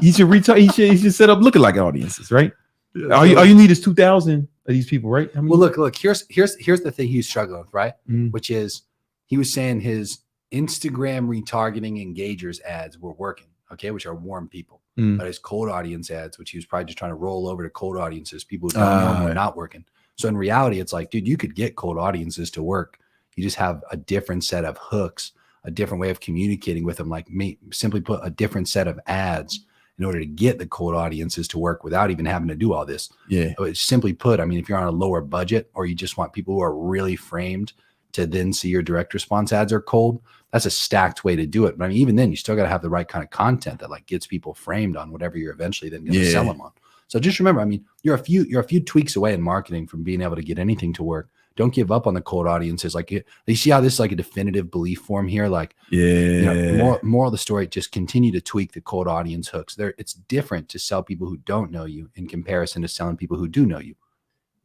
He should set up lookalike audiences, right? Yeah, all you need is 2,000 of these people, right? I mean, well, look, here's the thing he's struggling with, right? Which is he was saying his Instagram retargeting engagers ads were working, okay, which are warm people. But his cold audience ads, which he was probably just trying to roll over to cold audiences, people who don't know him, were not working. So in reality, it's like, dude, you could get cold audiences to work. You just have a different set of hooks, a different way of communicating with them. Like simply put, a different set of ads in order to get the cold audiences to work without even having to do all this. Yeah. So simply put, I mean, if you're on a lower budget or you just want people who are really framed to then see your direct response ads are cold, that's a stacked way to do it. But I mean, even then, you still got to have the right kind of content that like gets people framed on whatever you're eventually then going to sell them on. So just remember, I mean, you're a few tweaks away in marketing from being able to get anything to work. Don't give up on the cold audiences. Like you see how this is like a definitive belief form here. Like, you know, more of the story, just continue to tweak the cold audience hooks. It's different to sell people who don't know you in comparison to selling people who do know you.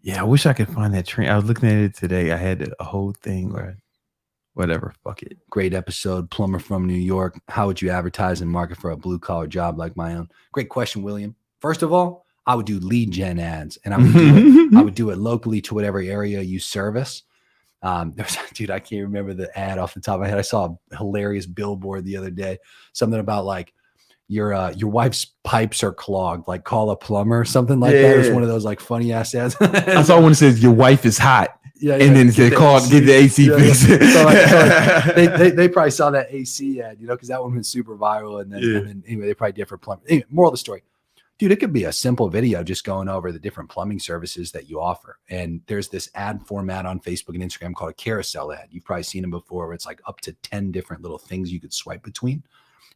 Yeah, I wish I could find that train. I was looking at it today. I had a whole thing where, whatever, fuck it. Great episode, plumber from New York. How would you advertise and market for a blue collar job like my own? Great question, William. First of all, I would do lead gen ads, and I would do it locally to whatever area you service. Dude, I can't remember the ad off the top of my head. I saw a hilarious billboard the other day, something about like your wife's pipes are clogged, like call a plumber, something like that. It was one of those like funny ass ads. I saw one that says your wife is hot. Yeah, and then they called, get the AC fixed. They probably saw that AC ad, you know, because that one went super viral. And then anyway, they probably did for plumbing. Anyway, moral of the story. Dude, it could be a simple video just going over the different plumbing services that you offer. And there's this ad format on Facebook and Instagram called a carousel ad. You've probably seen them before, where it's like up to 10 different little things you could swipe between.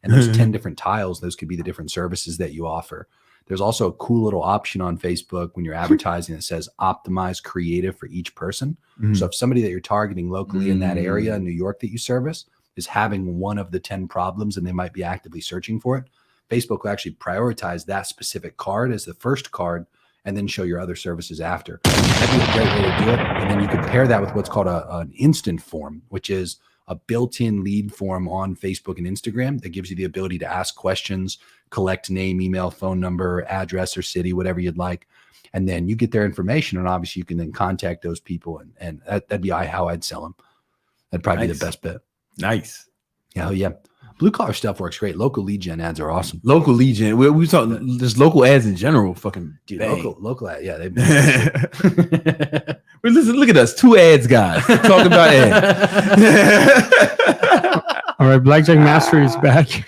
And those 10 different tiles, those could be the different services that you offer. There's also a cool little option on Facebook when you're advertising that says optimize creative for each person. So if somebody that you're targeting locally in that area in New York that you service is having one of the 10 problems and they might be actively searching for it, Facebook will actually prioritize that specific card as the first card and then show your other services after. That'd be a great way to do it. And then you could pair that with what's called an instant form, which is a built-in lead form on Facebook and Instagram that gives you the ability to ask questions, collect name, email, phone number, address, or city, whatever you'd like. And then you get their information, and obviously you can then contact those people, and that'd be how I'd sell them. That'd probably be the best bet. Nice. Yeah, yeah. Blue collar stuff works great. Local lead gen ads are awesome. Local lead gen. We talking just local ads in general. Fucking dude, local ad. Yeah, they've listen, look at us, 2 ads guys talking about ads. All right, Blackjack Master is back.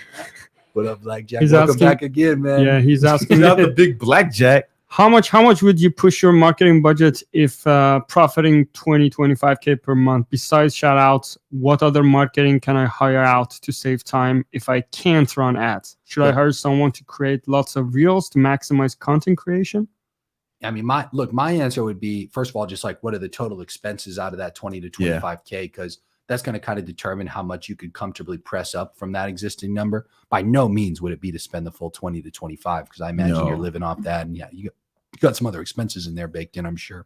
What up, Blackjack? Welcome back again, man. Yeah, he's asking. Not the big Blackjack. How much would you push your marketing budget if profiting 25K per month? Besides shout outs, what other marketing can I hire out to save time if I can't run ads? Should I hire someone to create lots of reels to maximize content creation? I mean, my answer would be, first of all, just like what are the total expenses out of that 20 to 25K? Because that's going to kind of determine how much you could comfortably press up from that existing number. By no means would it be to spend the full 20 to 25, because I imagine you're living off that. And yeah, you got some other expenses in there baked in, I'm sure.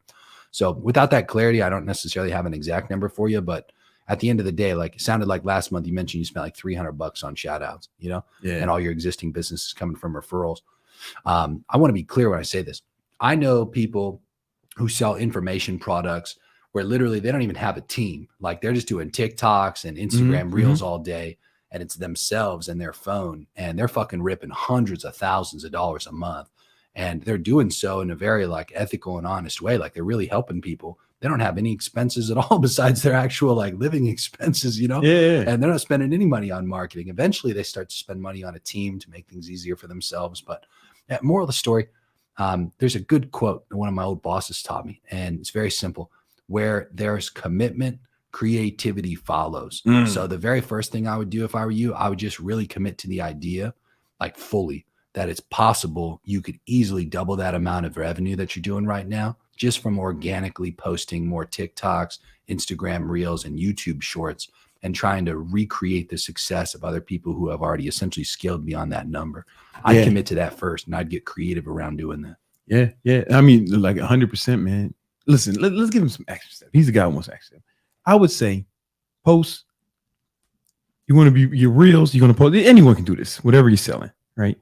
So without that clarity, I don't necessarily have an exact number for you, but at the end of the day, like it sounded like last month you mentioned you spent like $300 on shout outs, you know, and all your existing business is coming from referrals. I want to be clear when I say this. I know people who sell information products where literally they don't even have a team. Like they're just doing TikToks and Instagram reels all day, and it's themselves and their phone, and they're fucking ripping hundreds of thousands of dollars a month. And they're doing so in a very like ethical and honest way. Like they're really helping people. They don't have any expenses at all besides their actual like living expenses, you know? And they're not spending any money on marketing. Eventually they start to spend money on a team to make things easier for themselves. But moral of the story, there's a good quote that one of my old bosses taught me, and it's very simple. Where there's commitment, creativity follows. So the very first thing I would do if I were you, I would just really commit to the idea, like fully, that it's possible you could easily double that amount of revenue that you're doing right now just from organically posting more TikToks, Instagram reels, and YouTube shorts, and trying to recreate the success of other people who have already essentially scaled beyond that number. I'd commit to that first, and I'd get creative around doing that. Yeah. I mean, like 100%, man. Listen, let's give him some action step. He's the guy who wants action step. I would say post. You want to be your reels. You're going to post. Anyone can do this. Whatever you're selling, right?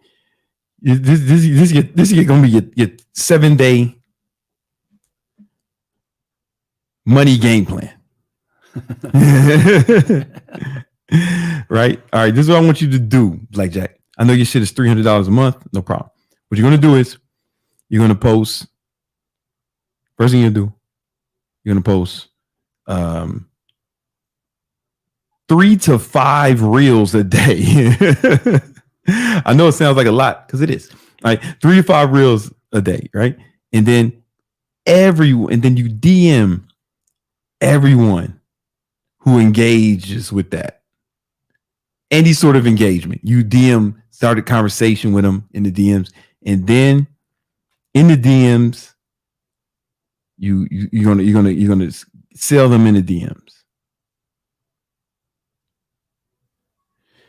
This is going to be your 7-day money game plan. Right? All right. This is what I want you to do, Blackjack. I know your shit is $300 a month. No problem. What you're going to do is you're going to post. First thing you do, you're going to post 3 to 5 reels a day. I know it sounds like a lot because it is. All right, 3 to 5 reels a day, right? And then you DM everyone who engages with that. Any sort of engagement. You start a conversation with them in the DMs, and then in the DMs, you're gonna sell them in the DMs.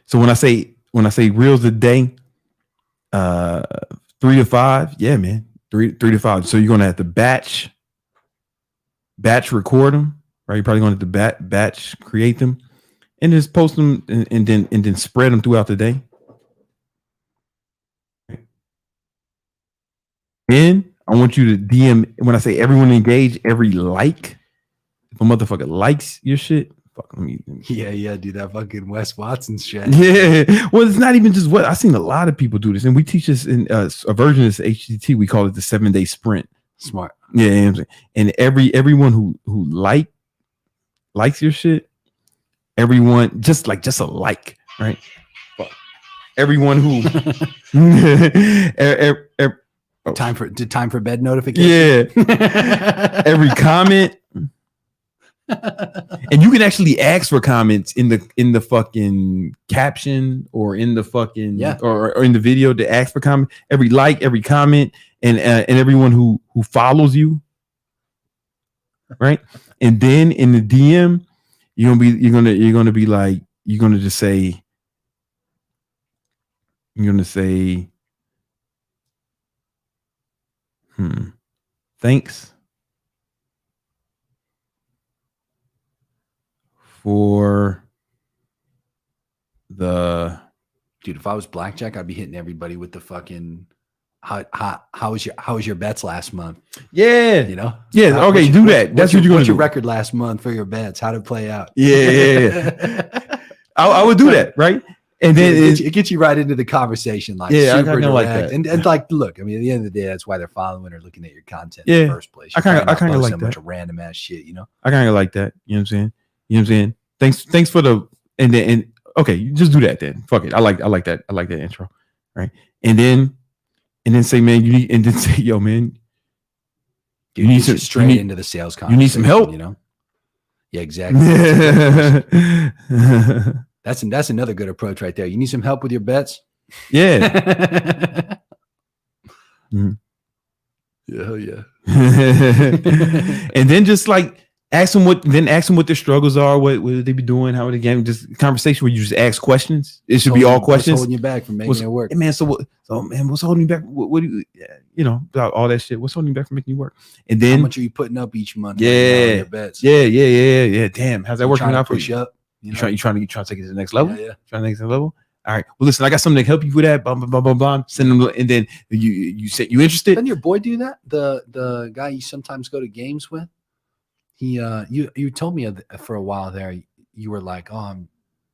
So when I say reels a day, 3 to 5, yeah, man, 3 to 5. So you're gonna have to batch record them, right? You're probably gonna have to batch create them, and just post them, and then spread them throughout the day. Then I want you to DM. When I say everyone engage, every like, if a motherfucker likes your shit, fuck, let me. Yeah, do that fucking Wes Watson shit. Yeah, well, it's not even just what I've seen. A lot of people do this, and we teach this in a version of this HTT. We call it the 7-day sprint. Smart. Yeah, you know what I'm saying? And everyone who likes your shit, everyone just a like, right? Fuck. Everyone who time for bed notification. Yeah. Every comment. And you can actually ask for comments in the fucking caption or in the fucking or in the video to ask for comment. Every like, every comment, and everyone who follows you, right? And then in the DM, you're gonna be like, you're gonna say thanks for the dude. If I was Blackjack, I'd be hitting everybody with the fucking how was your bets last month? Yeah, you know. Yeah, okay, do that. That's what you're gonna do. What's your record last month for your bets? How did it play out? Yeah. I would do that, right? And then it gets you right into the conversation, like super direct. Like that. And like, look, I mean, at the end of the day, that's why they're following or looking at your content in the first place. I kind of like so that. Much random ass shit, you know. I kind of like that. You know what I'm saying? Thanks for the and okay, you just do that then. Fuck it. I like that. I like that intro, right? And then say, man, you need, and then say, yo, man, you need some straight into the sales conversation. You need some help, you know? Yeah, exactly. That's another good approach right there. You need some help with your bets? Yeah. Yeah. And then just like Ask them what their struggles are, what they be doing, how they game. Just conversation where you just ask questions. It should be all questions. What's holding you back from making it work? Hey man, what's holding you back? What do you about all that shit? What's holding you back from making you work? And then how much are you putting up each month? Yeah, your bets? Yeah. Damn, how's that working out for you? Up, you trying to take it to the next level? Yeah. Trying to take it to the level. All right. Well, listen, I got something to help you with that. Blah blah blah blah blah. Send them, and then you said you interested. Doesn't your boy do that? The guy you sometimes go to games with. He you told me for a while there you were like, oh,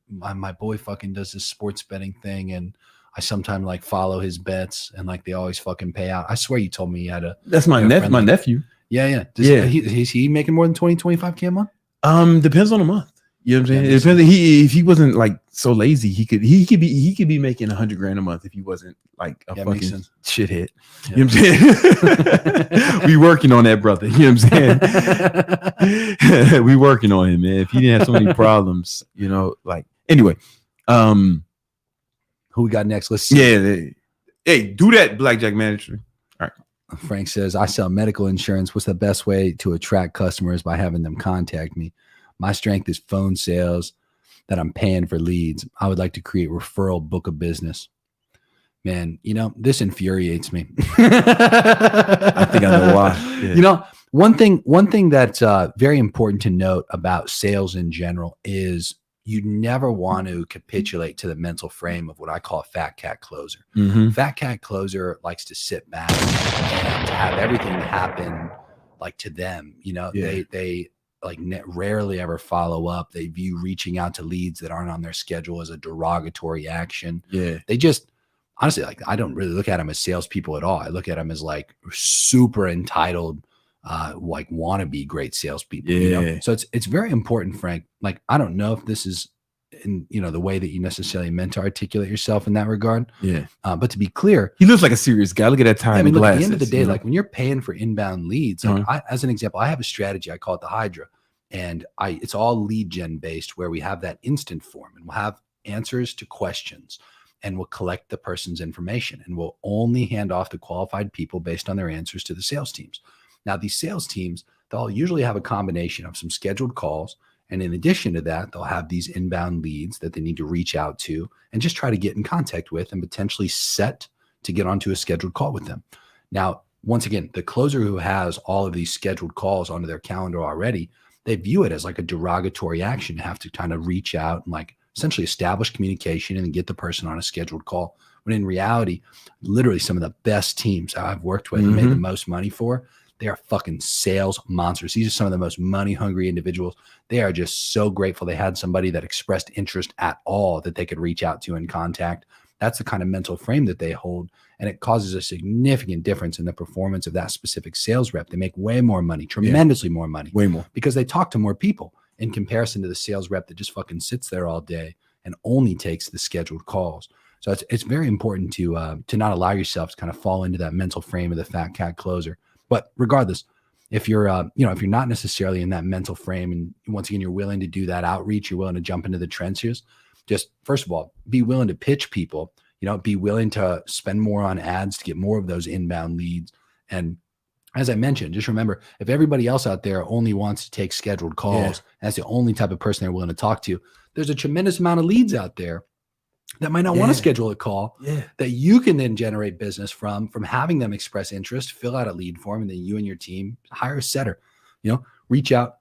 my boy fucking does this sports betting thing, and I sometimes like follow his bets, and like they always fucking pay out. I swear you told me you had a. That's my nephew. Yeah. Is he making more than 20-25K a month? Depends on the month. You know what I'm saying? It depends. If he wasn't like so lazy, he could be making $100,000 a month if he wasn't like a fucking shithead. Yeah. You know what I'm saying? We working on that, brother. You know what I'm saying? We working on him, man. If he didn't have so many problems, like anyway. Who we got next? Let's see. Yeah. Hey, do that, Blackjack Manager. All right. Frank says, I sell medical insurance. What's the best way to attract customers? By having them contact me. My strength is phone sales that I'm paying for leads. I would like to create referral book of business. Man, this infuriates me. I think I know why. Yeah. One thing that's very important to note about sales in general is you never want to capitulate to the mental frame of what I call a fat cat closer. Mm-hmm. Fat cat closer likes to sit back and to have everything happen like to them. They like rarely ever follow up. They view reaching out to leads that aren't on their schedule as a derogatory action. Yeah. They just honestly, like, I don't really look at them as salespeople at all. I look at them as like super entitled, like wannabe great salespeople. Yeah. So it's very important, Frank. Like, I don't know if this is in the way that you necessarily meant to articulate yourself in that regard. Yeah. But to be clear, he looks like a serious guy. Look at that time. I mean, look, at the end of the day, like when you're paying for inbound leads, like as an example, I have a strategy. I call it the Hydra, and it's all lead gen based, where we have that instant form, and we'll have answers to questions, and we'll collect the person's information, and we'll only hand off to qualified people based on their answers to the sales teams. Now, these sales teams, they'll usually have a combination of some scheduled calls. And in addition to that, they'll have these inbound leads that they need to reach out to and just try to get in contact with and potentially set to get onto a scheduled call with them. Now, once again, the closer who has all of these scheduled calls onto their calendar already, they view it as like a derogatory action to have to kind of reach out and like essentially establish communication and get the person on a scheduled call. When in reality, literally some of the best teams I've worked with and made the most money for, they are fucking sales monsters. These are some of the most money hungry individuals. They are just so grateful they had somebody that expressed interest at all that they could reach out to and contact. That's the kind of mental frame that they hold. And it causes a significant difference in the performance of that specific sales rep. They make way more money, tremendously more money. Way more. Because they talk to more people in comparison to the sales rep that just fucking sits there all day and only takes the scheduled calls. So it's very important to not allow yourself to kind of fall into that mental frame of the fat cat closer. But regardless, if you're if you're not necessarily in that mental frame, and once again, you're willing to do that outreach, you're willing to jump into the trenches, just first of all, be willing to pitch people, be willing to spend more on ads to get more of those inbound leads. And as I mentioned, just remember, if everybody else out there only wants to take scheduled calls, that's the only type of person they're willing to talk to, there's a tremendous amount of leads out there that might not want to schedule a call that you can then generate business from having them express interest, fill out a lead form, and then you and your team hire a setter, reach out,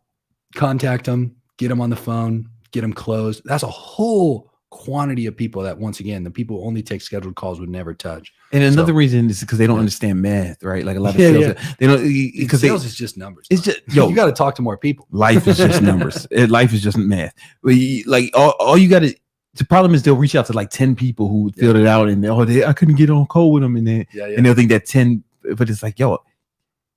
contact them, get them on the phone, get them closed. That's a whole quantity of people that, once again, the people who only take scheduled calls would never touch. And another reason is because they don't understand math, right? Like a lot of sales, they don't, because sales is just numbers. It's just, you got to talk to more people. Life is just numbers. Life is just math. Like all you got to, the problem is they'll reach out to like 10 people who filled it out, and I couldn't get on call with them, and then and they'll think that 10, but it's like,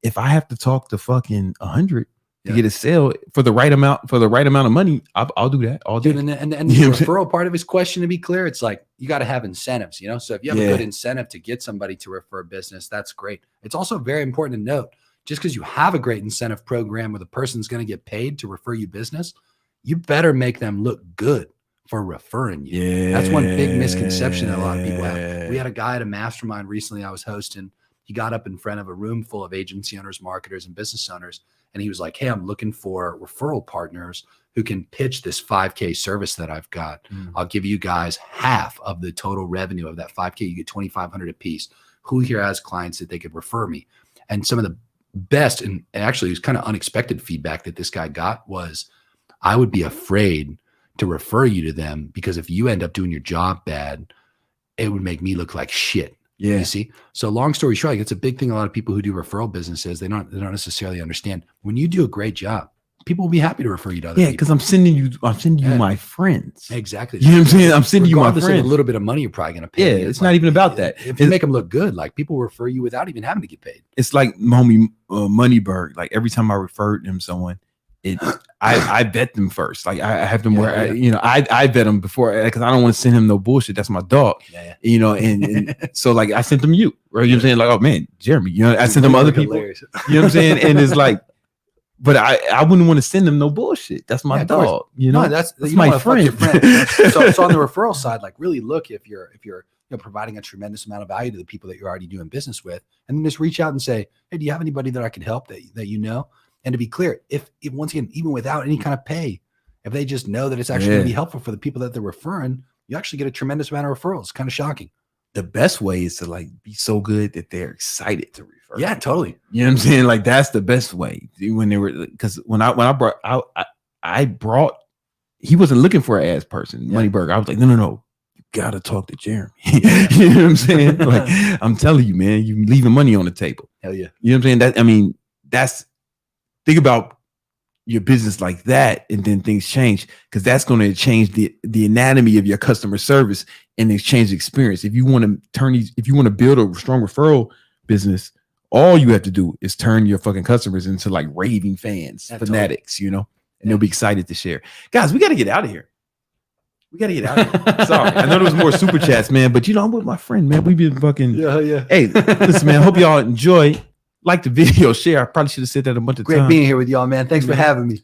if I have to talk to fucking 100 to get a sale for the right amount of money, I'll do that all day. Dude, and the referral part of his question, to be clear, it's like you got to have incentives, So if you have a good incentive to get somebody to refer business, that's great. It's also very important to note, just because you have a great incentive program where the person's going to get paid to refer you business, you better make them look good for referring you. That's one big misconception that a lot of people have. We had a guy at a mastermind recently I was hosting, he got up in front of a room full of agency owners, marketers, and business owners. And he was like, hey, I'm looking for referral partners who can pitch this 5K service that I've got. I'll give you guys half of the total revenue of that 5K. You get 2,500 a piece. Who here has clients that they could refer me? And some of the best, and actually it was kind of unexpected feedback that this guy got was, I would be afraid to refer you to them because if you end up doing your job bad, it would make me look like shit. Yeah. You see? So long story short, like, it's a big thing. A lot of people who do referral businesses, they don't necessarily understand. When you do a great job, people will be happy to refer you to other people. Because I'm sending you my friends. Exactly. You know what I'm saying? I'm sending you my friends. Of a little bit of money you're probably going to pay. Yeah, it's like, not even about that. If you make them look good, like people refer you without even having to get paid. It's like homie Moneyberg. Like every time I referred him someone, I vet them first. Like I have them I vet them before because I don't want to send him no bullshit. That's my dog. Yeah. You know, and so like I sent them you, right? You know what I'm saying? Like, oh man, Jeremy, you know, I sent them other people. You know what I'm saying? And it's like, but I wouldn't want to send them no bullshit. That's my dog. You know, no, that's my friend. So on the referral side, like really look if you're providing a tremendous amount of value to the people that you're already doing business with, and then just reach out and say, hey, do you have anybody that I can help that you know? And to be clear, if once again, even without any kind of pay, if they just know that it's actually going to be helpful for the people that they're referring, you actually get a tremendous amount of referrals. It's kind of shocking. The best way is to like be so good that they're excited to refer. Yeah, totally. You know what I'm saying? Like that's the best way. When they were, because when I brought out, I brought, he wasn't looking for an ass person, Moneyberg. I was like, no. You gotta talk to Jeremy. You know what I'm saying? Like I'm telling you, man, you leaving money on the table. Hell yeah. You know what I'm saying? Think about your business like that, and then things change because that's going to change the anatomy of your customer service and exchange experience. If you want to build a strong referral business, all you have to do is turn your fucking customers into like raving fans, fanatics, you know, and they'll be excited to share. Guys, we got to get out of here. Sorry, I know there was more super chats, man, but you know, I'm with my friend, man. We've been fucking. Yeah. Hey, listen, man. I hope y'all enjoy. Like the video, share. I probably should have said that a bunch of times. Great being here with y'all, man. Thanks for having me.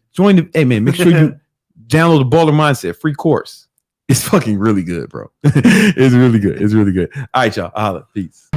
Hey man, make sure you download the Baller Mindset free course. It's fucking really good, bro. It's really good. All right, y'all. I'll holla. Peace.